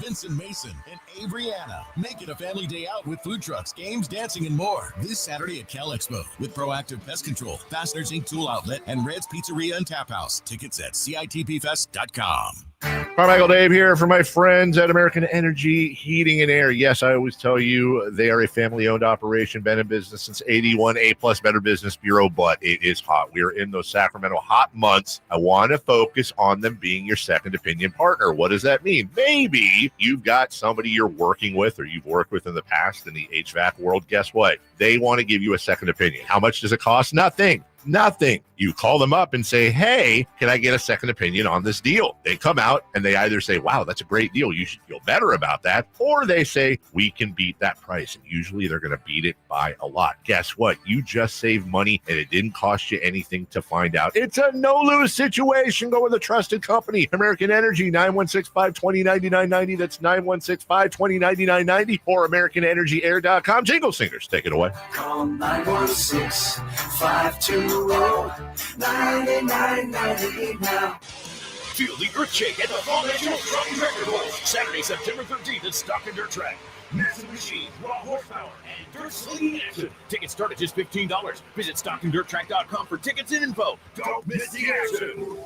Vincent Mason, and Averyana. Make it a family day out with food trucks, games, dancing, and more. This Saturday at Cal Expo with Proactive Pest Control, Fasteners Inc. Tool Outlet, and Red's Pizzeria and Tap House. Tickets at CITPFest.com. Carmichael Dave here for my friends at American Energy Heating and Air. Yes, I always tell you they are a family-owned operation, been in business since 81, A-plus Better Business Bureau, but it is hot. We are in those Sacramento hot months. I want to focus on them being your second opinion partner. What does that mean? Maybe you've got somebody you're working with or you've worked with in the past in the HVAC world. Guess what? They want to give you a second opinion. How much does it cost? Nothing. You call them up and say, hey, can I get a second opinion on this deal? They come out and they either say, wow, that's a great deal. You should feel better about that. Or they say, we can beat that price. And usually they're going to beat it by a lot. Guess what? You just saved money and it didn't cost you anything to find out. It's a no-lose situation. Go with a trusted company. American Energy, 916-520-9990. That's 916-520-9990 or AmericanEnergyAir.com. Jingle Singers, take it away. Call 916-520-9990 now. Feel the earthquake at the Fall National Strong Record Bowl, Saturday, September 13th at Stockton Dirt Track. Massive machines, raw horsepower, and dirt slinging action. Tickets start at just $15. Visit StocktonDirtTrack.com for tickets and info. Don't miss the action.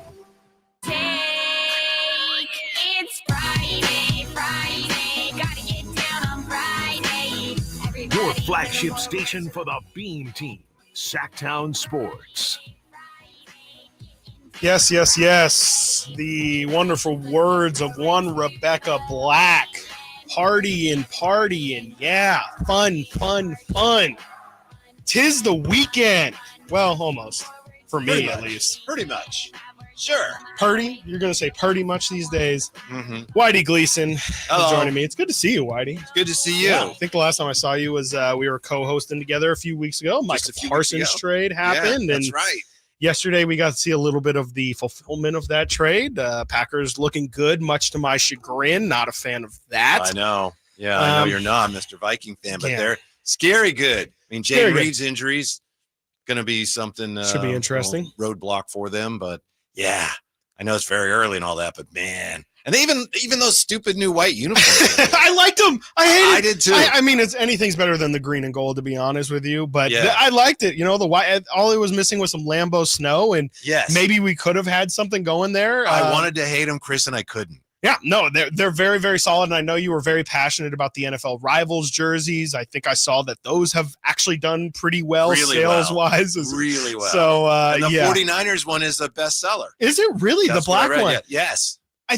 It's Friday, gotta get down on Friday. Your flagship station for the Beam Team, Sacktown Sports. Yes. The wonderful words of one Rebecca Black. Partying. Yeah, fun. 'Tis the weekend. Well, almost. For me, at least. Pretty much. Sure. Purdy. You're going to say Purdy much these days. Mm-hmm. Whitey Gleason Hello. joining me. It's good to see you, Whitey. It's good to see you. Yeah, I think the last time I saw you was we were co-hosting together a few weeks ago. Mike Parsons trade happened. Yeah, that's and right. Yesterday, we got to see a little bit of the fulfillment of that trade. Packers looking good, much to my chagrin. Not a fan of that. I know. Yeah, I know you're not, Mr. Viking fan, but yeah. they're scary good. I mean, Jay Reed's injuries going to be something. Should be interesting. Roadblock for them, but yeah, I know it's very early and all that, but man. And even those stupid new white uniforms. I liked them. I did too. I mean, anything's better than the green and gold, to be honest with you. But I liked it. You know, the white. All it was missing was some Lambeau snow, and maybe we could have had something going there. I wanted to hate them, Chris, and I couldn't. Yeah, no, they're very, very solid. And I know you were very passionate about the NFL Rivals jerseys. I think I saw that those have actually done pretty well sales-wise. Really well. So, and the 49ers one is the best seller. Is it really? That's the black one? Yeah. Yes. I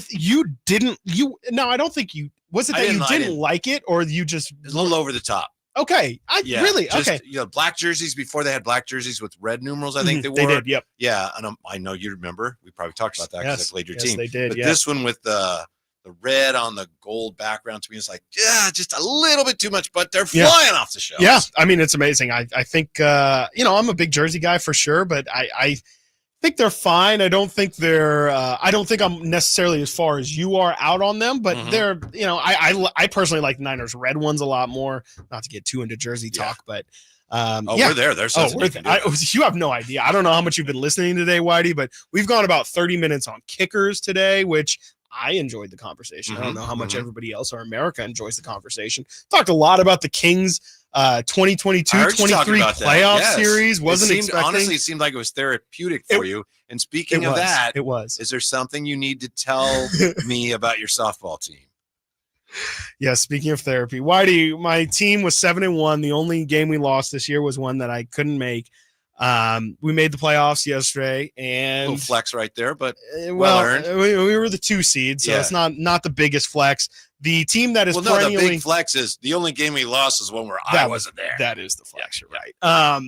don't think you was it that you didn't like it, or you just it's a little over the top. Okay, really just, okay. You know, black jerseys before they had black jerseys with red numerals. I think they wore. They did. Yep. Yeah, and I know you remember. We probably talked about that because I played your team. They did. But this one with the red on the gold background, to me, it's like just a little bit too much. But they're flying off the shelves. Yeah, I mean it's amazing. I think I'm a big jersey guy for sure, but I think they're fine. I don't think I'm necessarily as far as you are out on them, but they're, I personally like Niners red ones a lot more, not to get too into jersey talk, but we're there. There's you have no idea. I don't know how much you've been listening today, Whitey, but we've gone about 30 minutes on kickers today, which I enjoyed the conversation. I don't know how much everybody else or America enjoys the conversation. Talked a lot about the Kings 2022-23 playoff series. Honestly, it seemed like it was therapeutic for you. And speaking of that, it was. Is there something you need to tell me about your softball team? Yeah, speaking of therapy, Whitey, my team was 7-1. The only game we lost this year was one that I couldn't make. We made the playoffs yesterday, and a little flex right there, but well earned. We were the 2 seed, so it's not the biggest flex. The team that is the big flex is the only game we lost is one where I wasn't there. That is the flex, you're right. I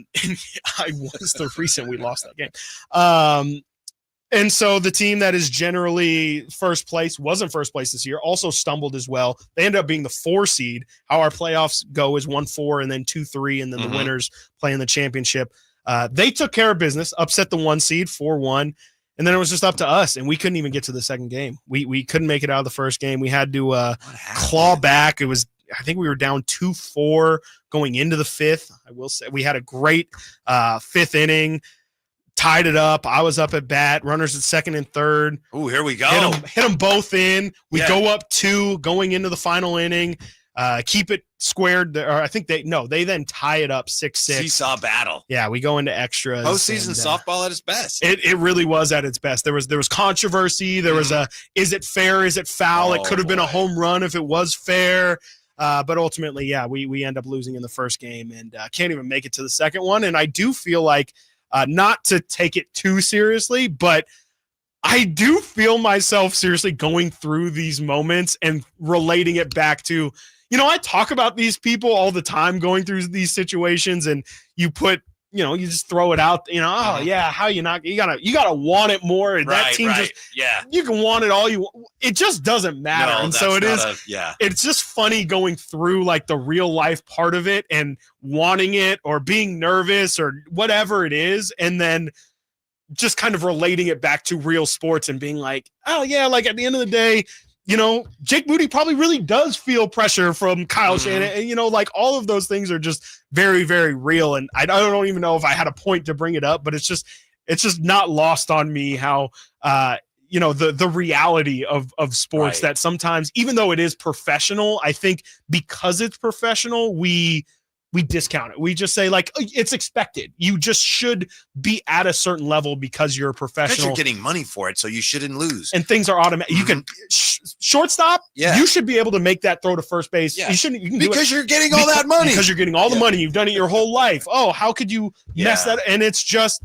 was the reason we lost that game. And so the team that is generally wasn't first place this year, also stumbled as well. They ended up being the 4 seed. How our playoffs go is 1-4 and then 2-3, and then the winners play in the championship. They took care of business, upset the 1 seed 4-1. And then it was just up to us, and we couldn't even get to the second game. We couldn't make it out of the first game. We had to claw back. I think we were down 2-4 going into the 5th. I will say we had a great 5th inning, tied it up. I was up at bat, runners at second and third. Oh, here we go. Hit them both in. We go up 2 going into the final inning. Keep it squared. Or I think they then tie it up 6-6. Seesaw battle. Yeah, we go into extras. Postseason softball at its best. It really was at its best. There was controversy. There was is it fair? Is it foul? It could have been a home run if it was fair. But ultimately, we end up losing in the first game and can't even make it to the second one. And I do feel like, not to take it too seriously, but I do feel myself seriously going through these moments and relating it back to, I talk about these people all the time going through these situations, and you just throw it out, how you not, you gotta want it more. And that team you can want it all it just doesn't matter. No, and so it's just funny going through like the real life part of it and wanting it or being nervous or whatever it is. And then just kind of relating it back to real sports and being like, oh yeah, like at the end of the day, Jake Moody probably really does feel pressure from Kyle Shanahan. And, like all of those things are just very, very real. And I don't even know if I had a point to bring it up, but it's just not lost on me how, the reality of sports that sometimes, even though it is professional, I think because it's professional, we discount it. We just say like, it's expected. You just should be at a certain level because you're a professional. Because you're getting money for it, so you shouldn't lose. And things are automatic. You can shortstop. Yeah. You should be able to make that throw to first base. Yeah. You shouldn't. You can because you're getting all that money. Because you're getting all the money. You've done it your whole life. Oh, how could you mess that? And it's just,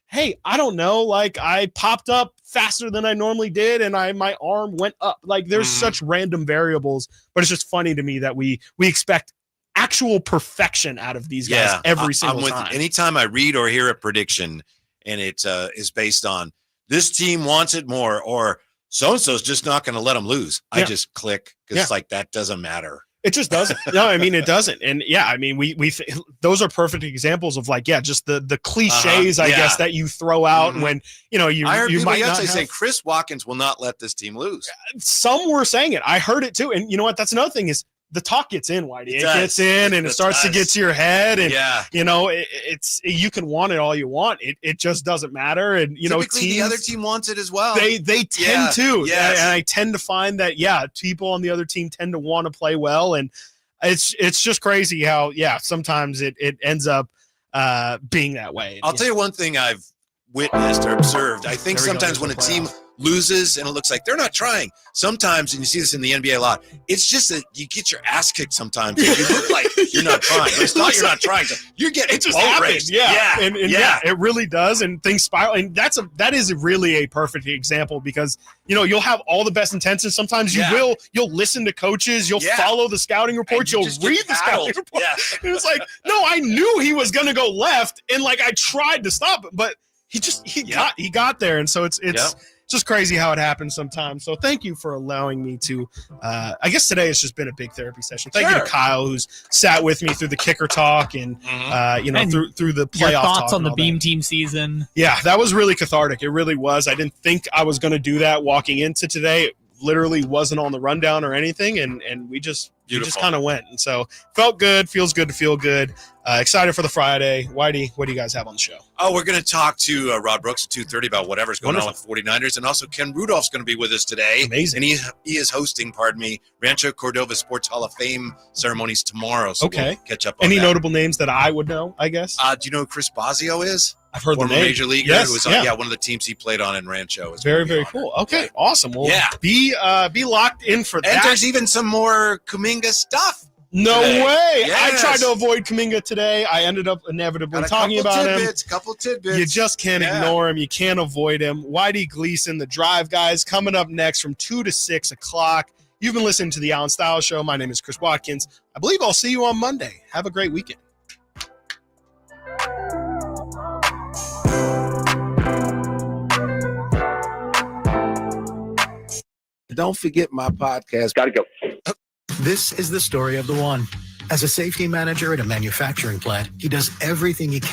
hey, I don't know. Like I popped up faster than I normally did, and my arm went up. Like there's such random variables, but it's just funny to me that we expect actual perfection out of these guys every single time. Anytime I read or hear a prediction and it is based on this team wants it more, or so-and-so's just not going to let them lose. I just click because it's like, that doesn't matter. It just doesn't. No, I mean, it doesn't. And yeah, I mean, those are perfect examples of like, just the cliches, I guess, that you throw out when, I heard people might not saying Chris Watkins will not let this team lose. Some were saying it. I heard it too. And you know what? That's another thing is the talk gets in, Whitey. It gets in and it starts to get to your head. And, it's you can want it all you want. It just doesn't matter. And, typically the other team wants it as well. They tend to. Yes. And I tend to find that, people on the other team tend to want to play well. And it's just crazy how, sometimes it ends up being that way. I'll tell you one thing I've witnessed or observed. I think sometimes when a team loses and it looks like they're not trying, sometimes, and you see this in the NBA a lot, it's just that you get your ass kicked sometimes. You look like you're not trying. It's not you're not trying. You're getting it just happens. And it really does. And things spiral. And that is really a perfect example because, you'll have all the best intentions. Sometimes you'll listen to coaches. You'll follow the scouting reports. You'll read the scouting report. And it's like, no, I knew he was going to go left. And like, I tried to stop it, but he got there. And so it's just crazy how it happens sometimes. So thank you for allowing me to, I guess today it's just been a big therapy session. Thank you to Kyle, who's sat with me through the kicker talk and, and through the playoff your thoughts talk on the Beam Team season. Yeah, that was really cathartic. It really was. I didn't think I was going to do that walking into today. It literally wasn't on the rundown or anything. And we just kind of went. And so felt good, feels good to feel good. Excited for the Friday. Whitey, what do you guys have on the show? Oh, we're going to talk to Rod Brooks at 2:30 about whatever's going on with 49ers. And also Ken Rudolph's going to be with us today. Amazing. And he is hosting, Rancho Cordova Sports Hall of Fame ceremonies tomorrow. So we'll catch up on Any that. notable names that I would know, I guess? Do you know who Chris Bosio is? I've heard the former name. major leaguer Yes, who was on one of the teams he played on in Rancho. Very, very cool. Okay, awesome. Well, be locked in for that. And there's even some more Kuminga stuff. No today. way. Yes. I tried to avoid Kuminga today. I ended up inevitably talking about him. Couple tidbits. You just can't ignore him. You can't avoid him. Whitey Gleason, the Drive Guys, coming up next from 2 to 6 o'clock. You've been listening to the Alan Stiles Show. My name is Chris Watkins. I believe I'll see you on Monday. Have a great weekend. Don't forget my podcast. Gotta go. This is the story of the one. As a safety manager at a manufacturing plant, he does everything he can